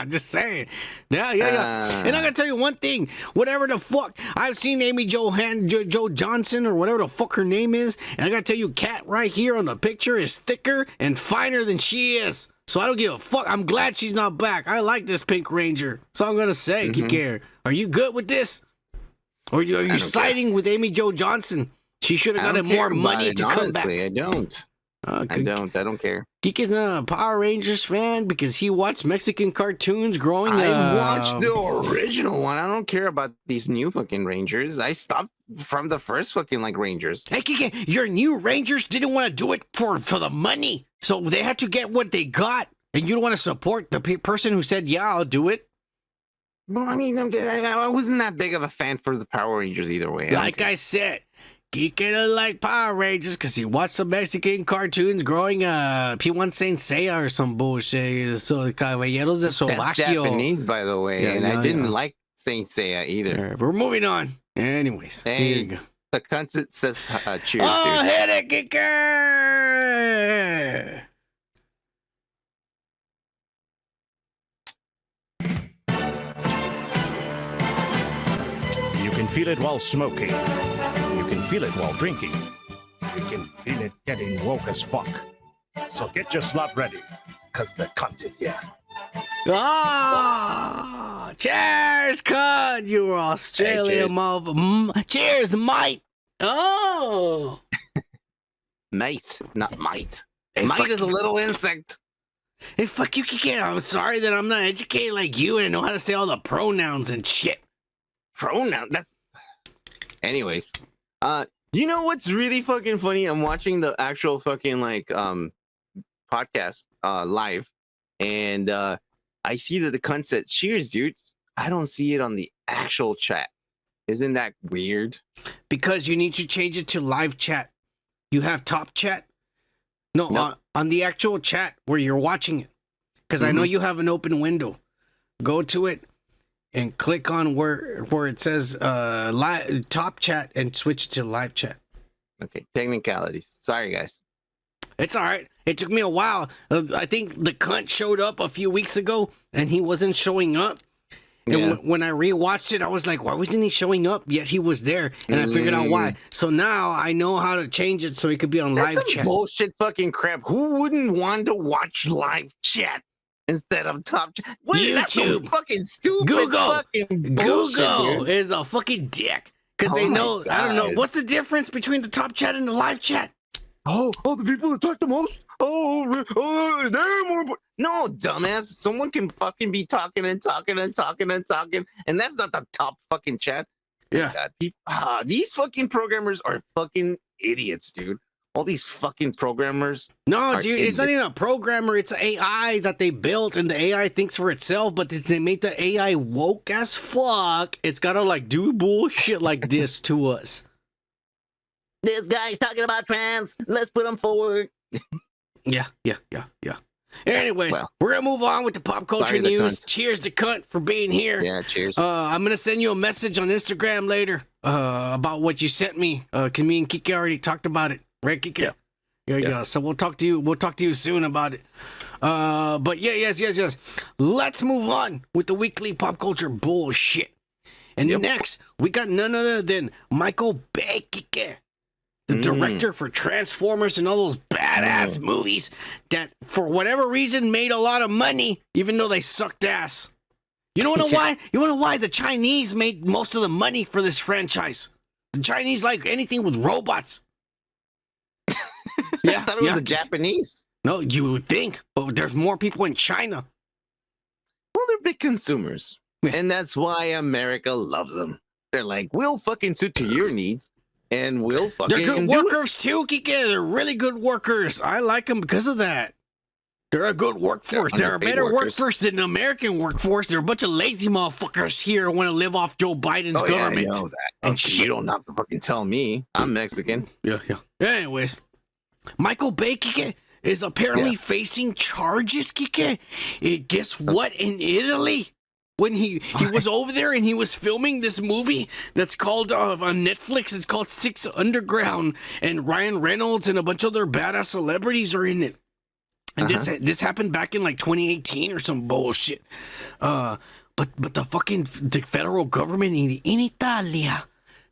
Speaker 1: Just saying. Yeah. And I gotta tell you one thing. Whatever the fuck, I've seen Amy Jo Johnson or whatever the fuck her name is, and I gotta tell you, Kat right here on the picture is thicker and finer than she is. So I don't give a fuck. I'm glad she's not back. I like this Pink Ranger. So I'm gonna say, Kike, are you good with this? Or are you siding with Amy Jo Johnson? She should have gotten more money to come back.
Speaker 2: I don't. I don't care.
Speaker 1: Kike's not a Power Rangers fan because he watched Mexican cartoons growing up.
Speaker 2: I watched the original one. I don't care about these new fucking Rangers. I stopped from the first fucking Rangers.
Speaker 1: Hey, Kike, your new Rangers didn't want to do it for the money, so they had to get what they got, and you don't want to support the person who said, "Yeah, I'll do it."
Speaker 2: Well, I mean, I wasn't that big of a fan for the Power Rangers either way.
Speaker 1: Like I said, Kike doesn't like Power Rangers because he watched some Mexican cartoons growing up. He wants Saint Seiya or some bullshit. So Caballeros de
Speaker 2: That's
Speaker 1: Slovakia.
Speaker 2: Japanese, by the way, and I didn't like Saint Seiya either.
Speaker 1: We're moving on. Anyways, here you go.
Speaker 2: The content says cheers.
Speaker 1: Oh,
Speaker 2: dude.
Speaker 1: hit it, Kike!
Speaker 6: You can feel it while smoking. You can feel it while drinking. You can feel it getting woke as fuck. So get your slot ready, because the cunt is here.
Speaker 1: Ah! Cheers, Cont! You were Australian, mother. Cheers, mate! Oh!
Speaker 2: Mate, not mite.
Speaker 1: Hey,
Speaker 2: mite is a little insect.
Speaker 1: Hey, fuck you, Kike. I'm sorry that I'm not educated like you and know how to say all the pronouns and shit.
Speaker 2: Pronoun? That's... Anyways. You know what's really fucking funny? I'm watching the actual fucking, like, podcast live, and I see that the cunt said, cheers, dudes. I don't see it on the actual chat. Isn't that weird?
Speaker 1: Because you need to change it to live chat. You have top chat? No, on the actual chat where you're watching it. Because I know you have an open window. Go to it and click on where it says top chat and switch to live chat.
Speaker 2: Okay, technicalities. Sorry, guys.
Speaker 1: It's all right. It took me a while. I think the cunt showed up a few weeks ago and he wasn't showing up. And when I rewatched it, I was like, why wasn't he showing up? Yet he was there, and I figured out why. So now I know how to change it so he could be on live chat.
Speaker 2: Bullshit fucking crap. Who wouldn't want to watch live chat instead of top chat?
Speaker 1: YouTube.
Speaker 2: That's so fucking stupid.
Speaker 1: Google.
Speaker 2: Fucking bullshit,
Speaker 1: Google
Speaker 2: dude.
Speaker 1: is a fucking dick. Because they know, I don't know. What's the difference between the top chat and the live chat?
Speaker 2: Oh, the people that talk the most? They're more important. No, dumbass. Someone can fucking be talking and talking and talking and talking, and that's not the top fucking chat.
Speaker 1: Yeah.
Speaker 2: God, these fucking programmers are fucking idiots, dude. All these fucking programmers.
Speaker 1: No, dude, it's not even a programmer. It's an AI that they built, and the AI thinks for itself, but they made the AI woke as fuck. It's gotta, like, do bullshit like this to us.
Speaker 2: This guy's talking about trans. Let's put him forward.
Speaker 1: Yeah. Anyways, we're gonna move on with the pop culture news. Cheers to Cont for being here.
Speaker 2: Yeah, cheers.
Speaker 1: I'm gonna send you a message on Instagram later about what you sent me. Cause me and Kike already talked about it, right, Kike? Yeah. Yeah. So we'll talk to you. We'll talk to you soon about it. But yeah, yes. Let's move on with the weekly pop culture bullshit. And next, we got none other than Michael Bay, Kike. The director for Transformers and all those badass movies that, for whatever reason, made a lot of money, even though they sucked ass. You don't know why? You want to know why? The Chinese made most of the money for this franchise. The Chinese like anything with robots.
Speaker 2: I thought it was the Japanese.
Speaker 1: No, you would think, but there's more people in China.
Speaker 2: Well, they're big consumers, and that's why America loves them. They're like, we'll fucking suit to your needs. And we'll fucking
Speaker 1: They're good workers too, Kike. They're really good workers. I like them because of that. They're a good workforce. They're a better workforce than the American workforce. They're a bunch of lazy motherfuckers here who want to live off Joe Biden's government.
Speaker 2: I know that. And you don't have to fucking tell me. I'm Mexican.
Speaker 1: Yeah. Anyways, Michael Bay, Kike, is apparently facing charges, Kike. Guess what? In Italy. When he was over there and he was filming this movie that's called on Netflix, it's called Six Underground, and Ryan Reynolds and a bunch of other badass celebrities are in it. And this happened back in like 2018 or some bullshit. But the federal government in Italia,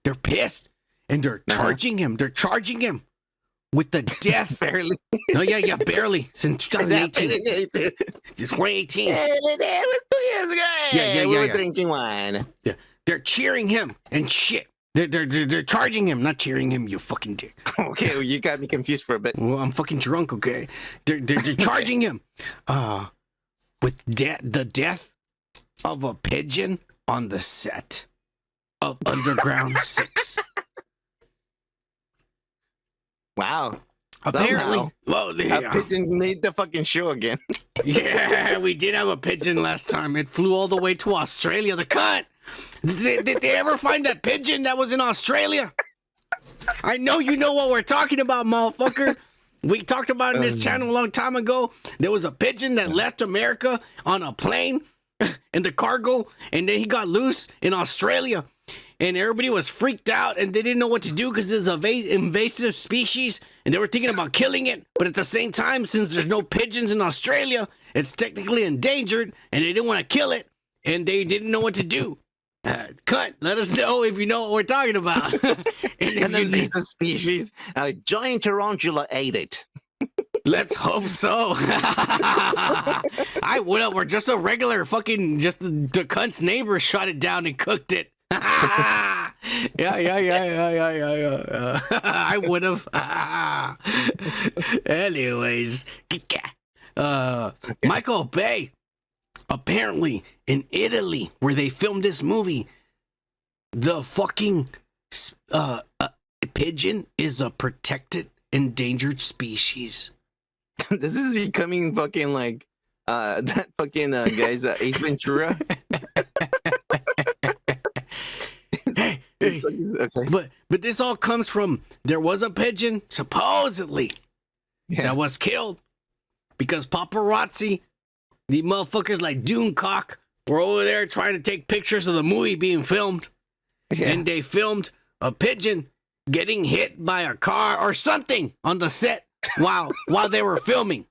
Speaker 1: they're pissed and they're charging him. They're charging him with the death.
Speaker 2: Barely.
Speaker 1: No, yeah, barely. Since 2018. It's 2018.
Speaker 2: It was 2 years ago.
Speaker 1: Yeah.
Speaker 2: We were drinking wine.
Speaker 1: Yeah. They're cheering him and shit. They're charging him, not cheering him, you fucking dick.
Speaker 2: Okay, well, you got me confused for a bit.
Speaker 1: Well, I'm fucking drunk, okay? They're charging him with the death of a pigeon on the set of Underground 6.
Speaker 2: Wow.
Speaker 1: Apparently.
Speaker 2: Well, a pigeon made the fucking show again.
Speaker 1: Yeah, we did have a pigeon last time. It flew all the way to Australia. The cunt. Did they ever find that pigeon that was in Australia? I know you know what we're talking about, motherfucker. We talked about it in this channel a long time ago. There was a pigeon that left America on a plane in the cargo, and then he got loose in Australia. And everybody was freaked out, and they didn't know what to do because it's an invasive species, and they were thinking about killing it. But at the same time, since there's no pigeons in Australia, it's technically endangered, and they didn't want to kill it, and they didn't know what to do. Cont, let us know if you know what we're talking about.
Speaker 2: An invasive species. A giant tarantula ate it.
Speaker 1: Let's hope so. I would have, or just a regular fucking, just the cunt's neighbor shot it down and cooked it. Yeah. I would have. Anyways, Michael Bay, apparently in Italy, where they filmed this movie, the fucking pigeon is a protected, endangered species.
Speaker 2: This is becoming fucking like that fucking guy's Ace Ventura.
Speaker 1: Hey,
Speaker 2: okay.
Speaker 1: But this all comes from, there was a pigeon supposedly that was killed because paparazzi, the motherfuckers like Doomcock, were over there trying to take pictures of the movie being filmed, and they filmed a pigeon getting hit by a car or something on the set while they were filming.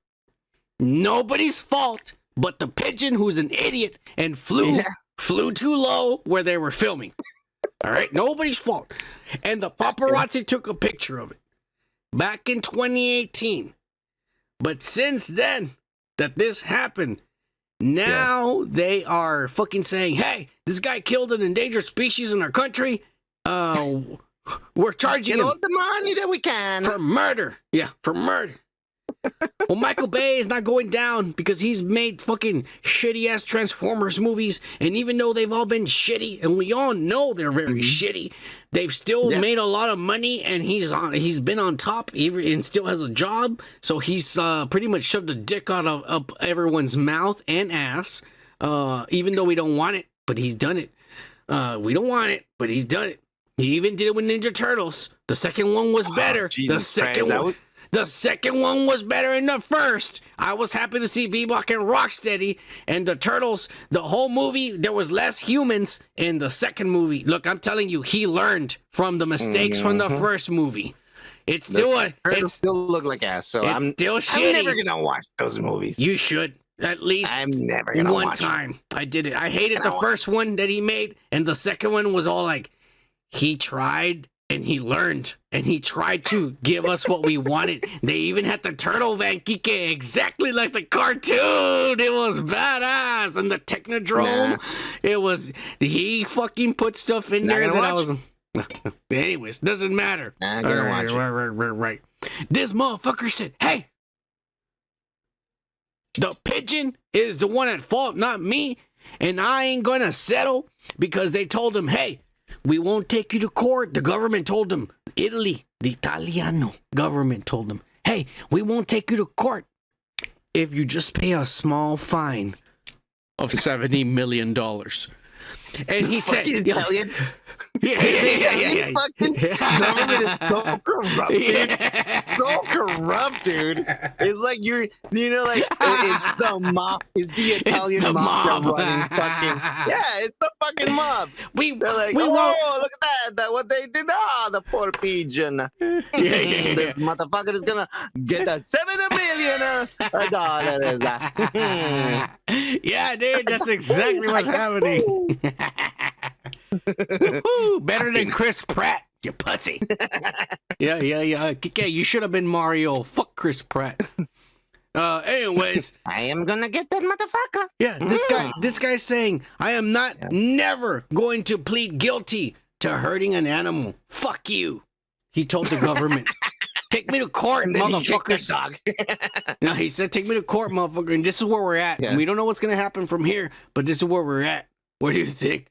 Speaker 1: Nobody's fault but the pigeon, who's an idiot and flew too low where they were filming. All right, nobody's fault. And the paparazzi took a picture of it back in 2018. But since then that this happened, now they are fucking saying, hey, this guy killed an endangered species in our country. We're charging him
Speaker 2: all the money that we can
Speaker 1: for murder. Yeah, for murder. Well, Michael Bay is not going down because he's made fucking shitty-ass Transformers movies, and even though they've all been shitty, and we all know they're very shitty, they've still made a lot of money, and he's been on top, and still has a job, so he's pretty much shoved a dick out of up everyone's mouth and ass, even though we don't want it, but he's done it. We don't want it, but he's done it. He even did it with Ninja Turtles. The second one was better. The second one was better than the first. I was happy to see Bebop and Rocksteady and the Turtles. The whole movie, there was less humans in the second movie. Look, I'm telling you, he learned from the mistakes from the first movie. It's still
Speaker 2: still look like ass. So I'm
Speaker 1: still shitty.
Speaker 2: I'm never gonna watch those movies.
Speaker 1: You should. At least
Speaker 2: I'm never gonna
Speaker 1: one
Speaker 2: watch
Speaker 1: time.
Speaker 2: Them.
Speaker 1: I did it. I hated the first one that he made, and the second one was all like, he tried and he learned, and he tried to give us what we wanted. They even had the turtle Van Kike exactly like the cartoon. It was badass. And the Technodrome, it was, he fucking put stuff in there that I was... Anyways, doesn't matter.
Speaker 2: Nah, gonna watch it.
Speaker 1: Right. This motherfucker said, hey, the pigeon is the one at fault, not me, and I ain't gonna settle because they told him, hey, we won't take you to court. The government told them, Italy, the Italiano government told them, hey, we won't take you to court if you just pay a small fine of $70 million. And he said,
Speaker 2: Italian.
Speaker 1: Yeah.
Speaker 2: Fucking government is so corrupt, dude. So corrupt, dude. It's like it's the mob. It's the Italian mob running fucking. Yeah, it's the fucking mob. They're like, oh, look at that. What they did. The poor pigeon. This motherfucker is gonna get that $7 million dollars.
Speaker 1: Yeah, dude, that's exactly what's happening. Better than Chris Pratt, you pussy. Yeah. You should have been Mario. Fuck Chris Pratt. Anyways,
Speaker 2: I am gonna get that motherfucker.
Speaker 1: Yeah, this guy's saying, I am never going to plead guilty to hurting an animal. Fuck you. He told the government. Take me to court, motherfuckers. No, he said, take me to court, motherfucker. And this is where we're at. Yeah. We don't know what's gonna happen from here, but this is where we're at. What do you think?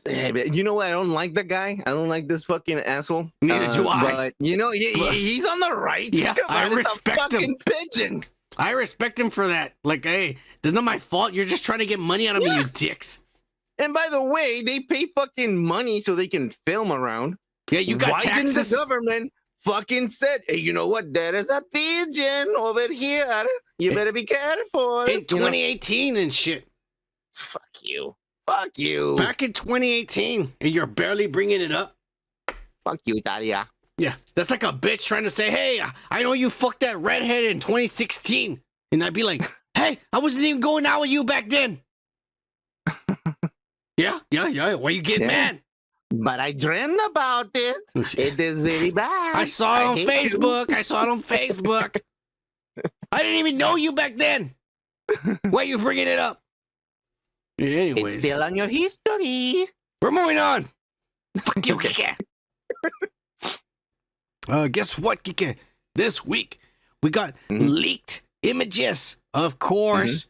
Speaker 2: You know what? I don't like that guy. I don't like this fucking asshole.
Speaker 1: Neither do I.
Speaker 2: But he's on the right.
Speaker 1: Yeah, I respect him.
Speaker 2: Pigeon.
Speaker 1: I respect him for that. Like, hey, this is not my fault. You're just trying to get money out of me, you dicks.
Speaker 2: And by the way, they pay fucking money so they can film around.
Speaker 1: Yeah, you got
Speaker 2: Why
Speaker 1: taxes.
Speaker 2: didn't the government fucking said, hey, you know what? There is a pigeon over here. You better be careful.
Speaker 1: In 2018 and shit.
Speaker 2: Fuck you. Fuck you.
Speaker 1: Back in 2018, and you're barely bringing it up.
Speaker 2: Fuck you, Italia.
Speaker 1: Yeah, that's like a bitch trying to say, hey, I know you fucked that redhead in 2016. And I'd be like, hey, I wasn't even going out with you back then. Yeah. Why you getting mad?
Speaker 2: But I dreamed about it. It is very bad.
Speaker 1: I saw it on Facebook. I didn't even know you back then. Why are you bringing it up? Anyways.
Speaker 2: It's still on your history.
Speaker 1: We're moving on. Fuck you, Kike. Guess what, Kike? This week, we got leaked images, of course,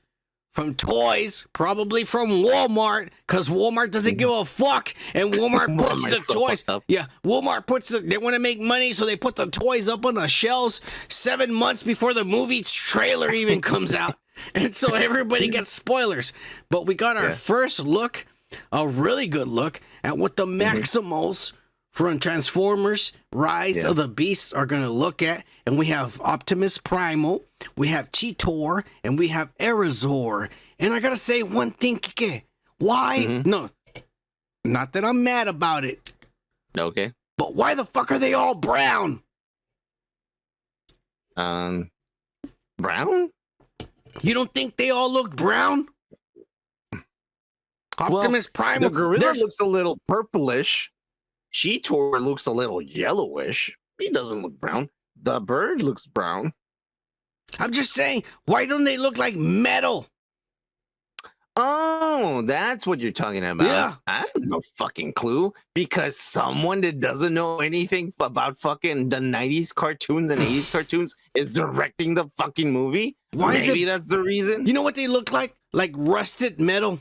Speaker 1: from toys, probably from Walmart, because Walmart doesn't give a fuck, and Walmart puts the toys. Yeah, Walmart they want to make money, so they put the toys up on the shelves 7 months before the movie trailer even comes out. And so everybody gets spoilers. But we got our first look, a really good look, at what the Maximals from Transformers Rise of the Beasts are going to look at. And we have Optimus Primal, we have Cheetor, and we have Arizor. And I got to say one thing, Kike. Why? No, not that I'm mad about it.
Speaker 2: Okay.
Speaker 1: But why the fuck are they all brown?
Speaker 2: Brown?
Speaker 1: You don't think they all look brown? Optimus Primal.
Speaker 2: The gorilla looks a little purplish. Cheetor looks a little yellowish. He doesn't look brown. The bird looks brown.
Speaker 1: I'm just saying, why don't they look like metal?
Speaker 2: Oh, that's what you're talking about.
Speaker 1: Yeah.
Speaker 2: I have no fucking clue. Because someone that doesn't know anything about fucking the 90s cartoons and 80s cartoons is directing the fucking movie. Maybe that's the reason.
Speaker 1: You know what they look like? Like rusted metal.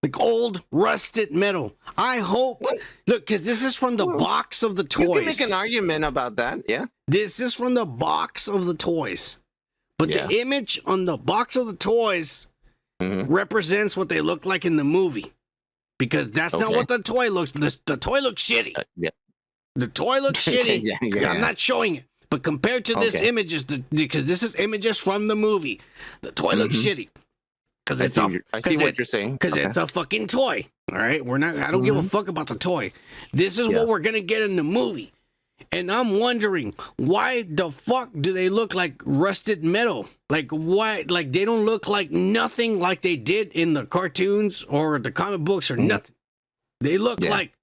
Speaker 1: Like old rusted metal. I hope. Look, because this is from the box of the toys.
Speaker 2: You can make an argument about that, yeah.
Speaker 1: This is from the box of the toys. But the image on the box of the toys represents what they look like in the movie. Because that's not what the toy looks. The toy looks shitty. The toy looks shitty. I'm not showing it. But compared to this images, because this is images from the movie, the toy looks shitty. Because it's
Speaker 2: I see what you're saying.
Speaker 1: Because it's a fucking toy. All right, I don't give a fuck about the toy. This is what we're gonna get in the movie, and I'm wondering why the fuck do they look like rusted metal? Like why? Like they don't look like nothing like they did in the cartoons or the comic books or nothing. They look like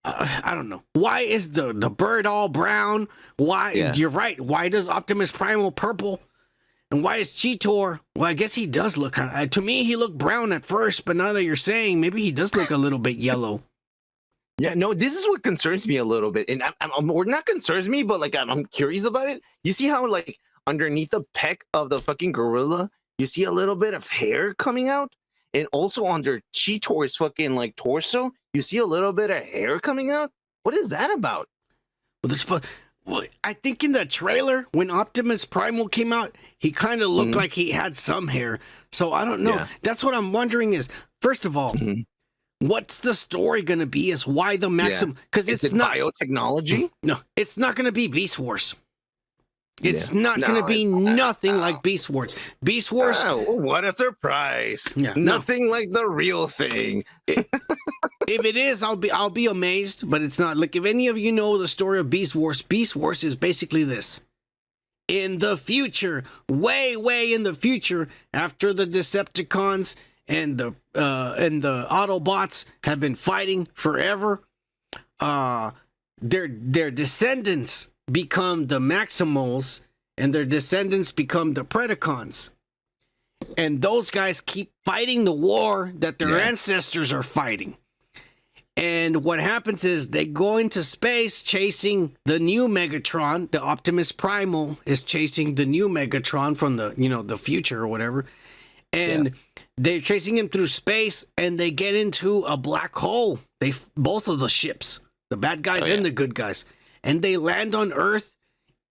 Speaker 1: I don't know. Why is the bird all brown? Why? You're right. Why does Optimus Primal purple? And why is Cheetor? Well, I guess he does look kind of... to me, he looked brown at first, but now that you're saying, maybe he does look a little bit yellow.
Speaker 2: Yeah, no, this is what concerns me a little bit. And or not concerns me, but like I'm curious about it. You see how like underneath the peck of the fucking gorilla, you see a little bit of hair coming out? And also under Cheetor's fucking like torso, you see a little bit of hair coming out? What is that about?
Speaker 1: Well, I think in the trailer, when Optimus Primal came out, he kind of looked like he had some hair. So I don't know. Yeah. That's what I'm wondering is, first of all, what's the story going to be is why the Maxim... Because it's not...
Speaker 2: biotechnology?
Speaker 1: No, it's not going to be Beast Wars. It's not going to be nothing like Beast Wars. Beast Wars...
Speaker 2: Oh, what a surprise. Yeah, nothing like the real thing.
Speaker 1: If it is, I'll be amazed, but it's not. Like, if any of you know the story of Beast Wars is basically this. In the future, way in the future, after the Decepticons and the Autobots have been fighting forever, their descendants become the Maximals, and their descendants become the Predacons. And those guys keep fighting the war that their ancestors are fighting. And what happens is they go into space chasing the new Megatron. The Optimus Primal is chasing the new Megatron from the future or whatever. And they're chasing him through space, and they get into a black hole. Both of the ships, the bad guys and the good guys. And they land on Earth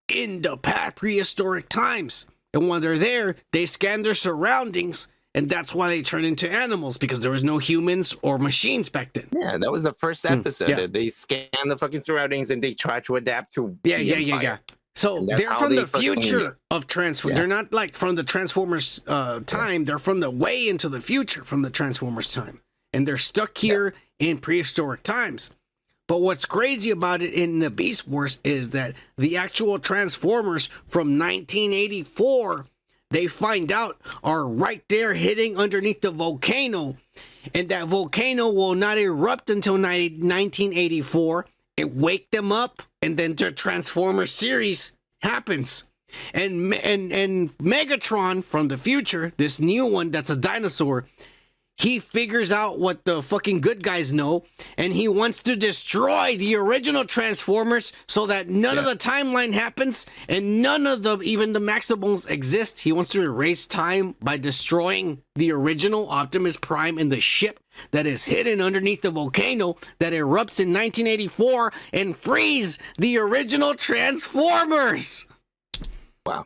Speaker 1: in the prehistoric times. And while they're there, they scan their surroundings, and that's why they turned into animals, because there was no humans or machines back then.
Speaker 2: Yeah, that was the first episode.
Speaker 1: yeah.
Speaker 2: They scan the fucking surroundings and they try to adapt to.
Speaker 1: Yeah. So they're from the future of Transformers. They're not like from the Transformers time. They're from the way into the future from the Transformers time. And they're stuck here in prehistoric times. But what's crazy about it in the Beast Wars is that the actual Transformers from 1984, they find out are right there hitting underneath the volcano. And that volcano will not erupt until 1984. It wake them up, and then the Transformers series happens. And Megatron from the future, this new one that's a dinosaur, he figures out what the fucking good guys know, and he wants to destroy the original Transformers so that none of the timeline happens and none of even the Maximals exist. He wants to erase time by destroying the original Optimus Prime and the ship that is hidden underneath the volcano that erupts in 1984 and frees the original Transformers.
Speaker 2: Wow.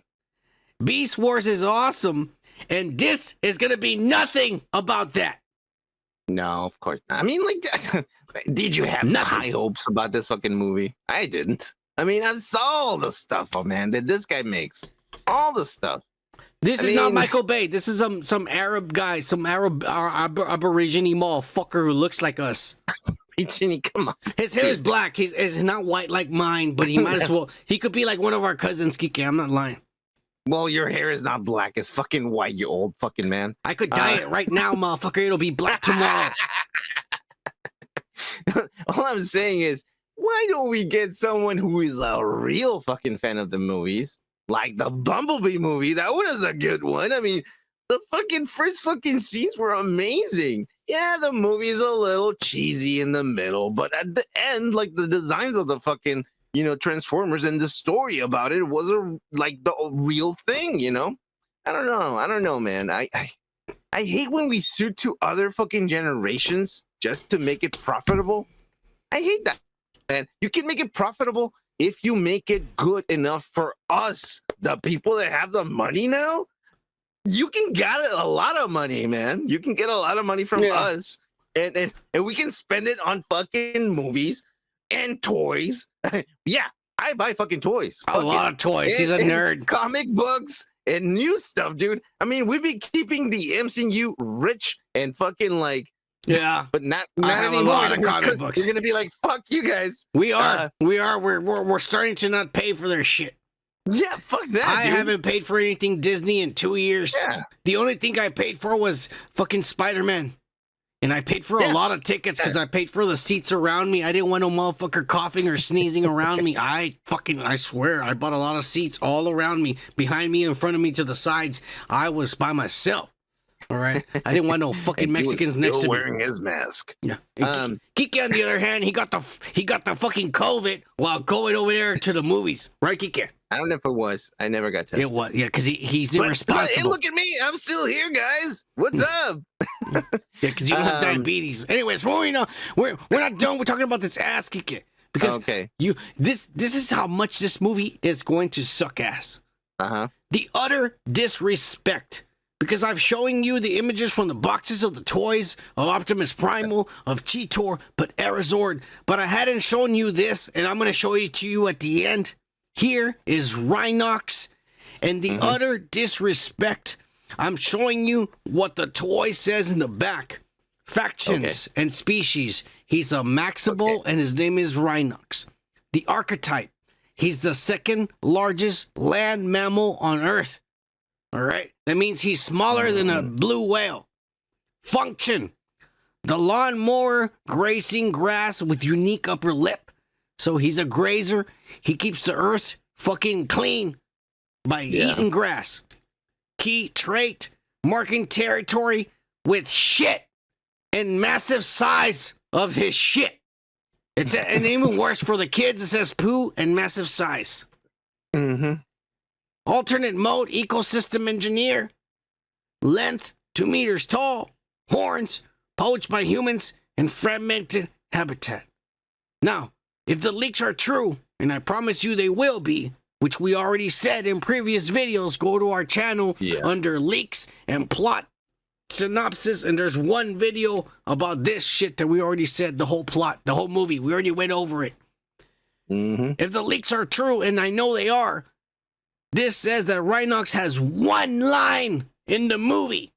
Speaker 1: Beast Wars is awesome. And this is going to be nothing about that.
Speaker 2: No, of course not. I mean, like, did you have high hopes about this fucking movie? I didn't. I mean, I saw all the stuff, man, that this guy makes. All the stuff.
Speaker 1: This is not Michael Bay. This is some Arab guy, some Aborigine motherfucker who looks like us.
Speaker 2: Come on.
Speaker 1: His hair is black. He's not white like mine, but he might as well. He could be like one of our cousins, Kike. I'm not lying.
Speaker 2: Well, your hair is not black. It's fucking white, you old fucking man.
Speaker 1: I could dye it right now, motherfucker. It'll be black tomorrow.
Speaker 2: All I'm saying is, why don't we get someone who is a real fucking fan of the movies? Like the Bumblebee movie. That one is a good one. I mean, the fucking first fucking scenes were amazing. Yeah, the movie's a little cheesy in the middle, but at the end, like the designs of the fucking, Transformers and the story about it was like the real thing, I don't know, man. I hate when we suit to other fucking generations just to make it profitable. I hate that, man. You can make it profitable if you make it good enough for us, the people that have the money now. You can get a lot of money, man. You can get a lot of money from us, and we can spend it on fucking movies and toys. Yeah, I buy fucking toys.
Speaker 1: A lot of toys. He's a nerd.
Speaker 2: Comic books and new stuff, dude. I mean, we be keeping the MCU rich and fucking like.
Speaker 1: Yeah,
Speaker 2: but not
Speaker 1: I have
Speaker 2: anymore.
Speaker 1: a lot of comic books.
Speaker 2: We're gonna be like, fuck you guys.
Speaker 1: We are. We're starting to not pay for their shit.
Speaker 2: Yeah, fuck that.
Speaker 1: I haven't paid for anything Disney in 2 years.
Speaker 2: Yeah.
Speaker 1: The only thing I paid for was fucking Spider-Man. And I paid for a lot of tickets because I paid for the seats around me. I didn't want no motherfucker coughing or sneezing around me. I swear, I bought a lot of seats all around me, behind me, in front of me, to the sides. I was by myself. All right. I didn't want no fucking Mexicans next to me.
Speaker 2: Wearing his mask.
Speaker 1: Yeah. Kike, on the other hand, he got the fucking COVID while going over there to the movies. Right, Kike?
Speaker 2: I don't know if it was. I never got tested.
Speaker 1: It was, yeah, because he's irresponsible.
Speaker 2: Hey, look at me. I'm still here, guys. What's up?
Speaker 1: Yeah, because you don't have diabetes. Anyways, we're not done. We're talking about this ass Kike. Because this is how much this movie is going to suck ass. The utter disrespect. Because I'm showing you the images from the boxes of the toys of Optimus Primal, of Cheetor, but Arizord. But I hadn't shown you this, and I'm going to show it to you at the end. Here is Rhinox, and the utter disrespect. I'm showing you what the toy says in the back. Factions and species. He's a Maximal, and his name is Rhinox. The archetype. He's the second largest land mammal on Earth. All right? That means he's smaller than a blue whale. Function. The lawnmower grazing grass with unique upper lip. So he's a grazer. He keeps the earth fucking clean by eating grass. Key trait, marking territory with shit and massive size of his shit. It's and even worse for the kids. It says poo and massive size. Alternate mode, ecosystem engineer. Length, 2 meters tall. Horns, poached by humans, and fragmented habitat. Now, if the leaks are true, and I promise you they will be, which we already said in previous videos, go to our channel under leaks and plot synopsis, and there's one video about this shit that we already said, the whole plot, the whole movie. We already went over it. If the leaks are true, and I know they are, this says that Rhinox has one line in the movie.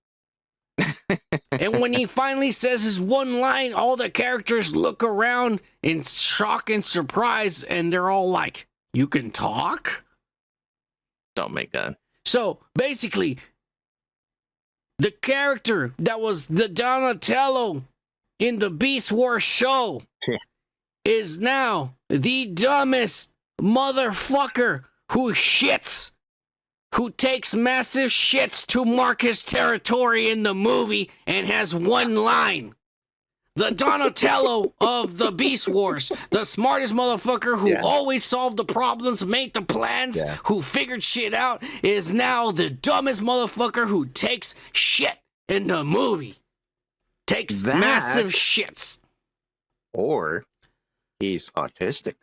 Speaker 1: And when he finally says his one line, all the characters look around in shock and surprise, and they're all like, "You can talk?"
Speaker 2: Oh my god.
Speaker 1: So basically, the character that was the Donatello in the Beast Wars show is now the dumbest motherfucker who shits, who takes massive shits to mark his territory in the movie and has one line. The Donatello of the Beast Wars, the smartest motherfucker who always solved the problems, made the plans, who figured shit out, is now the dumbest motherfucker who takes shit in the movie. Takes massive shits.
Speaker 2: Or he's autistic.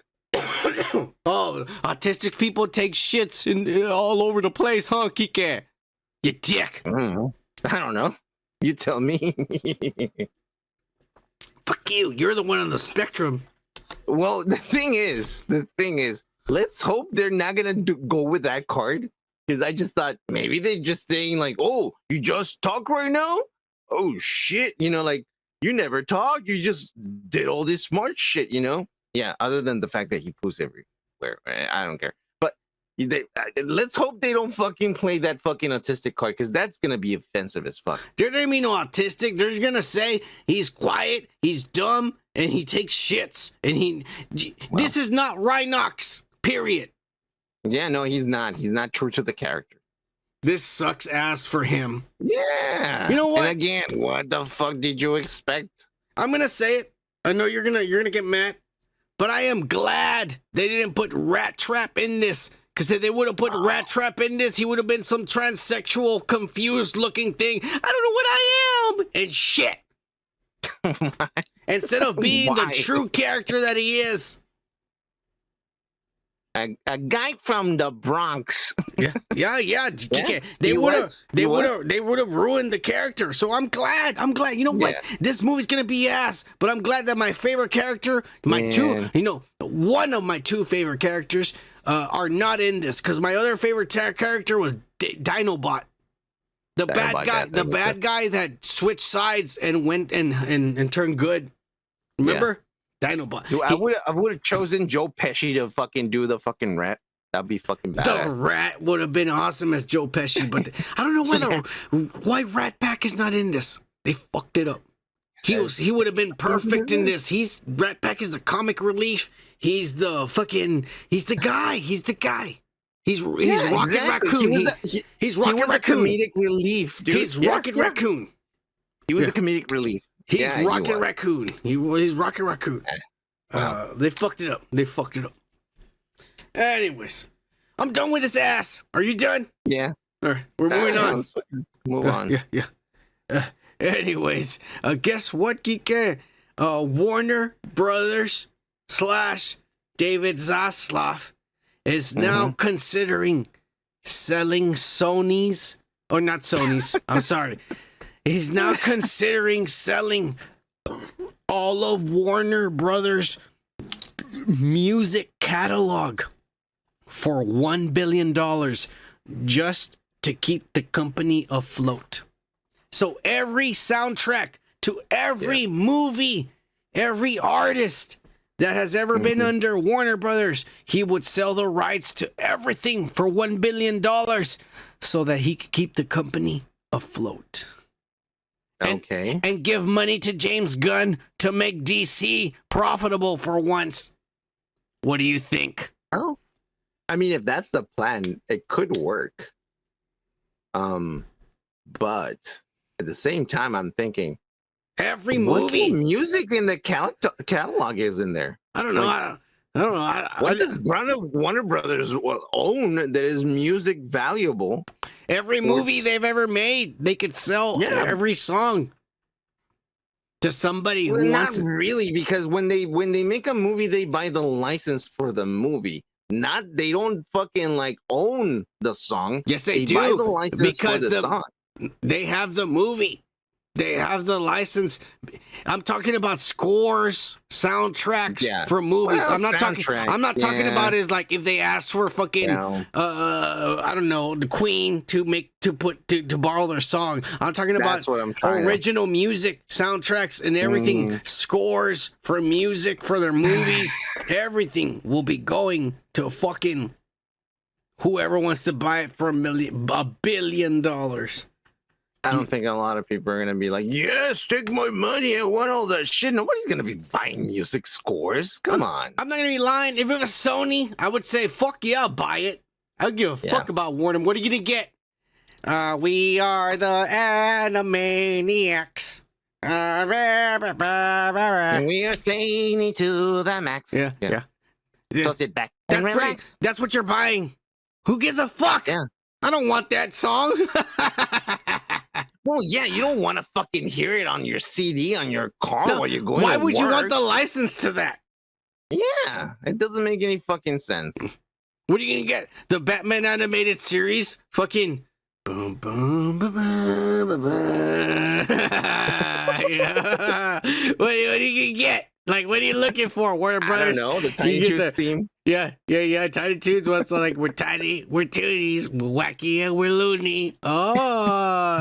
Speaker 1: Oh, autistic people take shits all over the place, huh, Kike? You dick.
Speaker 2: I don't know. You tell me.
Speaker 1: Fuck you. You're the one on the spectrum.
Speaker 2: Well, the thing is, let's hope they're not gonna go with that card, because I just thought maybe they're just saying like, "Oh, you just talk right now? Oh shit!" You know, like you never talk. You just did all this smart shit. You know? Yeah. Other than the fact that he poos everywhere, I don't care. But let's hope they don't fucking play that fucking autistic card, because that's gonna be offensive as fuck.
Speaker 1: They're gonna be no autistic. They're gonna say he's quiet, he's dumb, and he takes shits. And this is not Rhinox. Period.
Speaker 2: Yeah, no, he's not. He's not true to the character.
Speaker 1: This sucks ass for him.
Speaker 2: Yeah.
Speaker 1: You know what?
Speaker 2: And again, what the fuck did you expect?
Speaker 1: I'm gonna say it. I know you're gonna get mad, but I am glad they didn't put Rat Trap in this. Because if they would have put Rat Trap in this, he would have been some transsexual, confused-looking thing. I don't know what I am, and shit. Instead of being the true character that he is.
Speaker 2: A guy from the Bronx.
Speaker 1: Yeah. They would have ruined the character. So I'm glad. You know what? This movie's gonna be ass, but I'm glad that my favorite character, one of my two favorite characters, are not in this. Because my other favorite character was Dinobot, the bad guy that switched sides and went and turned good. Remember? Dinobot.
Speaker 2: Dude, I would have chosen Joe Pesci to fucking do the fucking rat. That'd be fucking bad.
Speaker 1: The rat would have been awesome as Joe Pesci, but I don't know why Rat Pack is not in this. They fucked it up. He would have been perfect in this. Rat Pack is the comic relief. He's the guy. He's Rocket Raccoon. He's Rocket Raccoon.
Speaker 2: Comedic relief, dude.
Speaker 1: He's Rocket Raccoon.
Speaker 2: He was the comedic relief.
Speaker 1: He's Rocket Raccoon. He's Rocket Raccoon.
Speaker 2: Wow.
Speaker 1: They fucked it up. Anyways, I'm done with this ass. Are you done?
Speaker 2: Yeah.
Speaker 1: All right, we're moving on.
Speaker 2: Move on.
Speaker 1: Yeah. Anyways, guess what, Geek? Warner Brothers / David Zaslav is now considering selling Sony's, or not Sony's. I'm sorry. He's now considering selling all of Warner Brothers' music catalog for $1 billion just to keep the company afloat. So every soundtrack to every movie, every artist that has ever been under Warner Brothers, he would sell the rights to everything for $1 billion so that he could keep the company afloat. And give money to James Gunn to make DC profitable for once. What do you think?
Speaker 2: Oh, I mean, if that's the plan, it could work. But at the same time, I'm thinking
Speaker 1: every movie,
Speaker 2: what music in the catalog is in there.
Speaker 1: I don't know. I don't know.
Speaker 2: What does Warner Brothers own that is music valuable?
Speaker 1: Every movie they've ever made, they could sell every song to somebody who wants it.
Speaker 2: Not really, because when they make a movie, they buy the license for the movie. They don't fucking like own the song.
Speaker 1: Yes, they do.
Speaker 2: Buy the license
Speaker 1: because
Speaker 2: for the song.
Speaker 1: They have the movie. They have the license. I'm talking about scores, soundtracks for movies.
Speaker 2: Well,
Speaker 1: I'm not talking. I'm not talking about is like if they asked for fucking I don't know, the Queen to borrow their song. I'm talking about original music, soundtracks, and everything. Scores for music for their movies. Everything will be going to fucking whoever wants to buy it for $1 billion.
Speaker 2: I don't think a lot of people are going to be like, yes, take my money. I want all that shit. Nobody's going to be buying music scores. Come on.
Speaker 1: I'm not going to be lying. If it was Sony, I would say, fuck yeah, I'll buy it. I don't give a fuck about Warner. What are you going to get? We are the Animaniacs.
Speaker 2: We are staying to the max. Yeah. So sit back and relax.
Speaker 1: That's what you're buying. Who gives a fuck?
Speaker 2: Yeah.
Speaker 1: I don't want that song.
Speaker 2: Well, yeah, you don't want to fucking hear it on your CD on your car while you're going
Speaker 1: Why
Speaker 2: to
Speaker 1: would
Speaker 2: work.
Speaker 1: you want the license to that?
Speaker 2: Yeah, it doesn't make any fucking sense.
Speaker 1: What are you going to get? The Batman animated series? Fucking... Boom, boom, boom, boom, boom, boom. Yeah. What are you going to get? Like, what are you looking for, Warner Brothers?
Speaker 2: I don't know, the Tiny Toons theme.
Speaker 1: Yeah. Tiny Toons was like, we're tiny, we're toonies, we're wacky, and we're loony. Oh,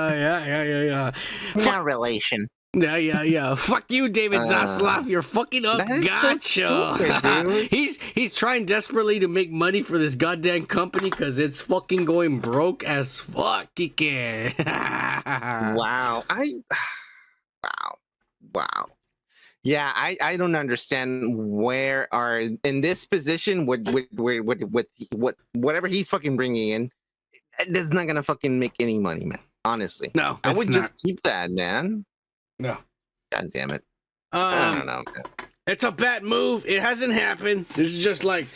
Speaker 1: yeah.
Speaker 2: No relation.
Speaker 1: Yeah. Fuck you, David Zaslav. You're fucking up. Gotcha.
Speaker 2: So stupid,
Speaker 1: he's trying desperately to make money for this goddamn company because it's fucking going broke as fuck.
Speaker 2: Wow. Wow. Yeah, I don't understand where are in this position with whatever he's fucking bringing in, that's not gonna fucking make any money, man. Honestly,
Speaker 1: no,
Speaker 2: I would just keep that, man.
Speaker 1: No,
Speaker 2: god damn it. I don't know, man.
Speaker 1: It's a bad move. It hasn't happened. This is just like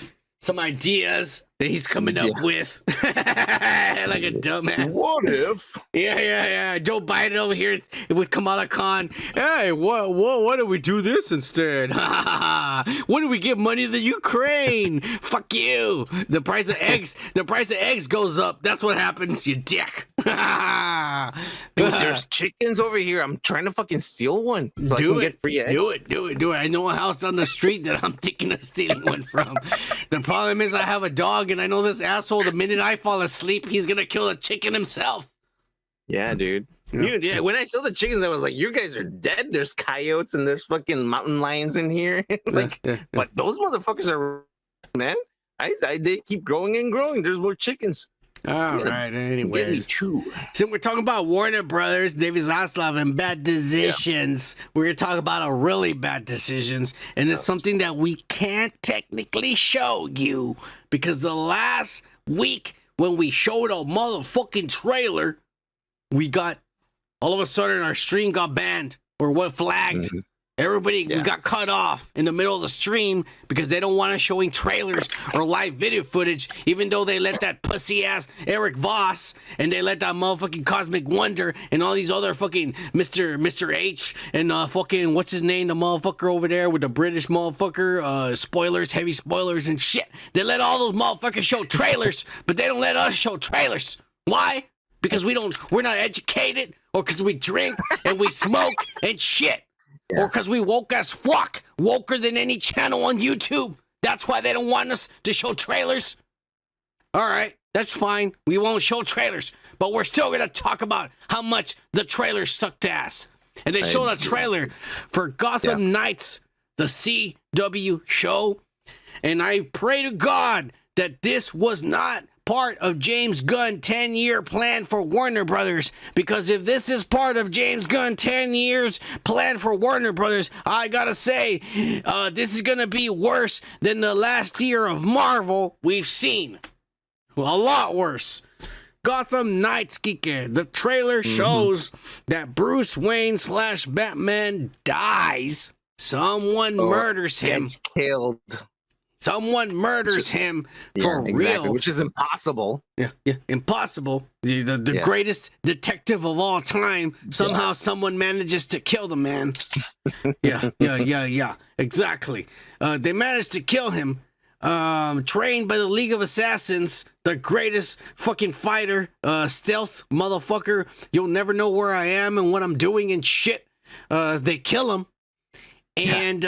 Speaker 1: some ideas that he's coming up with. Like a dumbass.
Speaker 7: What if?
Speaker 1: Yeah. Joe Biden over here with Kamala Khan. Hey, why don't we do this instead? Why don't we give money to the Ukraine? Fuck you. The price of eggs goes up. That's what happens, you dick.
Speaker 2: Dude, there's chickens over here. I'm trying to fucking steal one so I can get free eggs.
Speaker 1: Do it. I know a house down the street that I'm thinking of stealing one from. The problem is I have a dog, and I know this asshole, the minute I fall asleep, he's gonna kill a chicken himself.
Speaker 2: Yeah, dude. Yeah, when I saw the chickens, I was like, you guys are dead. There's coyotes and there's fucking mountain lions in here. But those motherfuckers are, man. They keep growing and growing. There's more chickens.
Speaker 1: All right, anyways. So we're talking about Warner Brothers, David Zaslav, and bad decisions. We're going to talk about a really bad decisions, and it's something that we can't technically show you because the last week when we showed a motherfucking trailer, we got, all of a sudden our stream got banned or what flagged. Everybody we got cut off in the middle of the stream because they don't want us showing trailers or live video footage, even though they let that pussy ass Eric Voss and they let that motherfucking Cosmic Wonder and all these other fucking Mr. H and fucking what's his name, the motherfucker over there with the British motherfucker, spoilers, heavy spoilers and shit. They let all those motherfuckers show trailers, but they don't let us show trailers. Why? Because we're not educated, or because we drink and we smoke and shit. Or because we woke as fuck, woker than any channel on YouTube. That's why they don't want us to show trailers. All right, that's fine. We won't show trailers, but we're still going to talk about how much the trailer sucked ass. And they showed a trailer for Gotham Knights, the CW show. And I pray to God that this was not part of James Gunn's 10-year plan for Warner Brothers, because if this is part of James Gunn's 10 years plan for Warner Brothers, I gotta say, this is gonna be worse than the last year of Marvel we've seen. Well, a lot worse. Gotham Knights, Kike. The trailer shows that Bruce Wayne / Batman dies. Someone murders him.
Speaker 2: Gets killed.
Speaker 1: Someone murders him for real.
Speaker 2: Which is impossible.
Speaker 1: Yeah, impossible. The greatest detective of all time. Somehow someone manages to kill the man. Yeah, exactly. They managed to kill him. trained by the League of Assassins, the greatest fucking fighter, stealth motherfucker. You'll never know where I am and what I'm doing and shit. They kill him. And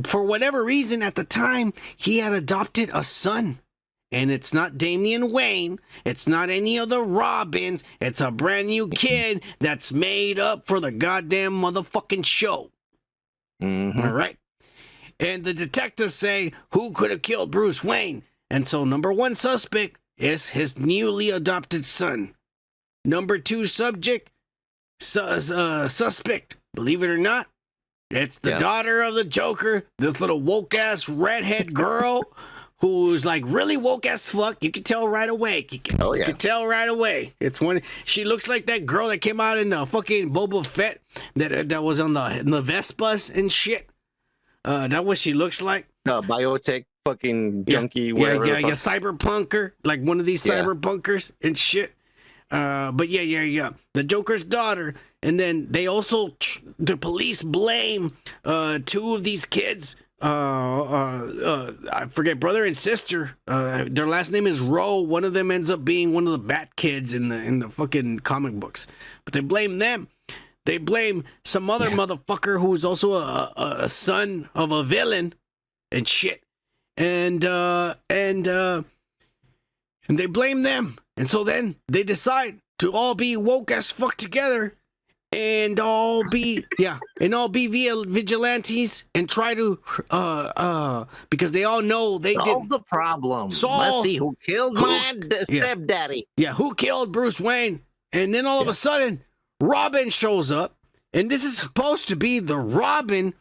Speaker 1: for whatever reason at the time, he had adopted a son. And it's not Damian Wayne. It's not any of the Robins. It's a brand new kid that's made up for the goddamn motherfucking show.
Speaker 2: Mm-hmm.
Speaker 1: All right. And the detectives say, who could have killed Bruce Wayne? And so number one suspect is his newly adopted son. Number two suspect, believe it or not, it's the daughter of the Joker, this little woke-ass redhead girl who's like really woke as fuck. You can tell right away. You can tell right away. It's one. She looks like that girl that came out in the fucking Boba Fett that was on the Vespas and shit. That's what she looks like.
Speaker 2: Biotech fucking junkie.
Speaker 1: Yeah, cyberpunker, like one of these cyberpunkers and shit. But yeah. The Joker's daughter, and then they also the police blame two of these kids. I forget, brother and sister. Their last name is Rowe. One of them ends up being one of the Bat kids in the fucking comic books. But they blame them. They blame some other motherfucker who's also a son of a villain and shit. And they blame them. And so then they decide to all be woke as fuck together and all be vigilantes and try to because they all know they
Speaker 2: solve the problem. Let's see who killed my stepdaddy.
Speaker 1: Yeah, who killed Bruce Wayne? And then all of a sudden, Robin shows up, and this is supposed to be the Robin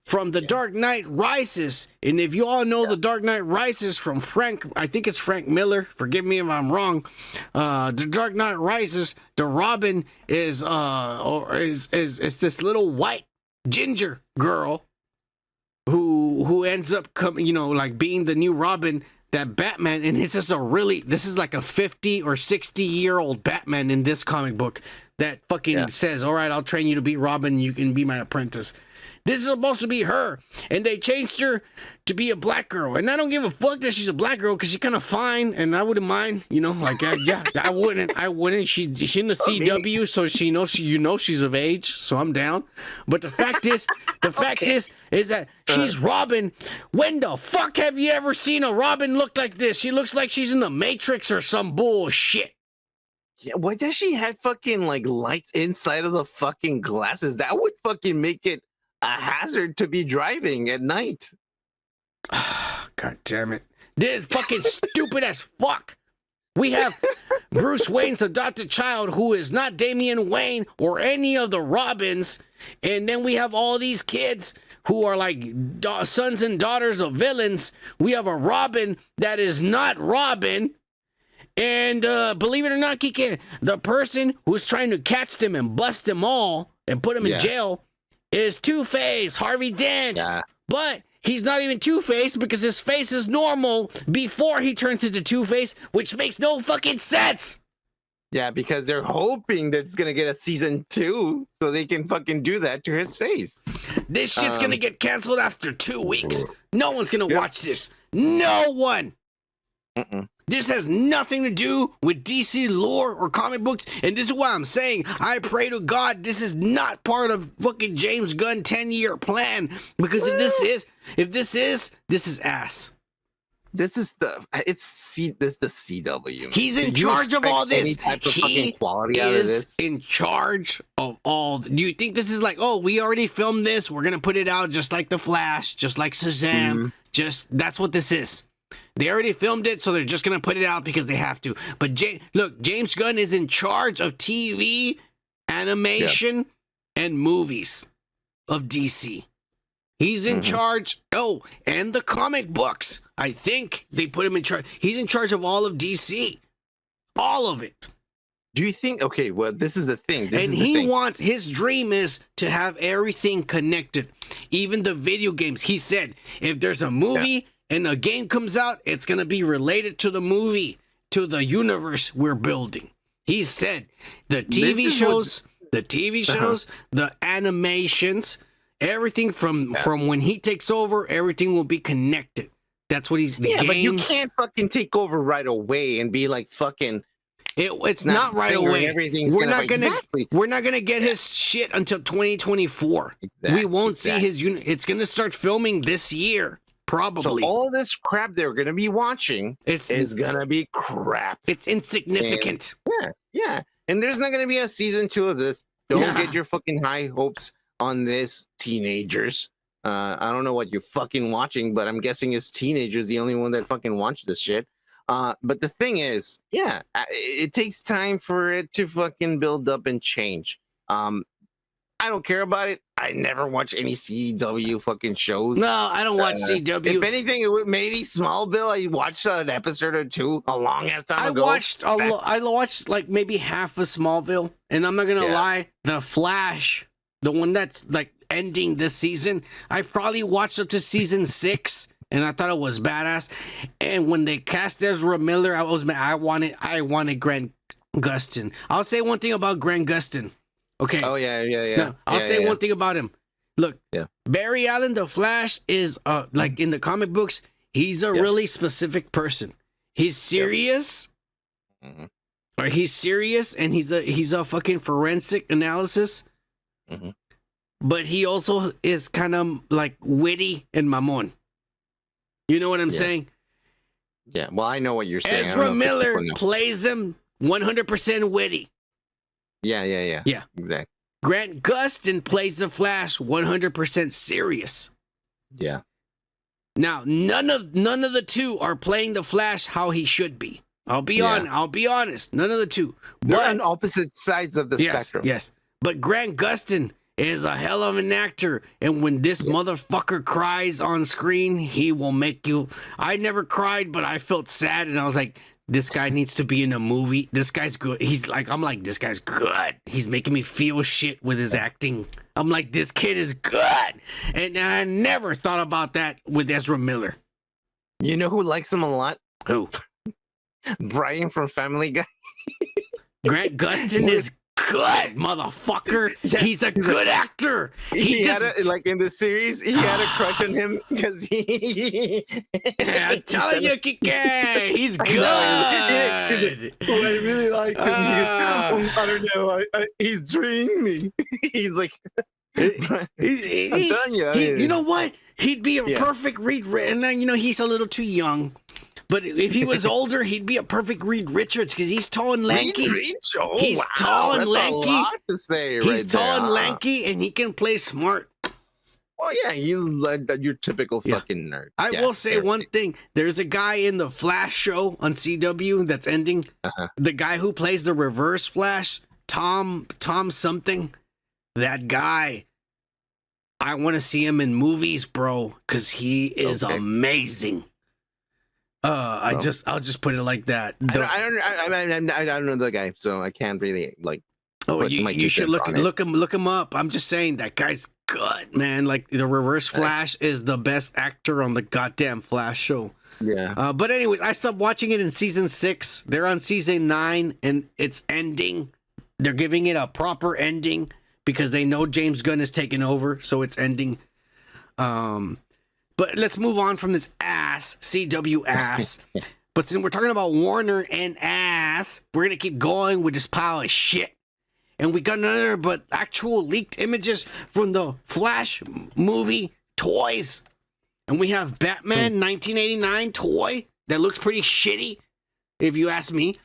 Speaker 1: from The Dark Knight Rises. And if you all know The Dark Knight Rises from I think it's Frank Miller. Forgive me if I'm wrong. The Dark Knight Rises, the Robin is this little white ginger girl who ends up coming, like being the new Robin that Batman, and this is like a 50 or 60-year-old Batman in this comic book that fucking says, all right, I'll train you to be Robin, you can be my apprentice. This is supposed to be her, and they changed her to be a black girl. And I don't give a fuck that she's a black girl, because she's kind of fine, and I wouldn't mind, I wouldn't. She's in the CW, so she's of age, so I'm down. But the fact is, is that she's Robin. When the fuck have you ever seen a Robin look like this? She looks like she's in the Matrix or some bullshit.
Speaker 2: Yeah, why does she have fucking like lights inside of the fucking glasses? That would fucking make it a hazard to be driving at night.
Speaker 1: God damn it. This is fucking stupid as fuck. We have Bruce Wayne's adopted child who is not Damian Wayne or any of the Robins. And then we have all these kids who are like sons and daughters of villains. We have a Robin that is not Robin. And believe it or not, Kike, the person who's trying to catch them and bust them all and put them in jail is Two-Face, Harvey Dent. Yeah. But he's not even Two-Face because his face is normal before he turns into Two-Face, which makes no fucking sense.
Speaker 2: Yeah, because they're hoping that it's going to get a season 2 so they can fucking do that to his face.
Speaker 1: This shit's going to get canceled after 2 weeks. No one's going to watch this. No one. This has nothing to do with DC lore or comic books, and this is why I'm saying I pray to God this is not part of fucking James Gunn 10-year plan, because if this is ass.
Speaker 2: This is the CW.
Speaker 1: He's in charge of all this. He is in charge of all. Do you think this is like, oh, we already filmed this, we're gonna put it out just like The Flash, just like Shazam, that's what this is. They already filmed it, so they're just going to put it out because they have to. But look, James Gunn is in charge of TV, animation, and movies of DC. He's in charge. Oh, and the comic books. I think they put him in charge. He's in charge of all of DC. All of it.
Speaker 2: Do you think, okay, well, this is the thing.
Speaker 1: His dream is to have everything connected. Even the video games. He said, if there's a movie and a game comes out, it's going to be related to the movie, to the universe we're building. He said the TV shows, the animations, everything from when he takes over, everything will be connected. That's what he's.
Speaker 2: But you can't fucking take over right away and be like fucking.
Speaker 1: It's not right away. We're not gonna get his shit until 2024. We won't see his unit. It's gonna start filming this year, probably.
Speaker 2: So all this crap they're gonna be watching is gonna be crap.
Speaker 1: It's insignificant.
Speaker 2: Yeah. And there's not gonna be a season 2 of this. Don't get your fucking high hopes on this, teenagers. I don't know what you're fucking watching, but I'm guessing it's teenagers the only one that fucking watch this shit. But the thing is, it takes time for it to fucking build up and change. I don't care about it. I never watch any CW fucking shows.
Speaker 1: No, I don't watch CW.
Speaker 2: If anything, it would maybe Smallville. I watched an episode or two a long ass time ago.
Speaker 1: I watched like maybe half of Smallville, and I'm not gonna lie, The Flash, the one that's like ending this season, I probably watched up to season 6. And I thought it was badass. And when they cast Ezra Miller, I wanted Grant Gustin. I'll say one thing about Grant Gustin. Okay.
Speaker 2: Oh yeah.
Speaker 1: No, I'll say one thing about him. Look, Barry Allen, the Flash, is like in the comic books, he's a really specific person. He's serious. Or he's serious, and he's a fucking forensic analysis. But he also is kind of like witty and mamon. You know what I'm saying?
Speaker 2: Yeah, well, I know what you're saying.
Speaker 1: Ezra Miller plays him 100% witty.
Speaker 2: Yeah. Exactly.
Speaker 1: Grant Gustin plays the Flash 100% serious.
Speaker 2: Yeah.
Speaker 1: Now, none of the two are playing the Flash how he should be. I'll be honest. None of the two.
Speaker 2: They're on opposite sides of the spectrum.
Speaker 1: Yes. But Grant Gustin is a hell of an actor, and when this motherfucker cries on screen, he will make you. I never cried, but I felt sad, and I was like, this guy needs to be in a movie. This guy's good. I'm like, this guy's good. He's making me feel shit with his acting. I'm like, this kid is good. And I never thought about that with Ezra Miller.
Speaker 2: You know who likes him a lot?
Speaker 1: Who?
Speaker 2: Brian from Family Guy.
Speaker 1: Grant Gustin is good, motherfucker. He's a good actor.
Speaker 2: He had like in the series, he had a crush on him because
Speaker 1: I'm telling you, Kike, he's good.
Speaker 2: I really like him. I don't know. He's dreaming. He's like, I'm telling you.
Speaker 1: You know what? He'd be a perfect Reed. And he's a little too young. But if he was older, he'd be a perfect Reed Richards because he's tall and lanky. He's tall and lanky. He's tall and lanky, and he can play smart.
Speaker 2: Well, yeah, he's like your typical fucking nerd.
Speaker 1: I will say one thing. There's a guy in the Flash show on CW that's ending. The guy who plays the Reverse Flash, Tom something. That guy, I want to see him in movies, bro, because he is amazing. I'll just put it like that.
Speaker 2: I don't know the guy, so I can't really like.
Speaker 1: Oh, you should look him up. I'm just saying that guy's good, man. Like the Reverse Flash is the best actor on the goddamn Flash show.
Speaker 2: Yeah.
Speaker 1: But anyways, I stopped watching it in season 6. They're on season 9, and it's ending. They're giving it a proper ending because they know James Gunn is taking over, so it's ending. But let's move on from this CW ass. But since we're talking about Warner and ass, we're going to keep going with this pile of shit. And we got another, but actual leaked images from the Flash movie toys. And we have Batman 1989 toy that looks pretty shitty, if you ask me.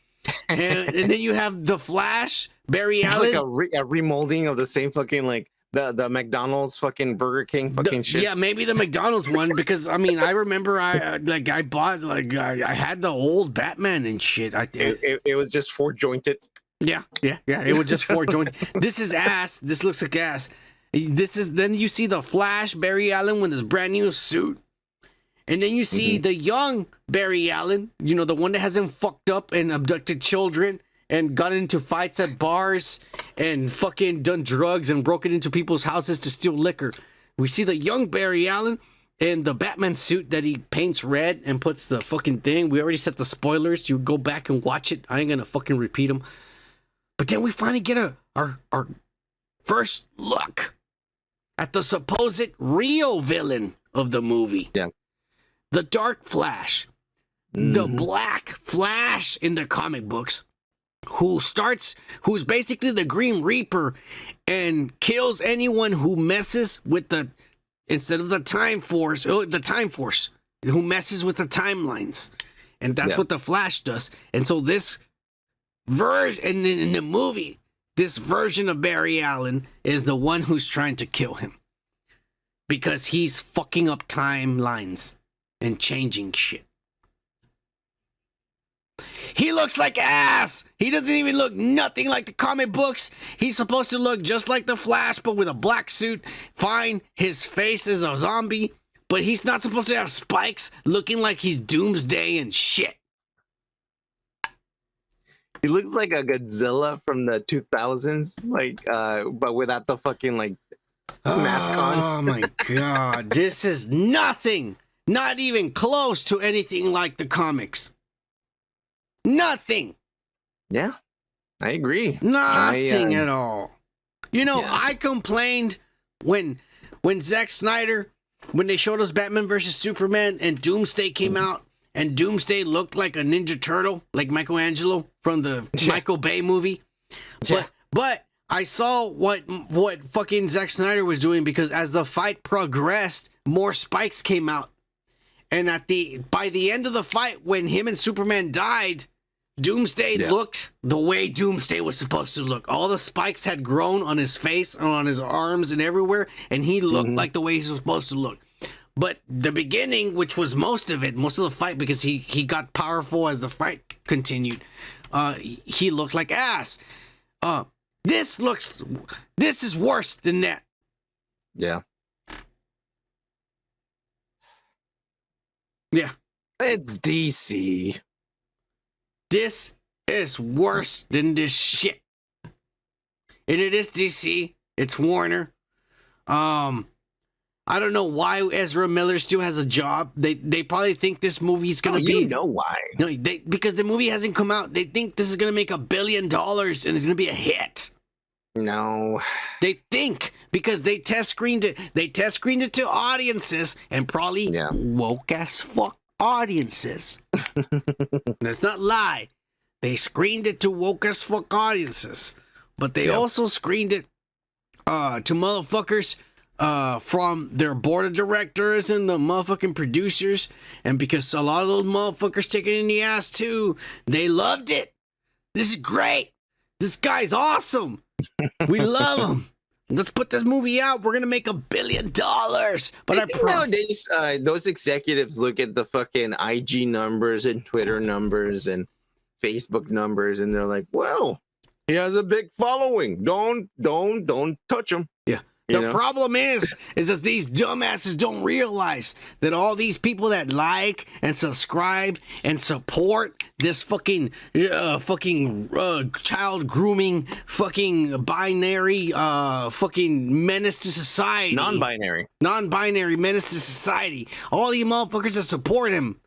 Speaker 1: And then you have the Flash, Barry Allen.
Speaker 2: It's like a remolding of the same fucking like the McDonald's fucking Burger King fucking shit.
Speaker 1: Yeah, maybe the McDonald's one because I mean I remember I had the old Batman and shit.
Speaker 2: It was just 4-jointed.
Speaker 1: Yeah. It was just 4-jointed. This is ass. This looks like ass. Then you see the Flash Barry Allen with his brand new suit. And then you see the young Barry Allen, the one that hasn't fucked up and abducted children and got into fights at bars and fucking done drugs and broken into people's houses to steal liquor. We see the young Barry Allen in the Batman suit that he paints red and puts the fucking thing. We already set the spoilers. You go back and watch it. I ain't gonna fucking repeat them. But then we finally get our first look at the supposed real villain of the movie.
Speaker 2: Yeah.
Speaker 1: the Dark Flash, the Black Flash in the comic books, who's basically the Green Reaper and kills anyone who messes with instead of the Time Force, who messes with the timelines. And that's what the Flash does. And so this version in the movie, this version of Barry Allen is the one who's trying to kill him because he's fucking up timelines and changing shit. He looks like ass. He doesn't even look nothing like the comic books. He's supposed to look just like the Flash, but with a black suit. Fine, his face is a zombie, but he's not supposed to have spikes looking like he's Doomsday and shit.
Speaker 2: He looks like a Godzilla from the 2000s, but without the fucking mask on.
Speaker 1: Oh my god, this is nothing, not even close to anything like the comics. Nothing.
Speaker 2: Yeah, I agree.
Speaker 1: Nothing at all. You know, I complained when Zack Snyder, when they showed us Batman versus Superman and Doomsday came out, and Doomsday looked like a Ninja Turtle, like Michelangelo from the Michael Bay movie. But I saw what fucking Zack Snyder was doing, because as the fight progressed, more spikes came out. And by the end of the fight, when him and Superman died, Doomsday looked the way Doomsday was supposed to look. All the spikes had grown on his face, on his arms, and everywhere, and he looked like the way he was supposed to look. But the beginning, which was most of the fight, because he got powerful as the fight continued, he looked like ass. This is worse than that.
Speaker 2: Yeah.
Speaker 1: Yeah.
Speaker 2: It's DC.
Speaker 1: This is worse than this shit. And it is DC. It's Warner. I don't know why Ezra Miller still has a job. They probably think this movie is gonna be.
Speaker 2: You know why?
Speaker 1: No, because the movie hasn't come out. They think this is gonna make $1 billion and it's gonna be a hit.
Speaker 2: No.
Speaker 1: They think because they test screened it. They test screened it to audiences, and probably woke as fuck audiences. That's not lie. They screened it to woke as fuck audiences, but they also screened it to motherfuckers from their board of directors and the motherfucking producers. And because a lot of those motherfuckers take it in the ass too, they loved it. This is great. This guy's awesome. We love him. Let's put this movie out. We're gonna make $1 billion. But I
Speaker 2: nowadays, those executives look at the fucking IG numbers and Twitter numbers and Facebook numbers, and they're like, "Well, he has a big following. Don't touch him."
Speaker 1: Yeah. The problem is that these dumbasses don't realize that all these people that like and subscribe and support this fucking child grooming, fucking binary, fucking menace to society. Non-binary menace to society. All you motherfuckers that support him,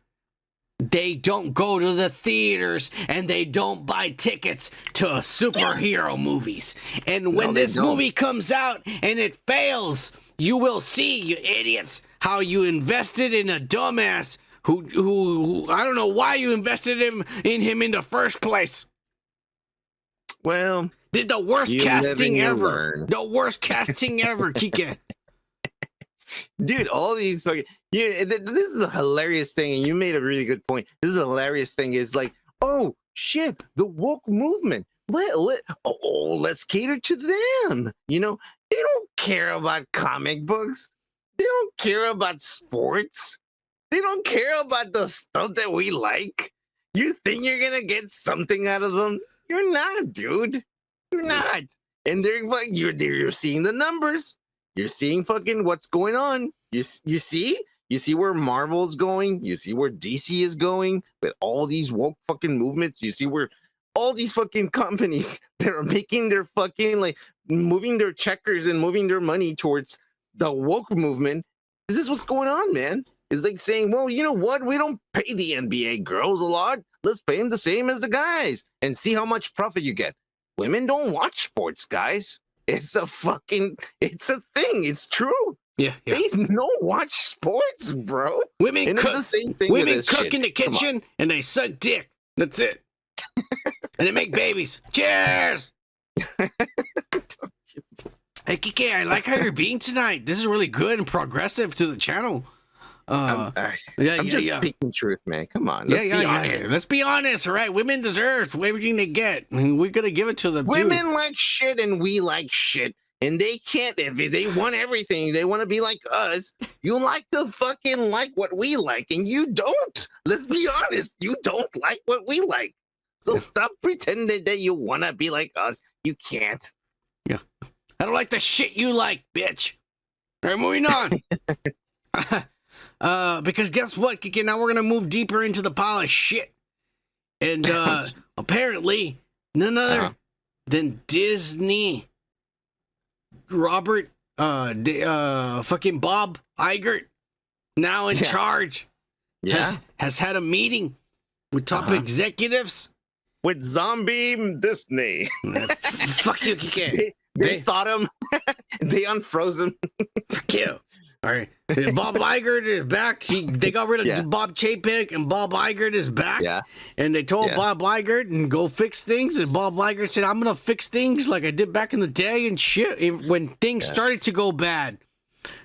Speaker 1: they don't go to the theaters and they don't buy tickets to superhero movies. And when this movie comes out and it fails, you will see, you idiots, how you invested in a dumbass who I don't know why you invested in him in the first place.
Speaker 2: Well,
Speaker 1: did the worst casting ever. The worst casting ever, Kike.
Speaker 2: Dude, all these fucking this is a hilarious thing, and you made a really good point. This is a hilarious thing. Is like, oh shit, the woke movement. Let's cater to them. You know, they don't care about comic books. They don't care about sports. They don't care about the stuff that we like. You think you're gonna get something out of them? You're not, dude. You're not. And you're seeing the numbers. You're seeing fucking what's going on. You see where Marvel's going. You see where DC is going with all these woke fucking movements. You see where all these fucking companies that are making their fucking moving their checkers and moving their money towards the woke movement. This is what's going on, man. It's like saying, well, you know what? We don't pay the NBA girls a lot. Let's pay them the same as the guys and see how much profit you get. Women don't watch sports, guys. It's a thing. It's true.
Speaker 1: Yeah, yeah.
Speaker 2: They don't watch sports, bro.
Speaker 1: Women
Speaker 2: and
Speaker 1: cook.
Speaker 2: It's the same thing
Speaker 1: Women
Speaker 2: with this
Speaker 1: cook
Speaker 2: shit.
Speaker 1: in the kitchen and they suck dick. That's it. And they make babies. Cheers. Hey, Kike, I like how you're being tonight. This is really good and progressive to the channel.
Speaker 2: I'm just speaking truth, man. Come on. Let's be honest.
Speaker 1: Let's be honest, all right? Women deserve everything they get. And we're going to give it to them, too.
Speaker 2: Women like shit and we like shit. And they can't, if they want everything, they want to be like us. You like to fucking like what we like, and you don't. Let's be honest. You don't like what we like. So stop pretending that you want to be like us. You can't.
Speaker 1: Yeah. I don't like the shit you like, bitch. All right, moving on. Because guess what, Kiki? Now we're going to move deeper into the pile of shit. And apparently, none other than Disney. Robert, fucking Bob Iger, now in charge, has had a meeting with top executives.
Speaker 2: With zombie Disney.
Speaker 1: Fuck you, Kike.
Speaker 2: They thought him. They unfroze him.
Speaker 1: Fuck you. All right. Bob Iger is back. They got rid of Bob Chapek, and Bob Iger is back. Yeah. And they told Bob Iger and go fix things. And Bob Iger said, I'm going to fix things like I did back in the day and shit when things started to go bad.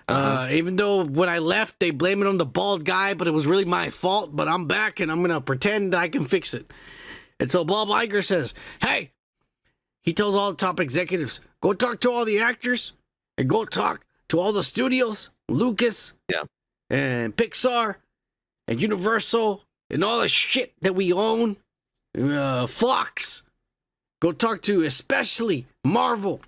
Speaker 1: Even though when I left, they blame it on the bald guy, but it was really my fault. But I'm back and I'm going to pretend I can fix it. And so Bob Iger says, hey, he tells all the top executives, go talk to all the actors and go talk to all the studios. Lucas, and Pixar, and Universal, and all the shit that we own, Fox. Go talk to especially Marvel.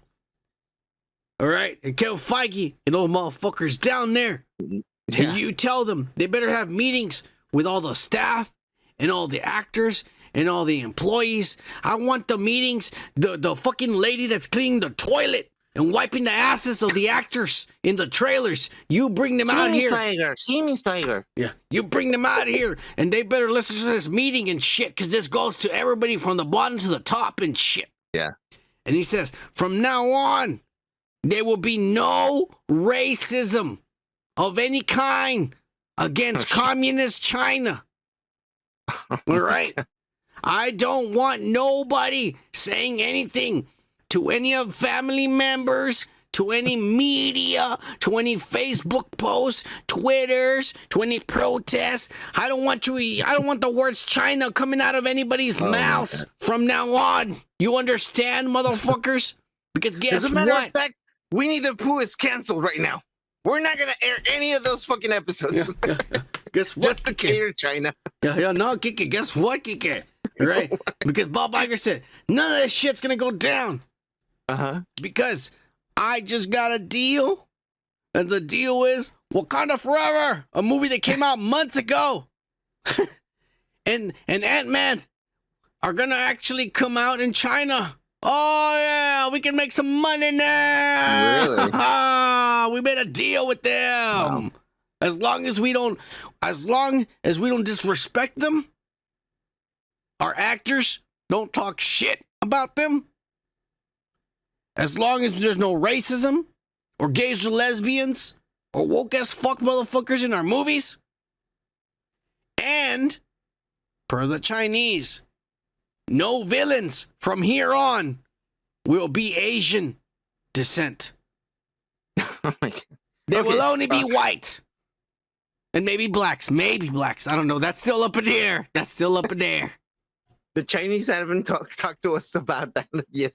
Speaker 1: All right, and Kevin Feige and those motherfuckers down there. And you tell them they better have meetings with all the staff and all the actors and all the employees. I want the meetings, the fucking lady that's cleaning the toilet and wiping the asses of the actors in the trailers. You bring them out here.
Speaker 2: See me, Spider.
Speaker 1: Yeah, you bring them out here, and they better listen to this meeting and shit, because this goes to everybody from the bottom to the top and shit.
Speaker 2: Yeah.
Speaker 1: And he says, from now on, there will be no racism of any kind against communist China. All right? I don't want nobody saying anything to any of family members, to any media, to any Facebook posts, Twitters, to any protests. I don't want the words China coming out of anybody's mouth from now on. You understand, motherfuckers? Because guess
Speaker 2: As a matter
Speaker 1: what?
Speaker 2: of fact, Winnie the Pooh is canceled right now. We're not gonna air any of those fucking episodes.
Speaker 1: Guess what?
Speaker 2: Just to cater China.
Speaker 1: No, Kike. Guess what, Kike? Right? Because Bob Iger said none of this shit's gonna go down. Because I just got a deal, and the deal is Wakanda Forever, a movie that came out months ago, and Ant-Man are gonna actually come out in China. Oh yeah, we can make some money now. Really? We made a deal with them. Wow. As long as we don't disrespect them, our actors don't talk shit about them. As long as there's no racism, or gays or lesbians, or woke as fuck motherfuckers in our movies, and, per the Chinese, no villains from here on will be Asian descent. There will only be white. And maybe blacks. Maybe blacks. I don't know. That's still up in the air. That's still up in the air.
Speaker 2: The Chinese haven't talked to us about that yet.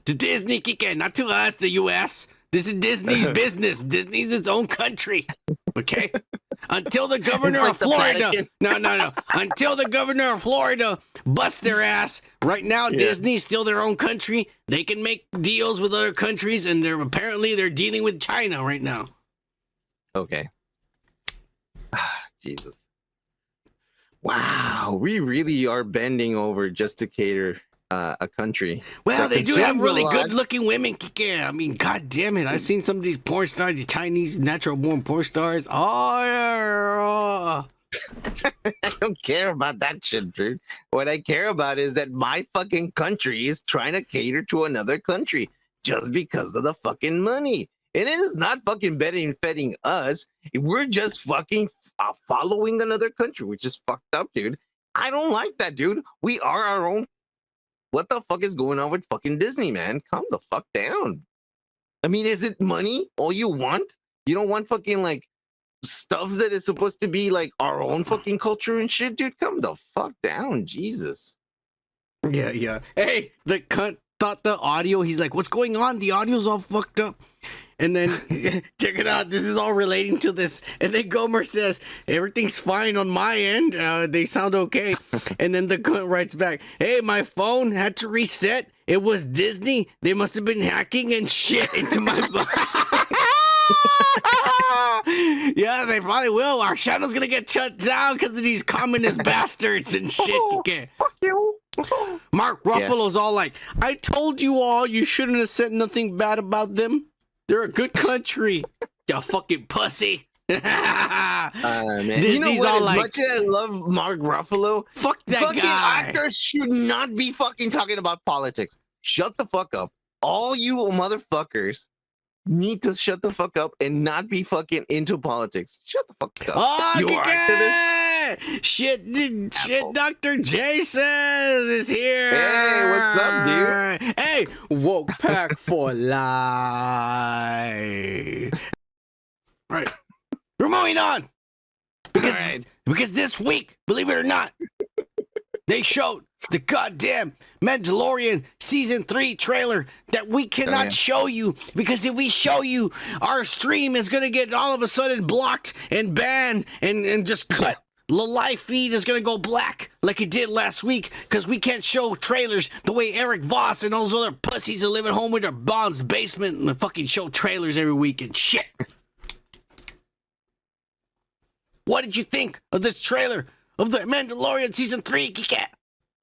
Speaker 1: To Disney, Kike, not to us, the U.S. This is Disney's business. Disney's its own country. Okay? Until the governor of Florida. No. Until the governor of Florida busts their ass. Right now, Disney's still their own country. They can make deals with other countries, and they're dealing with China right now.
Speaker 2: Okay. Jesus. Wow, we really are bending over just to cater a country.
Speaker 1: Well, they do have really good-looking women. I mean, god damn it! I've seen some of these porn stars, the Chinese natural-born porn stars. Oh, yeah.
Speaker 2: I don't care about that shit, dude. What I care about is that my fucking country is trying to cater to another country just because of the fucking money. And it is not fucking benefiting us. We're just fucking following another country, which is fucked up, dude. I don't like that, dude. We are our own. What the fuck is going on with fucking Disney, man? Calm the fuck down. I mean, is it money all you want? You don't want fucking like stuff that is supposed to be like our own fucking culture and shit, dude? Calm the fuck down, Jesus.
Speaker 1: Yeah. Hey, the cunt thought the audio, he's like, what's going on? The audio's all fucked up. And then, check it out, this is all relating to this. And then Gomer says, everything's fine on my end. They sound okay. And then the cunt writes back, hey, my phone had to reset. It was Disney. They must have been hacking and shit into my Yeah, they probably will. Our channel's gonna get shut down because of these communist bastards and shit.
Speaker 2: Fuck you.
Speaker 1: Mark Ruffalo's all like, I told you all you shouldn't have said nothing bad about them. They're a good country. You fucking pussy.
Speaker 2: Man. You know what?
Speaker 1: All
Speaker 2: As
Speaker 1: like,
Speaker 2: much as I love Mark Ruffalo,
Speaker 1: fuck that
Speaker 2: fucking
Speaker 1: guy.
Speaker 2: actors should not be fucking talking about politics. Shut the fuck up. All you motherfuckers need to shut the fuck up and not be fucking into politics. Shut the fuck up.
Speaker 1: Oh,
Speaker 2: you activists.
Speaker 1: Shit, dude, shit, Dr. J says is here.
Speaker 2: Hey, what's up, dude?
Speaker 1: Hey, woke pack for life. Right. We're moving on. Because this week, believe it or not, they showed the goddamn Mandalorian Season 3 trailer that we cannot show you, because if we show you, our stream is going to get all of a sudden blocked and banned and just cut. The live feed is going to go black like it did last week because we can't show trailers the way Eric Voss and those other pussies that live at home with their mom's basement and fucking show trailers every week and shit. What did you think of this trailer of the Mandalorian Season 3, Kika?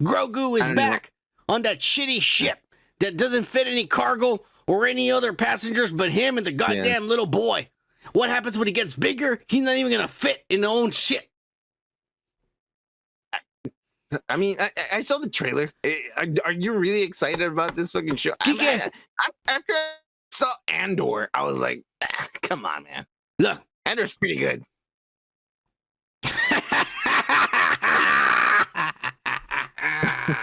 Speaker 1: Grogu is back on that shitty ship that doesn't fit any cargo or any other passengers but him and the goddamn little boy. What happens when he gets bigger? He's not even going to fit in his own shit.
Speaker 2: I mean, I saw the trailer. Are you really excited about this fucking show? After I saw Andor, I was like, come on, man.
Speaker 1: Look.
Speaker 2: Andor's pretty good.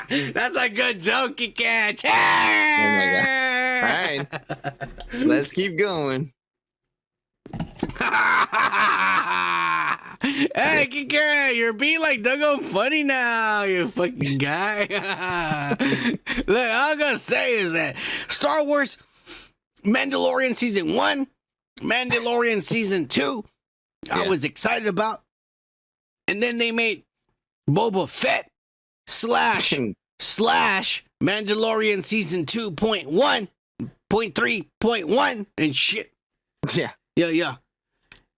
Speaker 1: That's a good joke, you catch.
Speaker 2: Oh my God. All right. Let's keep going.
Speaker 1: Hey, Kika, you're being like doggone funny now, you fucking guy. Look, all I'm gonna say is that Star Wars Mandalorian Season 1, Mandalorian Season 2, I was excited about. And then they made Boba Fett / Mandalorian Season 2.1, 0.3.1 and shit. Yeah.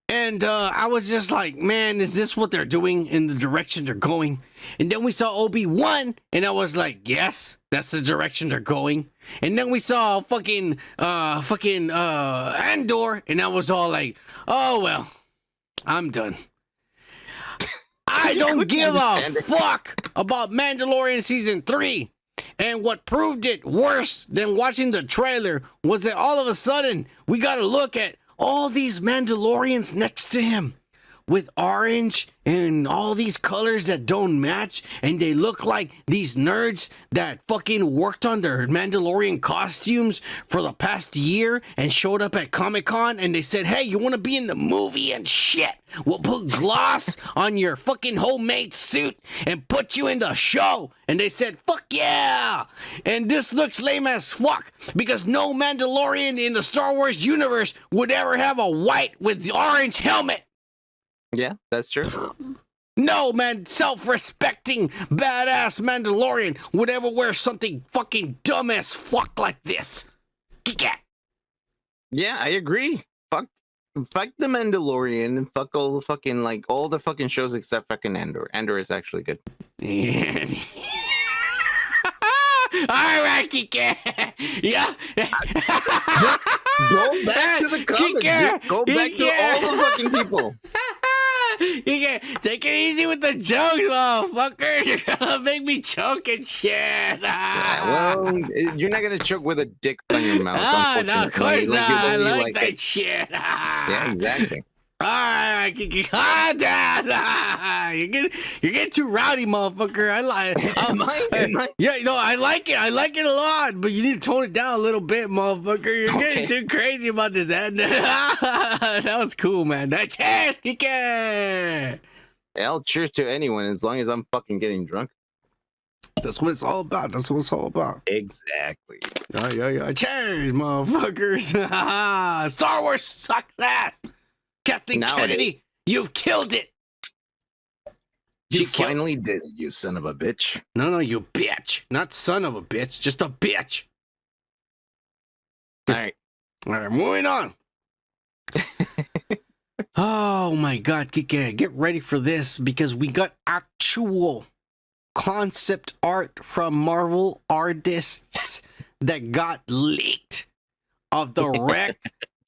Speaker 1: And I was just like, man, is this what they're doing in the direction they're going? And then we saw Obi-Wan, and I was like, yes, that's the direction they're going. And then we saw fucking Andor, and I was all like, oh, well, I'm done. I don't give a fuck about Mandalorian Season 3. And what proved it worse than watching the trailer was that all of a sudden we got to look at all these Mandalorians next to him with orange and all these colors that don't match, and they look like these nerds that fucking worked on their Mandalorian costumes for the past year and showed up at Comic-Con and they said, hey, you want to be in the movie and shit? We'll put gloss on your fucking homemade suit and put you in the show. And they said, fuck yeah! And this looks lame as fuck because no Mandalorian in the Star Wars universe would ever have a white with orange helmet.
Speaker 2: Yeah, that's true.
Speaker 1: No, man, self-respecting, badass Mandalorian would ever wear something fucking dumb as fuck like this.
Speaker 2: Yeah, I agree. Fuck the Mandalorian and fuck all the fucking shows except fucking Andor. Andor is actually good.
Speaker 1: All right, Kike. Yeah.
Speaker 2: Go back to the comments. Go back to all the fucking people.
Speaker 1: You can take it easy with the jokes, motherfucker. You're gonna make me choke and shit.
Speaker 2: Well, you're not gonna choke with a dick on your mouth.
Speaker 1: No, of course
Speaker 2: Like,
Speaker 1: not. I like that
Speaker 2: it.
Speaker 1: shit.
Speaker 2: Yeah, exactly.
Speaker 1: All right, calm down. You're getting too rowdy, motherfucker. I like.
Speaker 2: Am I?
Speaker 1: Yeah, no, I like it. I like it a lot, but you need to tone it down a little bit, motherfucker. You're getting too crazy about this. That was cool, man. Cheers, Kike.
Speaker 2: Hell, cheers to anyone as long as I'm fucking getting drunk.
Speaker 1: That's what it's all about. That's what it's all about.
Speaker 2: Exactly.
Speaker 1: Yeah. Cheers, motherfuckers. Star Wars sucks ass. Kathleen Kennedy, you've killed it.
Speaker 2: You finally did it, you son of a bitch.
Speaker 1: No, you bitch. Not son of a bitch, just a bitch.
Speaker 2: All right,
Speaker 1: moving on. Oh my God, get ready for this because we got actual concept art from Marvel artists that got leaked of the wreck.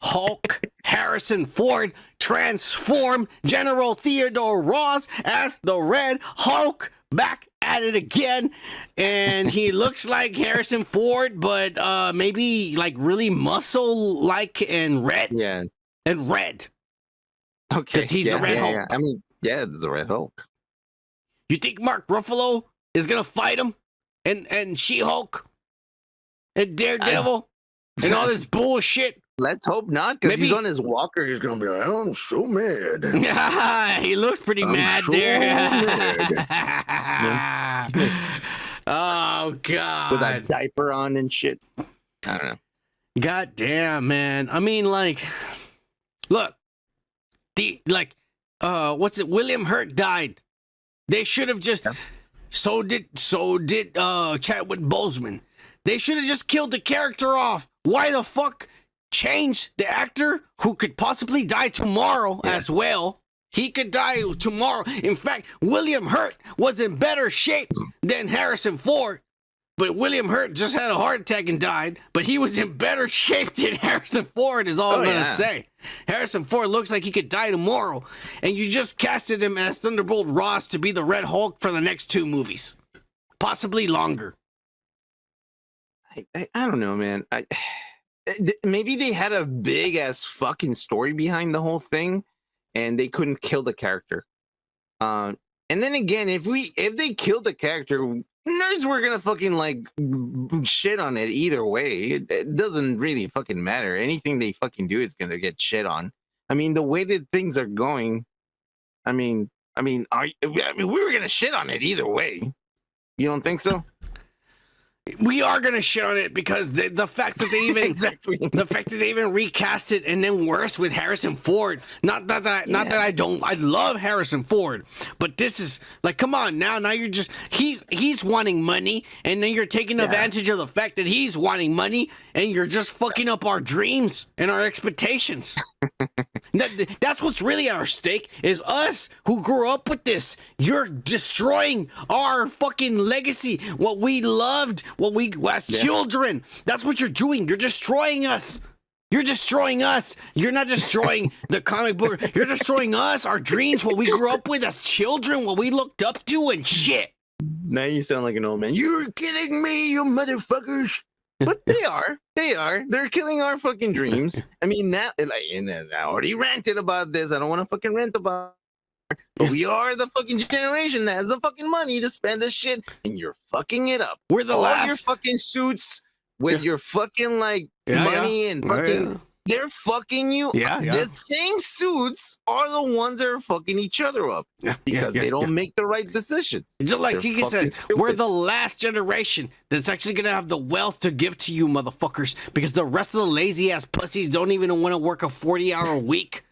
Speaker 1: Hulk, Harrison Ford, transform General Theodore Ross as the Red Hulk, back at it again, and he looks like Harrison Ford, but maybe like really muscle-like and red.
Speaker 2: Yeah.
Speaker 1: And red.
Speaker 2: Okay.
Speaker 1: Because he's the Red Hulk.
Speaker 2: Yeah. I mean, yeah, it's the Red Hulk.
Speaker 1: You think Mark Ruffalo is gonna fight him? And She-Hulk? And Daredevil? And all this bullshit?
Speaker 2: Let's hope not, because he's on his walker. He's gonna be like, I'm so mad.
Speaker 1: He looks pretty mad
Speaker 2: so
Speaker 1: there.
Speaker 2: Mad.
Speaker 1: Oh God!
Speaker 2: With that diaper on and shit. I don't know.
Speaker 1: God damn, man. I mean, like, look, what's it? William Hurt died. They should have just. So did Chadwick Boseman. They should have just killed the character off. Why the fuck? Change the actor who could possibly die tomorrow as well. He could die tomorrow. In fact, William Hurt was in better shape than Harrison Ford. But William Hurt just had a heart attack and died. But he was in better shape than Harrison Ford is all I'm going to say. Harrison Ford looks like he could die tomorrow. And you just casted him as Thunderbolt Ross to be the Red Hulk for the next 2 movies. Possibly longer.
Speaker 2: I don't know, man. Maybe they had a big ass fucking story behind the whole thing, and they couldn't kill the character. And then again, if they killed the character, nerds were gonna fucking like shit on it either way. It doesn't really fucking matter. Anything they fucking do is gonna get shit on. I mean, the way that things are going, I mean, we were gonna shit on it either way. You don't think so?
Speaker 1: We are gonna shit on it because the fact that they even the fact that they even recast it, and then worse with Harrison Ford. Not that I love Harrison Ford, but this is like, come on now you're just he's wanting money, and then you're taking advantage of the fact that he's wanting money, and you're just fucking up our dreams and our expectations. That's what's really at our stake, is us who grew up with this. You're destroying our fucking legacy, what we loved, what we as children. That's what you're doing. You're destroying us. You're destroying us. You're not destroying the comic book. You're destroying us, our dreams, what we grew up with as children, what we looked up to and shit.
Speaker 2: Now you sound like an old man. You're kidding me, you motherfuckers. But they are. They're killing our fucking dreams. I mean, I already ranted about this. I don't want to fucking rant about it. But we are the fucking generation that has the fucking money to spend this shit, and you're fucking it up.
Speaker 1: We're the last.
Speaker 2: All your fucking suits with your fucking money and fucking. They're fucking you. The same suits are the ones that are fucking each other up because they don't make the right decisions.
Speaker 1: Just like Kiki says, we're the last generation that's actually going to have the wealth to give to you motherfuckers, because the rest of the lazy ass pussies don't even want to work a 40-hour week.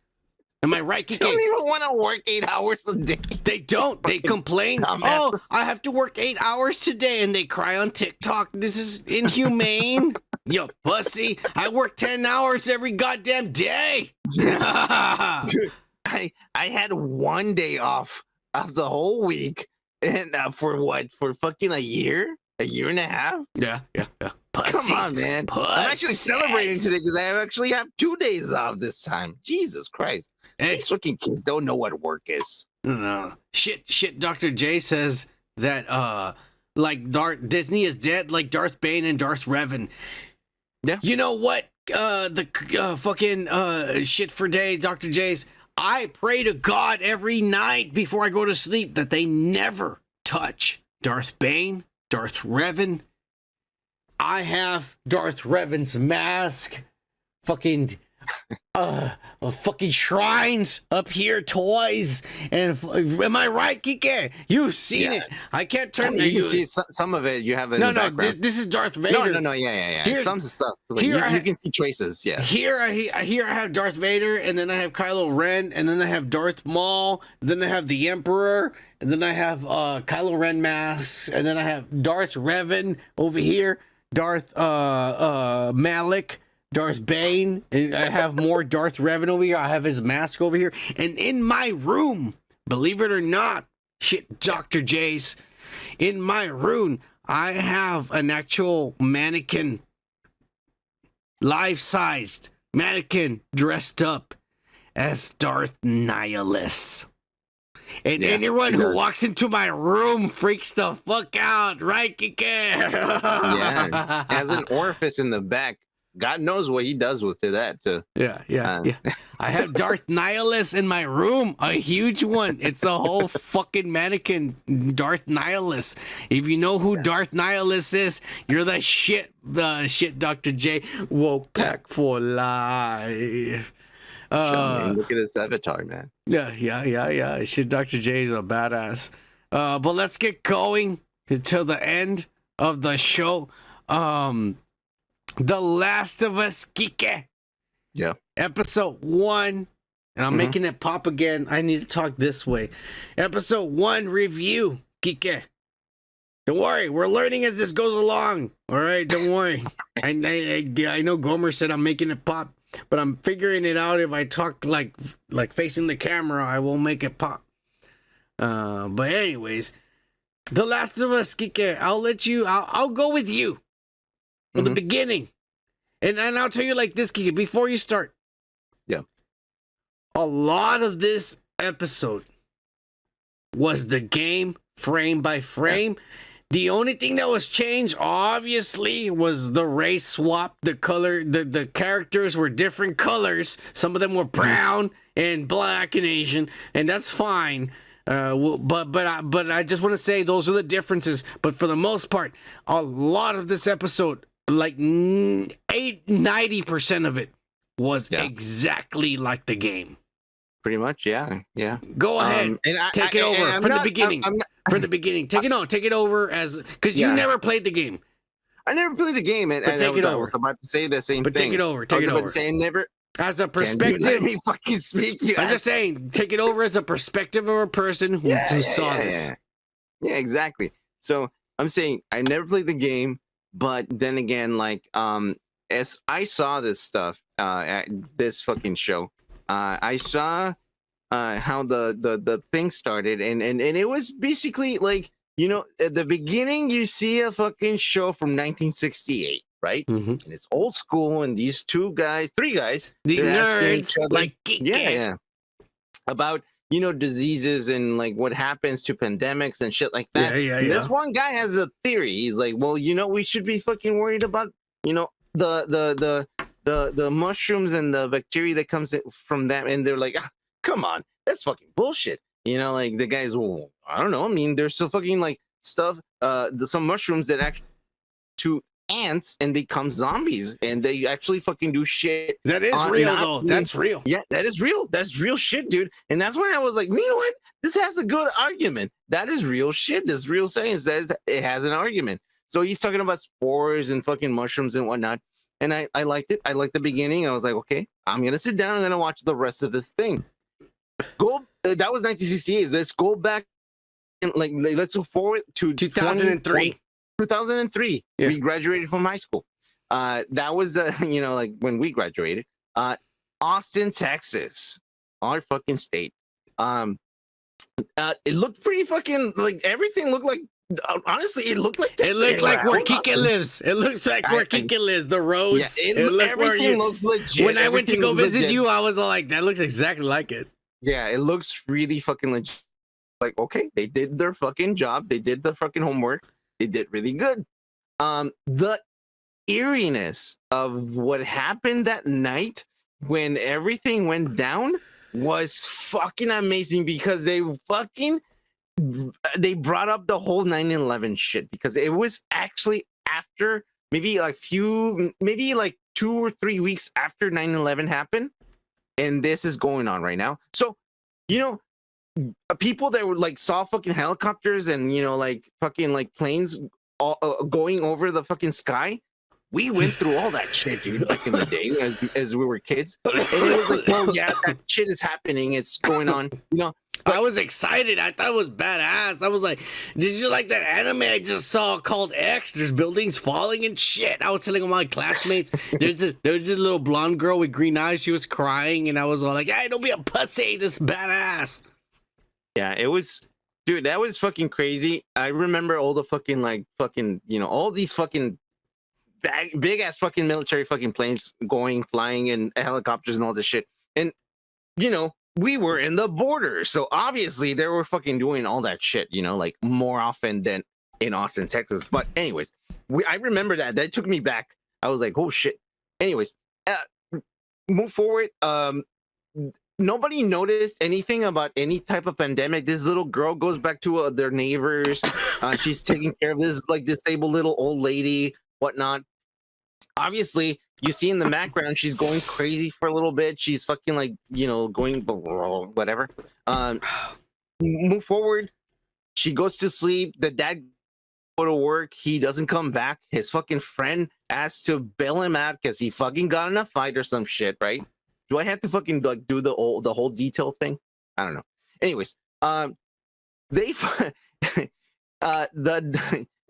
Speaker 1: Am I right, Kiki?
Speaker 2: They don't even want to work 8 hours a day.
Speaker 1: They don't. They complain. Oh, I have to work 8 hours today, and they cry on TikTok. This is inhumane. Yo, pussy, I work 10 hours every goddamn day.
Speaker 2: Dude, I had 1 day off of the whole week, and for fucking a year and a half.
Speaker 1: Yeah. Pussies.
Speaker 2: Come on, man. I'm actually celebrating today because I actually have 2 days off this time. Jesus Christ. These fucking kids don't know what work is.
Speaker 1: No. Shit. Dr. J says that, like, Disney is dead like Darth Bane and Darth Revan.
Speaker 2: Yeah.
Speaker 1: You know what? Fucking shit for days, Dr. J's. I pray to God every night before I go to sleep that they never touch Darth Bane, Darth Revan. I have Darth Revan's mask. Fucking fucking shrines up here, toys, and am I right, Kike? You've seen it. I can't turn.
Speaker 2: You can see some of it. You have it.
Speaker 1: No,
Speaker 2: in the background.
Speaker 1: This is Darth Vader.
Speaker 2: No. Yeah. Some stuff. Like,
Speaker 1: here
Speaker 2: you can see traces. Yeah.
Speaker 1: Here I have Darth Vader, and then I have Kylo Ren, and then I have Darth Maul, then I have the Emperor, and then I have Kylo Ren masks, and then I have Darth Revan over here, Darth Malik, Darth Bane, and I have more Darth Revan over here. I have his mask over here. And in my room, believe it or not, shit, Dr. J's, in my room, I have an actual mannequin, life-sized mannequin dressed up as Darth Nihilus. And anyone who walks into my room freaks the fuck out, right, Kike?
Speaker 2: Yeah. Has an orifice in the back. God knows what he does with that too.
Speaker 1: Yeah. I have Darth Nihilus in my room, a huge one. It's a whole fucking mannequin, Darth Nihilus. If you know who Darth Nihilus is, you're the shit, Dr. J. Woke pack for life.
Speaker 2: Look at his avatar, man.
Speaker 1: Yeah. Shit, Dr. J is a badass. But let's get going to the end of the show. The Last of Us, Kike.
Speaker 2: Yeah.
Speaker 1: Episode 1. And I'm making it pop again. I need to talk this way. Episode 1 review, Kike. Don't worry. We're learning as this goes along. All right. Don't worry. I know Gomer said I'm making it pop, but I'm figuring it out. If I talk like facing the camera, I will make it pop. But anyways, The Last of Us, Kike. I'll go with you. From the beginning. And I'll tell you like this, Kike, before you start.
Speaker 2: Yeah.
Speaker 1: A lot of this episode was the game frame by frame. Yeah. The only thing that was changed, obviously, was the race swap. The color, the characters were different colors. Some of them were brown and black and Asian, and that's fine. But I just want to say those are the differences. But for the most part, a lot of this episode, like 90% of it was exactly like the game.
Speaker 2: Pretty much, yeah.
Speaker 1: Go ahead, take it over from the beginning. From the beginning, take it over as because you never played the game.
Speaker 2: I never played the game, and
Speaker 1: take it over.
Speaker 2: I was about to say the same thing.
Speaker 1: But take it over. Take it over.
Speaker 2: Say never.
Speaker 1: As a perspective,
Speaker 2: let me fucking speak.
Speaker 1: I'm just saying, take it over as a perspective of a person who saw this.
Speaker 2: Yeah, exactly. So I'm saying I never played the game. But then again, like, as I saw this stuff at this fucking show, I saw how the thing started, and it was basically like, you know, at the beginning you see a fucking show from 1968, right? And it's old school, and these three guys,
Speaker 1: the nerds, like
Speaker 2: about, you know, diseases and like what happens to pandemics and shit like that. This one guy has a theory. He's like, well, you know, we should be fucking worried about, you know, the mushrooms and the bacteria that comes from them. And they're like, come on, that's fucking bullshit. You know, like the guys, well, I don't know. I mean, there's so fucking like stuff, some mushrooms that actually to ants and become zombies, and they actually fucking do shit.
Speaker 1: That is real, though. That's real.
Speaker 2: Yeah, that is real. That's real shit, dude. And that's when I was like, you know what? This has a good argument. That is real shit. This real science. That it has an argument. So he's talking about spores and fucking mushrooms and whatnot. And I liked it. I liked the beginning. I was like, okay, I'm gonna sit down and I'm gonna watch the rest of this thing. That was 1968. Let's go back and like let's go forward to
Speaker 1: 2003.
Speaker 2: 2003. Yeah. We graduated from high school. That was you know, like when we graduated. Austin, Texas, our fucking state. It looked pretty fucking like everything looked like honestly, it looked like
Speaker 1: It looked like where Kike lives. It looks like where Kike lives. The roads.
Speaker 2: Yeah, everything looks legit.
Speaker 1: When I went to go visit you, I was like, that looks exactly like it.
Speaker 2: Yeah, it looks really fucking legit. Like, okay, they did their fucking job. They did the fucking homework. They did really good. The eeriness of what happened that night when everything went down was fucking amazing because they brought up the whole 9/11 shit because it was actually after maybe like 2 or 3 weeks after 9/11 happened, and this is going on right now. So, you know, people that were like saw fucking helicopters and, you know, like fucking like planes all, going over the fucking sky. We went through all that shit, dude, back in the day as we were kids. And it was like, oh yeah, that shit is happening. It's going on, you know.
Speaker 1: I was excited. I thought it was badass. I was like, did you like that anime I just saw called X? There's buildings falling and shit. I was telling all my classmates, there was this little blonde girl with green eyes. She was crying, and I was all like, hey, don't be a pussy. This is badass.
Speaker 2: Yeah, it was, dude, that was fucking crazy. I remember all the fucking, like, fucking, you know, all these fucking big ass fucking military fucking planes flying and helicopters and all this shit. And, you know, we were in the border. So obviously they were fucking doing all that shit, you know, like more often than in Austin, Texas. But anyways, I remember that took me back. I was like, oh shit. Anyways, move forward. Nobody noticed anything about any type of pandemic. This little girl goes back to their neighbors. She's taking care of this like disabled little old lady, whatnot. Obviously, you see in the background, she's going crazy for a little bit. She's fucking like, you know, going whatever. Move forward. She goes to sleep. The dad go to work. He doesn't come back. His fucking friend asks to bail him out because he fucking got in a fight or some shit, right? Do I have to fucking like do the whole detail thing? I don't know. Anyways, the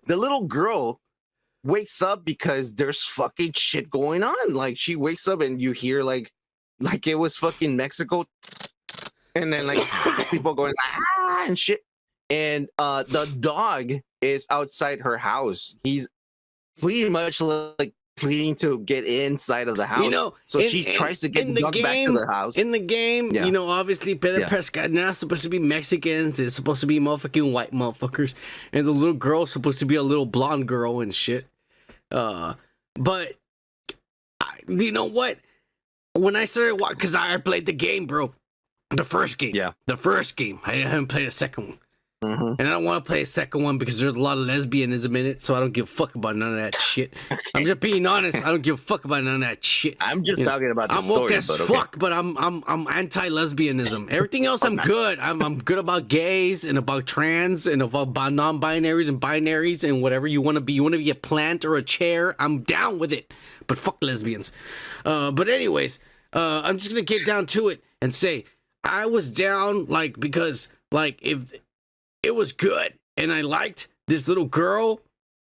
Speaker 2: little girl wakes up because there's fucking shit going on. Like she wakes up and you hear like it was fucking Mexico, and then like people going and shit. And the dog is outside her house. He's pretty much like pleading to get inside of the house. You know, so she tries to get the dog back to the house.
Speaker 1: In the game, you know, obviously Pedro Pascal, they're not supposed to be Mexicans. They're supposed to be motherfucking white motherfuckers. And the little girl's supposed to be a little blonde girl and shit. But you know what? When I started watching, because I played the game, bro. The first game. Yeah. The first game. I haven't played a second one. Mm-hmm. And I don't want to play a second one because there's a lot of lesbianism in it, so I don't give a fuck about none of that shit. I'm just being honest. I don't give a fuck about none of that shit.
Speaker 2: I'm just talking about the
Speaker 1: I'm
Speaker 2: story.
Speaker 1: woke as fuck, but I'm anti-lesbianism. Everything else I'm good. I'm good about gays and about trans and about non-binaries and binaries and whatever you want to be. You want to be a plant or a chair? I'm down with it. But fuck lesbians. But anyways, I'm just gonna get down to it and say I was down like because like if it was good, and I liked this little girl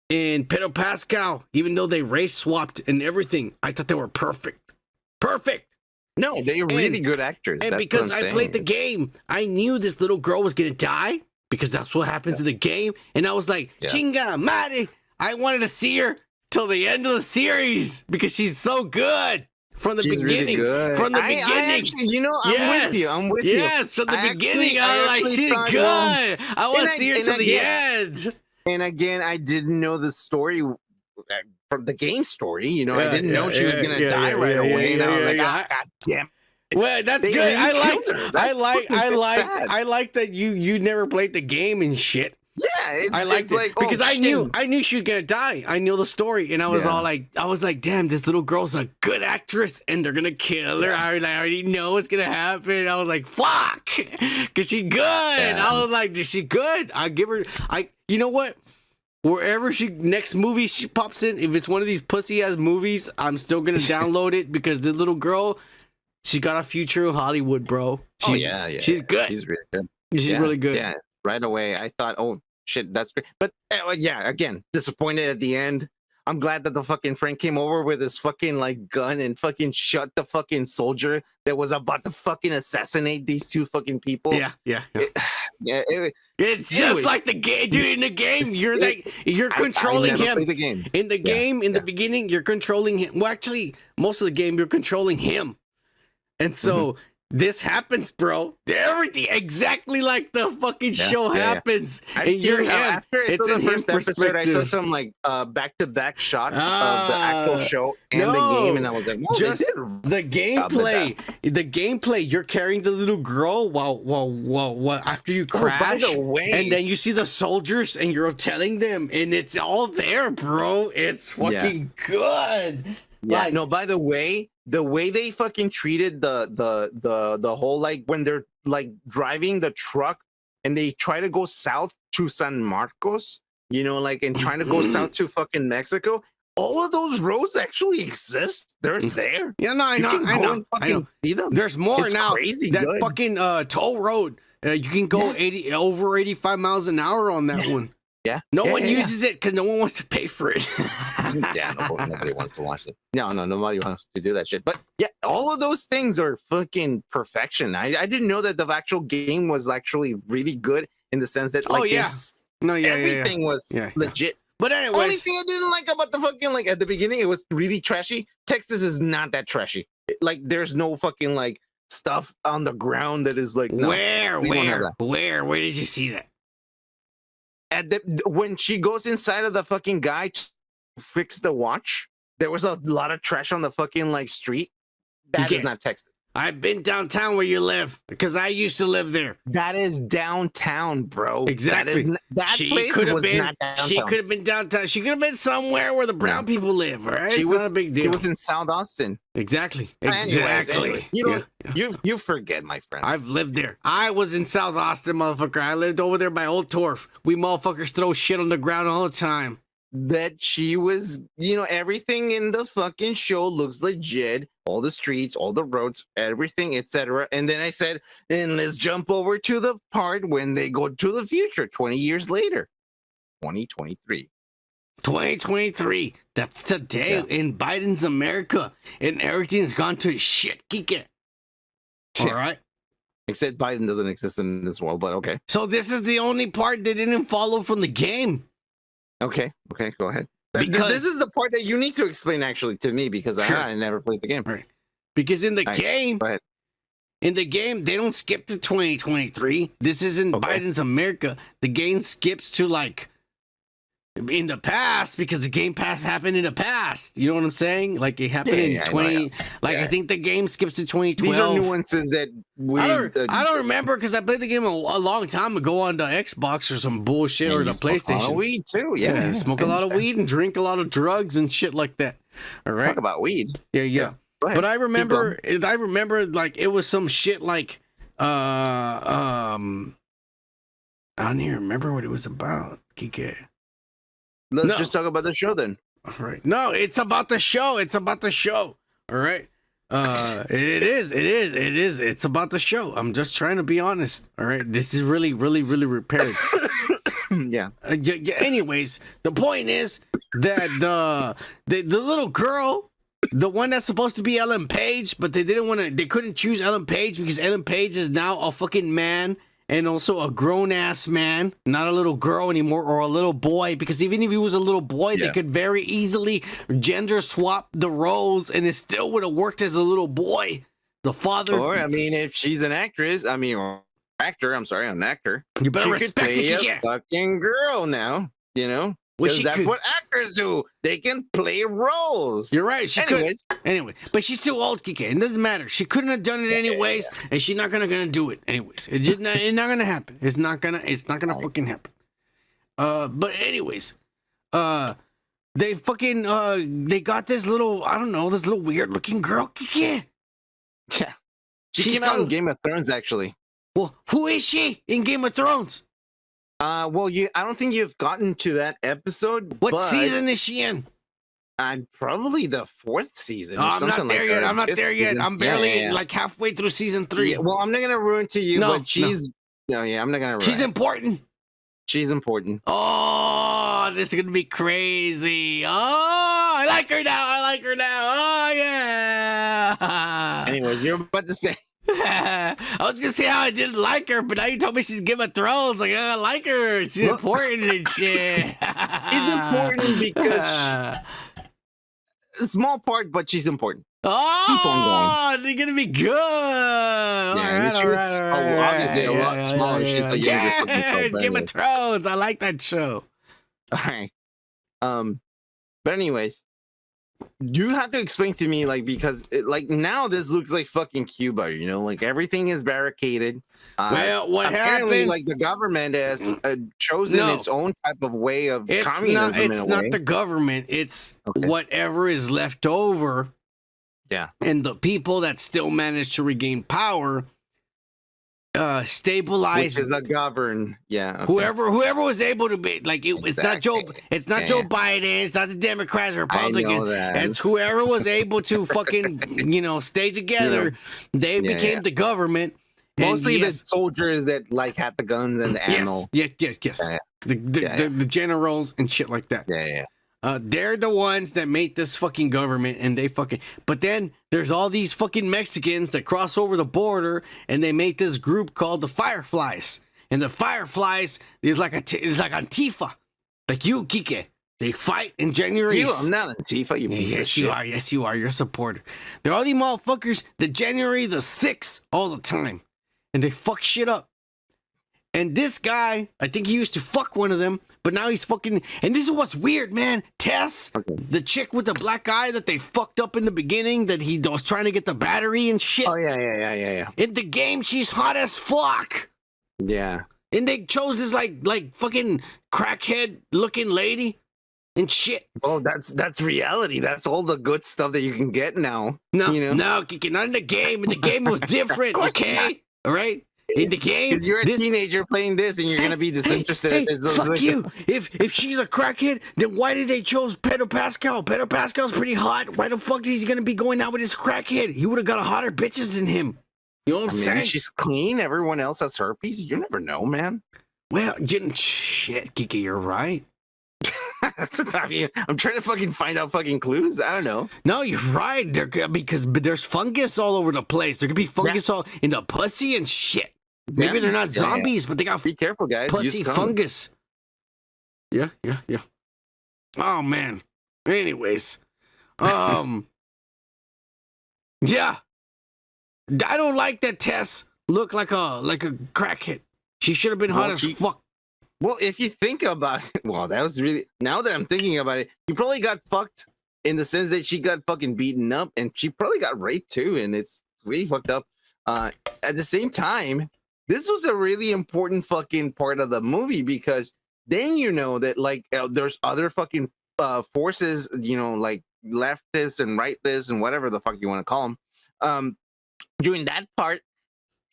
Speaker 1: and Pedro Pascal, even though they race swapped and everything. I thought they were perfect.
Speaker 2: No, they're really good actors.
Speaker 1: And because I played the game, I knew this little girl was gonna die because that's what happens in the game. And I was like, chinga madre, I wanted to see her till the end of the series because she's so good. From the beginning,
Speaker 2: really
Speaker 1: from the beginning,
Speaker 2: actually, you know, I'm with you. I'm with you.
Speaker 1: Yes, from the beginning, I was like, she's good. I want to see her to the end.
Speaker 2: And again, I didn't know the story from the game story. You know, I didn't know she was gonna die right away. And I was like, God damn.
Speaker 1: Well, that's good. I like that you never played the game and shit.
Speaker 2: Yeah,
Speaker 1: I liked it like, because I knew she was gonna die. I knew the story, and I was all like, damn, this little girl's a good actress, and they're gonna kill her. I already know what's gonna happen. I was like, fuck, cause she's good. I was like, is she good? I give her. You know what? Wherever next movie she pops in, if it's one of these pussy ass movies, I'm still gonna download it because the little girl, she got a future in Hollywood, bro. She's good.
Speaker 2: She's really good.
Speaker 1: She's really good.
Speaker 2: Yeah. Right away, I thought, oh shit, that's great. But again, disappointed at the end. I'm glad that the fucking friend came over with his fucking like gun and fucking shot the fucking soldier that was about to fucking assassinate these two fucking people.
Speaker 1: Yeah. It's just
Speaker 2: anyways.
Speaker 1: like the game, dude. In the game, you're controlling
Speaker 2: I never
Speaker 1: him.
Speaker 2: played the game.
Speaker 1: In the game, in the beginning, you're controlling him. Well, actually, most of the game, you're controlling him. And so this happens, bro. Everything exactly like the fucking show happens.
Speaker 2: I
Speaker 1: And
Speaker 2: still,
Speaker 1: you're him.
Speaker 2: after I saw
Speaker 1: It's
Speaker 2: the
Speaker 1: in
Speaker 2: first
Speaker 1: his
Speaker 2: episode, I saw
Speaker 1: perspective.
Speaker 2: some like back-to-back shots of the actual show and the game, and I was like, "Whoa,
Speaker 1: just
Speaker 2: they did
Speaker 1: the gameplay. The gameplay. You're carrying the little girl while after you crash,
Speaker 2: by the way,
Speaker 1: and then you see the soldiers, and you're telling them, and it's all there, bro. It's fucking good.
Speaker 2: Yeah, no, by the way they fucking treated the whole, like, when they're like driving the truck and they try to go south to San Marcos, you know, like, and trying to go south to fucking Mexico, all of those roads actually exist. They're there.
Speaker 1: Yeah, no, I know.
Speaker 2: See them.
Speaker 1: There's more
Speaker 2: It's
Speaker 1: now.
Speaker 2: crazy
Speaker 1: that
Speaker 2: good.
Speaker 1: fucking toll road. You can go over 85 miles an hour on that one.
Speaker 2: Yeah.
Speaker 1: No one uses it because no one wants to pay for it.
Speaker 2: Nobody wants to watch it. No, nobody wants to do that shit. But yeah, all of those things are fucking perfection. I didn't know that the actual game was actually really good in the sense that, like, everything was legit.
Speaker 1: But anyways,
Speaker 2: only thing I didn't like about the fucking, like, at the beginning, it was really trashy. Texas is not that trashy. Like, there's no fucking like stuff on the ground that is like, no,
Speaker 1: where did you see that?
Speaker 2: When she goes inside of the fucking guy to fix the watch, there was a lot of trash on the fucking like street. That is not Texas.
Speaker 1: I've been downtown where you live because I used to live there.
Speaker 2: That is downtown, bro.
Speaker 1: Exactly.
Speaker 2: That
Speaker 1: she
Speaker 2: place
Speaker 1: could have
Speaker 2: was
Speaker 1: been.
Speaker 2: not downtown.
Speaker 1: She could have been downtown. She could have been somewhere where the brown people live. All right,
Speaker 2: She
Speaker 1: it's
Speaker 2: was
Speaker 1: not a big deal.
Speaker 2: She was in South Austin.
Speaker 1: Exactly.
Speaker 2: Anyway, you forget, my friend.
Speaker 1: I've lived there. I was in South Austin, motherfucker. I lived over there by Old Torf. We motherfuckers throw shit on the ground all the time.
Speaker 2: That she was, everything in the fucking show looks legit. All the streets, all the roads, everything, etc. And then I said, and let's jump over to the part when they go to the future, 20 years later, 2023.
Speaker 1: 2023. That's today in Biden's America, and everything's gone to shit. Kike. All right.
Speaker 2: Except Biden doesn't exist in this world, but okay.
Speaker 1: So this is the only part they didn't follow from the game.
Speaker 2: Okay, go ahead.
Speaker 1: Because
Speaker 2: this is the part that you need to explain actually to me because I never played the game.
Speaker 1: Right. Because in the game, they don't skip to 2023. This isn't Biden's America. The game skips to like in the past because the Game Pass happened in the past. You know what I'm saying? Like it happened in 20. I think the game skips to 2012.
Speaker 2: These are nuances that we.
Speaker 1: I don't remember because I played the game a long time ago on the Xbox or some bullshit or the PlayStation.
Speaker 2: A lot of weed too. Yeah,
Speaker 1: smoke a lot of weed and drink a lot of drugs and shit like that. All right.
Speaker 2: Talk about weed.
Speaker 1: Yeah. But I remember, like it was some shit like, I don't even remember what it was about. Kike.
Speaker 2: Let's just talk about the show then.
Speaker 1: All right. No, it's about the show. It's about the show. All right. It is. It's about the show. I'm just trying to be honest. All right. This is really repaired.
Speaker 2: Yeah.
Speaker 1: Anyways, the point is that the little girl, the one that's supposed to be Ellen Page, but they couldn't choose Ellen Page because Ellen Page is now a fucking man and also a grown-ass man, not a little girl anymore or a little boy, because even if he was a little boy, they could very easily gender swap the roles and it still would have worked as a little boy. The father...
Speaker 2: Or, I mean, if she's an actress, an actor.
Speaker 1: You better respect it,
Speaker 2: a fucking girl now, Because that's what actors do. They can play roles.
Speaker 1: You're right. Anyway, but she's too old, Kike. It doesn't matter. She couldn't have done it anyways, and she's not gonna do it anyways. It's not gonna happen. It's not gonna fucking happen. But anyways, they fucking they got this little this little weird looking girl, Kike.
Speaker 2: Yeah, she's came out in Game of Thrones actually.
Speaker 1: Well, who is she in Game of Thrones?
Speaker 2: I don't think you've gotten to that episode.
Speaker 1: What season is she in?
Speaker 2: Probably the 4th season.
Speaker 1: I'm not there yet. I'm not there yet. I'm barely like halfway through season 3.
Speaker 2: Yeah, well, I'm not gonna ruin to you, but she's I'm not gonna ruin.
Speaker 1: She's important.
Speaker 2: She's important.
Speaker 1: Oh, Oh, this is gonna be crazy. Oh, I like her now. I like her now. Oh yeah.
Speaker 2: Anyways, you're about to say.
Speaker 1: I was gonna say how I didn't like her, but now you told me she's Game of Thrones. Like, I like her. She's important and shit.
Speaker 2: She's important because a small part, but she's important.
Speaker 1: Oh, they're gonna be good.
Speaker 2: Yeah, she was obviously a lot smaller. She's a younger.
Speaker 1: Yeah, Game of Thrones. I like that show.
Speaker 2: All right. But anyways, you have to explain to me, like, because like now this looks like fucking Cuba, you know, like everything is barricaded.
Speaker 1: Well, what
Speaker 2: apparently,
Speaker 1: happened?
Speaker 2: like the government has chosen its own type of way of communism.
Speaker 1: It's not the government. It's whatever is left over.
Speaker 2: Yeah,
Speaker 1: and the people that still manage to regain power, stabilize.
Speaker 2: Which is a govern. Yeah, okay.
Speaker 1: Whoever was able to be like it's not Joe. It's not Joe Biden. It's not the Democrats or Republicans. It's whoever was able to fucking stay together. They became the government.
Speaker 2: Mostly the soldiers that like had the guns and the ammo.
Speaker 1: Yes. The generals and shit like that.
Speaker 2: Yeah.
Speaker 1: They're the ones that made this fucking government, and they fucking. But then there's all these fucking Mexicans that cross over the border, and they made this group called the Fireflies. And the Fireflies is like it's like Antifa, like you, Kike. They fight in January.
Speaker 2: I'm not Antifa.
Speaker 1: Yes, you are. Yes, you are. You're a supporter. They're all these motherfuckers. The January the 6th all the time, and they fuck shit up. And this guy, I think he used to fuck one of them, but now he's fucking. And this is what's weird, man. Tess, the chick with the black eye that they fucked up in the beginning, that he was trying to get the battery and shit.
Speaker 2: Oh, yeah.
Speaker 1: In the game, she's hot as fuck.
Speaker 2: Yeah.
Speaker 1: And they chose this like fucking crackhead looking lady and shit.
Speaker 2: Oh, that's reality. That's all the good stuff that you can get now.
Speaker 1: No, not in the game. In the game, it was different, okay? All right? In the game,
Speaker 2: because you're a teenager playing this, and you're gonna be disinterested.
Speaker 1: Fuck you! If she's a crackhead, then why did they chose Pedro Pascal? Pedro Pascal's pretty hot. Why the fuck is he gonna be going out with his crackhead? He would have got hotter bitches than him. You know what I'm saying?
Speaker 2: She's clean. Everyone else has herpes. You never know, man.
Speaker 1: Well, shit, Kiki, you're right.
Speaker 2: I mean, I'm trying to fucking find out fucking clues. I don't know.
Speaker 1: No, you're right. Because there's fungus all over the place. There could be fungus all in the pussy and shit. Maybe they're not zombies, but they got
Speaker 2: be careful, guys.
Speaker 1: Pussy fungus. Yeah. Oh man. Anyways, yeah. I don't like that Tess look like a crackhead. She should have been hot as fuck.
Speaker 2: Well, if you think about it, that was really. Now that I'm thinking about it, you probably got fucked in the sense that she got fucking beaten up, and she probably got raped too, and it's really fucked up. At the same time, this was a really important fucking part of the movie, because then you know that there's other fucking forces, like leftists and rightists and whatever the fuck you want to call them. During that part,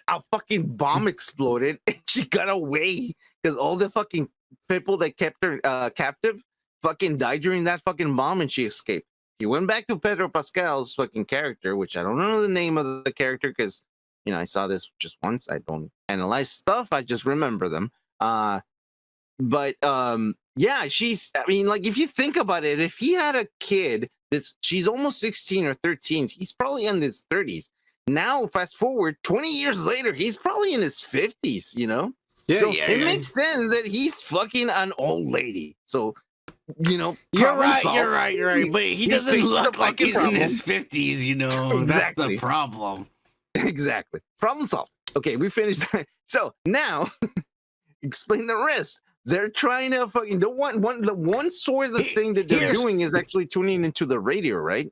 Speaker 2: a fucking bomb exploded and she got away because all the fucking people that kept her captive fucking died during that fucking bomb, and she escaped. He went back to Pedro Pascal's fucking character, which I don't know the name of the character because I saw this just once. I don't analyze stuff. I just remember them. Yeah, if you think about it, if he had a kid she's almost 16 or 13, he's probably in his 30s. Now, fast forward 20 years later, he's probably in his 50s, Yeah, so it makes sense that he's fucking an old lady. So,
Speaker 1: You're right. But he doesn't look like he's in his 50s, Exactly. That's the problem.
Speaker 2: Exactly. Problem solved. Okay, we finished that. So now, explain the rest. They're trying to fucking the one sort of thing that they're doing is actually tuning into the radio, right?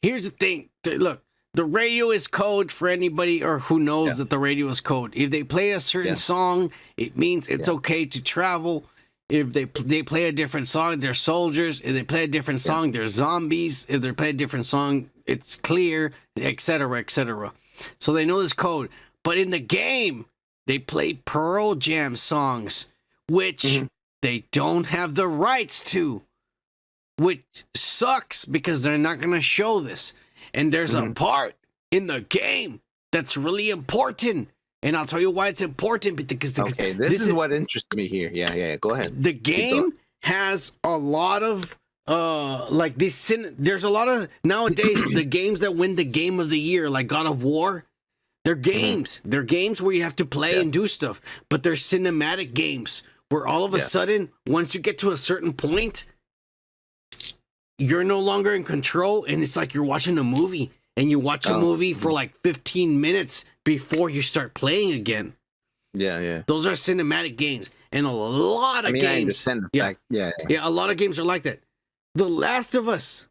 Speaker 1: Here's the thing. Look, the radio is code for anybody or who knows that the radio is code. If they play a certain song, it means it's okay to travel. If they play a different song, they're soldiers. If they play a different song, they're zombies. If they play a different song, it's clear, etc., etc. So they know this code. But in the game, they play Pearl Jam songs, which they don't have the rights to, which sucks because they're not going to show this. And there's a part in the game that's really important. And I'll tell you why it's important. Because
Speaker 2: this is what interests me here. Yeah. Go ahead.
Speaker 1: The game has a lot of like these there's a lot of nowadays the games that win the game of the year, like God of War. They're games. They're games where you have to play and do stuff, but they're cinematic games where all of a sudden, once you get to a certain point, you're no longer in control, and it's like you're watching a movie, and you watch a movie for like 15 minutes before you start playing again.
Speaker 2: Yeah.
Speaker 1: Those are cinematic games, and a lot of games.
Speaker 2: I understand the fact. Yeah,
Speaker 1: a lot of games are like that. The Last of Us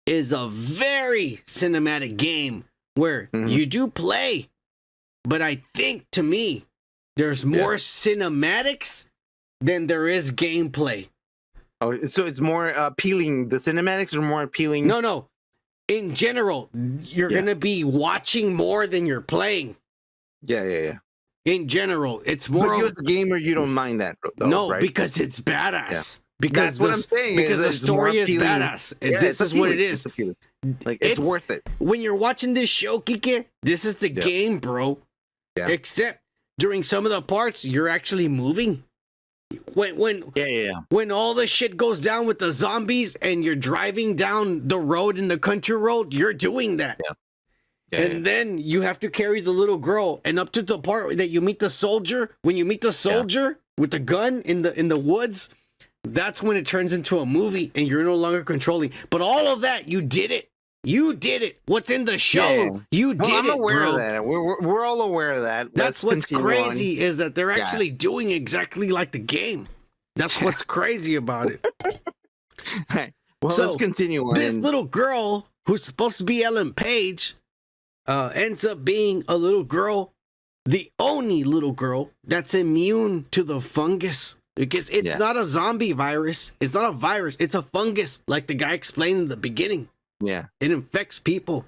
Speaker 1: is a very cinematic game where you do play, but I think, to me, there's more cinematics than there is gameplay.
Speaker 2: Oh, so it's more appealing. The cinematics are more appealing.
Speaker 1: No. In general, you're gonna be watching more than you're playing.
Speaker 2: Yeah.
Speaker 1: In general, it's more.
Speaker 2: But you as a gamer, you don't mind that, though,
Speaker 1: no,
Speaker 2: right?
Speaker 1: because it's badass.
Speaker 2: That's
Speaker 1: Because
Speaker 2: what I'm saying.
Speaker 1: Because the story is badass.
Speaker 2: Yeah,
Speaker 1: this is what it is.
Speaker 2: It's worth it.
Speaker 1: When you're watching this show, Kike, this is the game, bro.
Speaker 2: Yeah.
Speaker 1: Except during some of the parts, you're actually moving. When all the shit goes down with the zombies and you're driving down the road in the country road, you're doing that. And then you have to carry the little girl, and up to the part that you meet the soldier. When you meet the soldier with the gun in the woods, that's when it turns into a movie and you're no longer controlling. But all of that, you did it. You did it. What's in the show? You did it.
Speaker 2: I'm aware
Speaker 1: bro.
Speaker 2: of that. We're all aware of that.
Speaker 1: That's what's crazy is that they're actually doing exactly like the game. That's what's crazy about it.
Speaker 2: Right. Well, let's continue on.
Speaker 1: This little girl who's supposed to be Ellen Page ends up being a little girl, the only little girl that's immune to the fungus. Because it's not a zombie virus. It's not a virus. It's a fungus, like the guy explained in the beginning.
Speaker 2: Yeah.
Speaker 1: It infects people.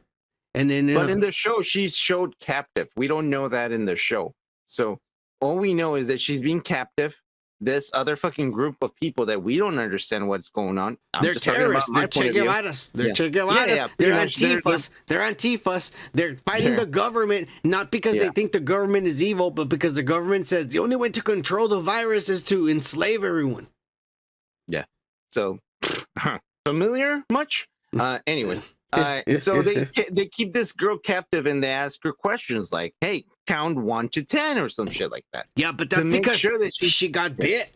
Speaker 1: And then
Speaker 2: But in the show, she's showed captive. We don't know that in the show. So all we know is that she's being captive. This other fucking group of people that we don't understand what's going on.
Speaker 1: They're terrorists. They're Che Guevara's. They're Che Guevara's. They're Antifas. They're Antifas. They're fighting the government, not because they think the government is evil, but because the government says the only way to control the virus is to enslave everyone.
Speaker 2: Yeah. So, familiar much? Anyways. So they keep this girl captive and they ask her questions like, hey, count 1 to 10 or some shit like that.
Speaker 1: Yeah, but that's because she got bit.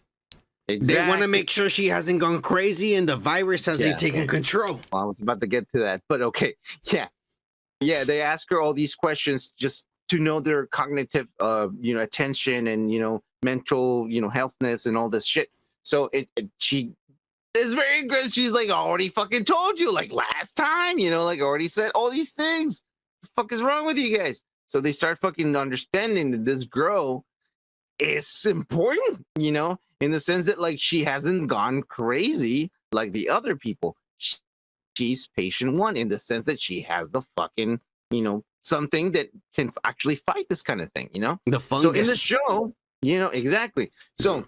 Speaker 1: Exactly. They want to make sure she hasn't gone crazy and the virus hasn't taken control.
Speaker 2: Well, I was about to get to that, but okay. Yeah, they ask her all these questions just to know their cognitive attention and mental healthness and all this shit. So she is very good. She's like, I already fucking told you, like last time, like I already said all these things. The fuck is wrong with you guys? So they start fucking understanding that this girl is important, in the sense that like she hasn't gone crazy like the other people. She's patient one in the sense that she has the fucking, something that can actually fight this kind of thing,
Speaker 1: The fungus.
Speaker 2: So in the show, exactly. So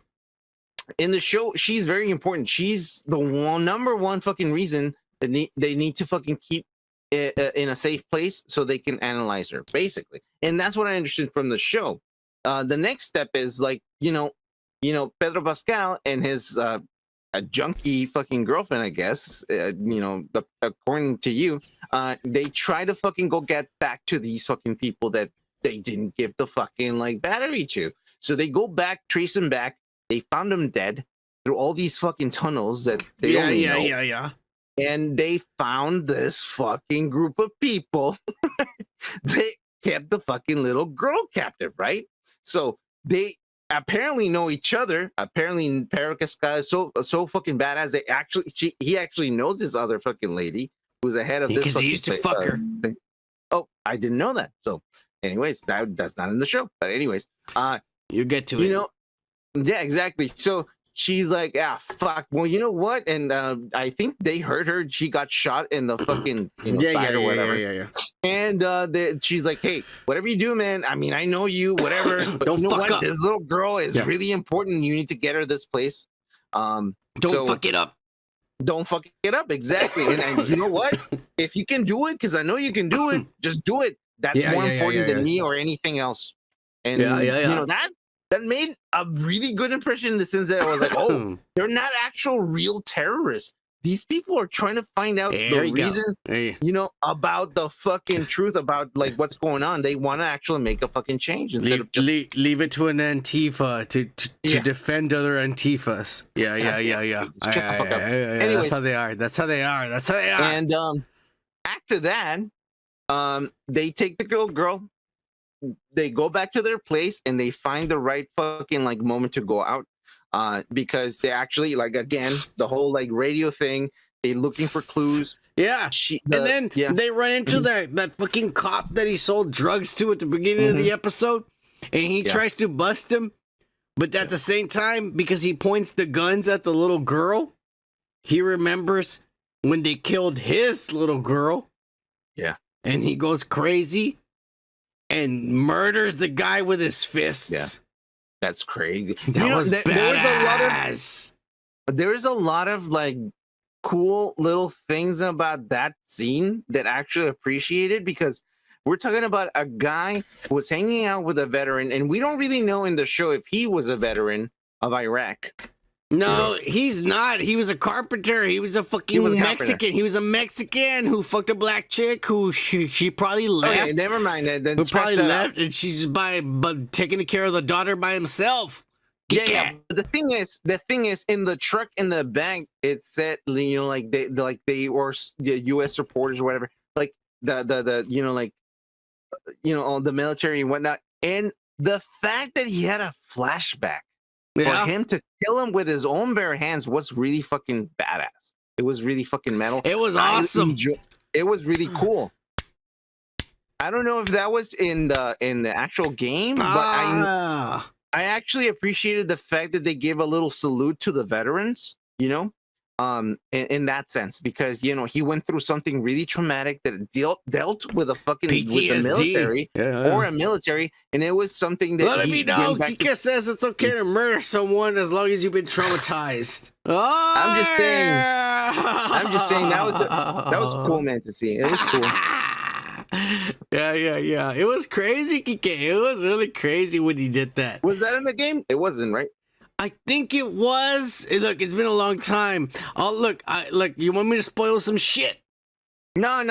Speaker 2: in the show, she's very important. She's the number one fucking reason that they need to fucking keep in a safe place so they can analyze her, basically. And that's what I understood from the show. The next step is like, Pedro Pascal and his a junkie fucking girlfriend, I guess, according to you, they try to fucking go get back to these fucking people that they didn't give the fucking like battery to. So they go back, trace them back. They found them dead through all these fucking tunnels that they only know.
Speaker 1: Yeah.
Speaker 2: And they found this fucking group of people. They kept the fucking little girl captive, right? So they apparently know each other. Apparently, Pedro Pascal is so fucking badass. He actually knows this other fucking lady who's ahead of this.
Speaker 1: Because he used to fuck her.
Speaker 2: Thing. Oh, I didn't know that. So, anyways, that's not in the show. But anyways,
Speaker 1: you get to it.
Speaker 2: Yeah, exactly. So she's like, fuck. Well, you know what? And I think they hurt her. She got shot in the fucking side or whatever.
Speaker 1: Yeah.
Speaker 2: And she's like, hey, whatever you do, man. I mean, I know you, whatever. But
Speaker 1: Don't
Speaker 2: you know
Speaker 1: fuck
Speaker 2: what?
Speaker 1: up.
Speaker 2: This little girl is really important. You need to get her this place.
Speaker 1: Don't fuck it up.
Speaker 2: Don't fuck it up. Exactly. And you know what? If you can do it, because I know you can do it, just do it. That's more important than me or anything else. And you know that. that made a really good impression in the sense that I was like, oh, they're not actual real terrorists. These people are trying to find out the reason, about the fucking truth about like what's going on. They want to actually make a fucking change instead of just
Speaker 1: leave it to an Antifa to defend other Antifas. Yeah.
Speaker 2: Shut the fuck up.
Speaker 1: Anyways, that's how they are. That's how they are. That's how they are.
Speaker 2: And after that, they take the girl. They go back to their place and they find the right fucking like moment to go out. Because they actually like again the whole like radio thing. They're looking for clues.
Speaker 1: Yeah, and then they run into that fucking cop that he sold drugs to at the beginning of the episode, and he tries to bust him, but at the same time, because he points the guns at the little girl, he remembers when they killed his little girl.
Speaker 2: Yeah,
Speaker 1: and he goes crazy and murders the guy with his fists.
Speaker 2: Yeah. That's crazy.
Speaker 1: That was badass.
Speaker 2: There's a lot of like cool little things about that scene that actually appreciated because we're talking about a guy who was hanging out with a veteran, and we don't really know in the show if he was a veteran of Iraq.
Speaker 1: No, he's not. He was a carpenter. He was a fucking Mexican. He was a Mexican who fucked a black chick who she probably left.
Speaker 2: Okay, never mind. Then
Speaker 1: who probably left, and she's but taking care of the daughter by himself.
Speaker 2: Yeah. But the thing is, in the truck in the back, it said, like they or U.S. reporters or whatever, like the all the military and whatnot, and the fact that he had a flashback. For him to kill him with his own bare hands was really fucking badass. It was really fucking metal.
Speaker 1: It was awesome.
Speaker 2: It was really cool. I don't know if that was in the actual game, but I actually appreciated the fact that they gave a little salute to the veterans, in that sense, because he went through something really traumatic that dealt with a fucking
Speaker 1: PTSD.
Speaker 2: With the military or a military, and it was something that
Speaker 1: let me know. Kika says it's okay to murder someone as long as you've been traumatized. Oh,
Speaker 2: I'm just saying that was cool, man, to see. It was cool.
Speaker 1: Yeah. It was crazy, Kike. It was really crazy when he did that.
Speaker 2: Was that in the game? It wasn't, right?
Speaker 1: I think it was. Look, it's been a long time. Oh, look, you want me to spoil some shit?
Speaker 2: No.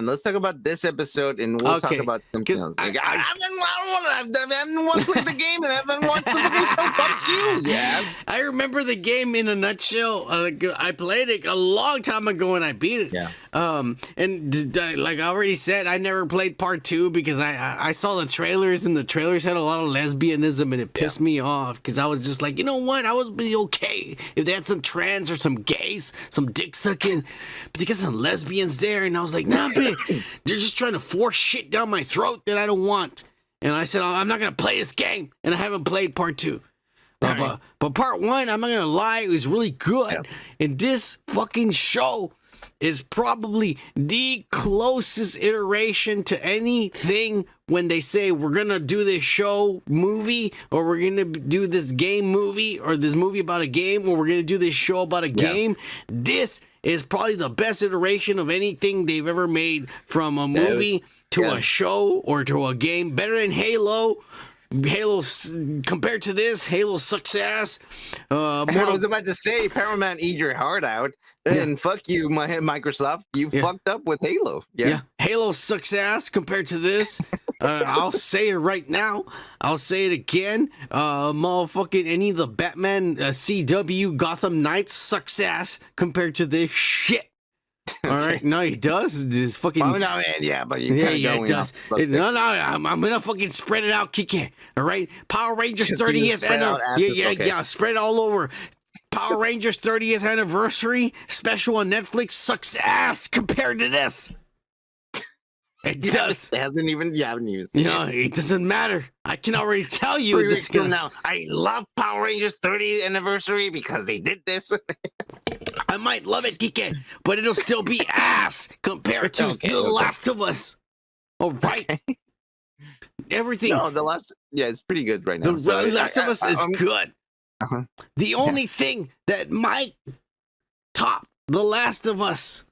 Speaker 2: Let's talk about this episode, and we'll talk about something else. I haven't want to play the game, and I haven't want to play the game. Fuck you. Yeah.
Speaker 1: I remember the game in a nutshell. I played it a long time ago, and I beat it.
Speaker 2: Yeah.
Speaker 1: And like I already said, I never played part 2 because I saw the trailers, and the trailers had a lot of lesbianism, and it pissed me off because I was just like, you know what? I would be okay if they had some trans or some gays, some dick sucking, but they got some lesbians there. And I was like, nah, they're just trying to force shit down my throat that I don't want. And I said, I'm not going to play this game. And I haven't played part 2. But part 1, I'm not going to lie, it was really good. Yeah. And this fucking show is probably the closest iteration to anything when they say we're going to do this show movie, or we're going to do this game movie, or this movie about a game, or we're going to do this show about a game. This is probably the best iteration of anything they've ever made, from a movie to a show or to a game. Better than Halo. Compared to this, Halo sucks ass.
Speaker 2: I was about to say, Paramount, eat your heart out, and fuck you, Microsoft. You fucked up with Halo. Yeah,
Speaker 1: Halo sucks ass compared to this. I'll say it right now. I'll say it again. Motherfucking any of the Batman CW Gotham Knights sucks ass compared to this shit. All right, no, he does. This fucking.
Speaker 2: Oh, no, man, yeah, but you
Speaker 1: it does. No, I'm gonna fucking spread it out, kick it. All right, Power Rangers 30th, spread it all over. Power Rangers 30th anniversary special on Netflix sucks ass compared to this. It does.
Speaker 2: It hasn't even. You haven't even.
Speaker 1: It doesn't matter. I can already tell you.
Speaker 2: 3 weeks from now, I love Power Rangers 30th anniversary because they did this.
Speaker 1: I might love it, Kike, but it'll still be ass compared to The Last of Us. All right. Okay. Everything.
Speaker 2: No, The Last. Yeah, it's pretty good right now.
Speaker 1: The Last of Us is good. The only thing that might top The Last of Us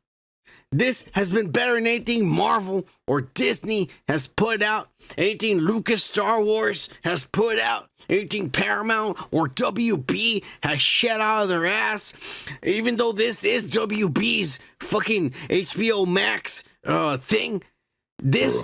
Speaker 1: This has been better than anything Marvel or Disney has put out, anything Lucas Star Wars has put out, anything Paramount or WB has shed out of their ass. Even though this is WB's fucking HBO Max thing, this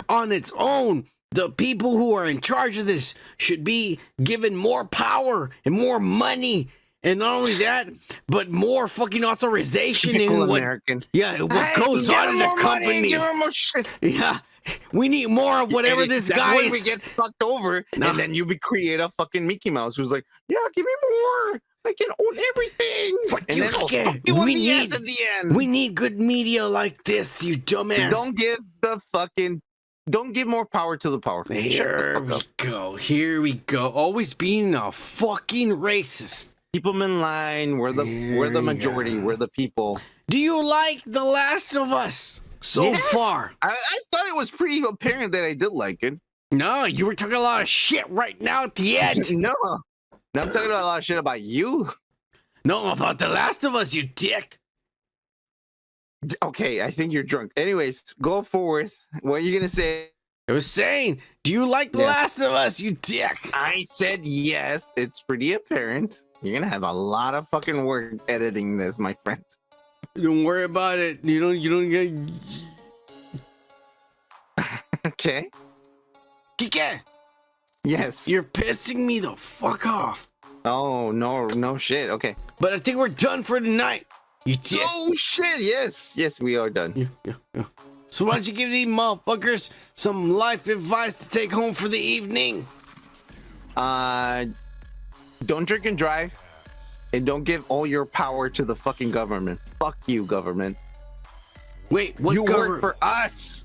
Speaker 1: on its own, the people who are in charge of this should be given more power and more money. And not only that, but more fucking authorization
Speaker 2: Typical
Speaker 1: in what,
Speaker 2: American.
Speaker 1: What goes on in the company. Yeah, we need more of whatever this guy
Speaker 2: when
Speaker 1: is.
Speaker 2: we get fucked over, and then you create a fucking Mickey Mouse who's like, yeah, give me more. I can own everything.
Speaker 1: Fuck
Speaker 2: and
Speaker 1: you,
Speaker 2: then I'll
Speaker 1: Kike.
Speaker 2: fuck you on the ass at the end.
Speaker 1: We need good media like this, you dumbass.
Speaker 2: Don't give more power to the powerful.
Speaker 1: Here we go. Here we go. Always being a fucking racist.
Speaker 2: Keep them in line. We're the majority. We're the people.
Speaker 1: Do you like The Last of Us so far?
Speaker 2: I thought it was pretty apparent that I did like it.
Speaker 1: No, you were talking a lot of shit right now at the end.
Speaker 2: No, I'm talking about a lot of shit about you.
Speaker 1: No, about The Last of Us, you dick.
Speaker 2: Okay, I think you're drunk. Anyways, go forward. What are you gonna say?
Speaker 1: I was saying, do you like The Last of Us, you dick?
Speaker 2: I said yes. It's pretty apparent. You're gonna have a lot of fucking work editing this, my friend.
Speaker 1: Don't worry about it. You don't get.
Speaker 2: Okay.
Speaker 1: Kike,
Speaker 2: Yes.
Speaker 1: you're pissing me the fuck off.
Speaker 2: Oh no shit. Okay.
Speaker 1: But I think we're done for tonight. You dick.
Speaker 2: Oh shit. Yes, we are done.
Speaker 1: Yeah. So why don't you give these motherfuckers some life advice to take home for the evening?
Speaker 2: Don't drink and drive, and don't give all your power to the fucking government. Fuck you, government.
Speaker 1: Wait, what
Speaker 2: you
Speaker 1: government?
Speaker 2: work for us.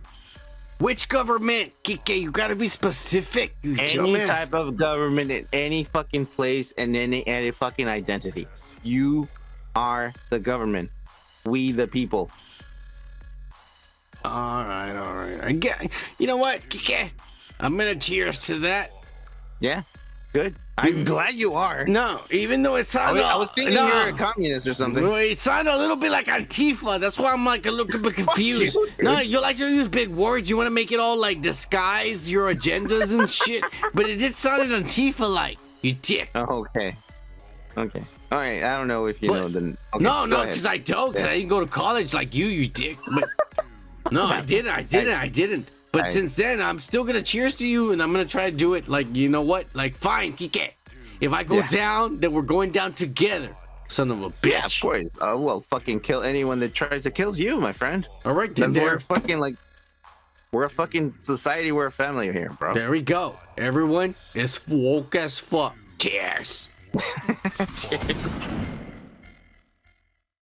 Speaker 1: Which government? Kike, you gotta be specific, you
Speaker 2: Any
Speaker 1: dumbass.
Speaker 2: type of government in any fucking place and any fucking identity. You are the government. We the people.
Speaker 1: All right. I get. You know what, Kike? I'm gonna cheers to that.
Speaker 2: Yeah, good. I'm glad you are.
Speaker 1: No, even though it sounded.
Speaker 2: I was thinking you're a communist or something.
Speaker 1: Well, it sounded a little bit like Antifa. That's why I'm like a little bit confused. No, you like to use big words. You want to make it all like disguise your agendas and shit. But it did sound Antifa like. You dick.
Speaker 2: Oh, okay. All right. I don't know if you know the. Okay,
Speaker 1: no, because I don't. Yeah. I didn't go to college like you dick. But no, I didn't. But since then, I'm still gonna cheers to you, and I'm gonna try to do it. Like, you know what? Like, fine, Kike. If I go down, then we're going down together. Son of a bitch.
Speaker 2: Yeah, of course. Well, fucking kill anyone that tries to kill you, my friend.
Speaker 1: All right, then.
Speaker 2: We're a fucking society. We're a family here, bro.
Speaker 1: There we go. Everyone is woke as fuck. Cheers.
Speaker 2: Cheers.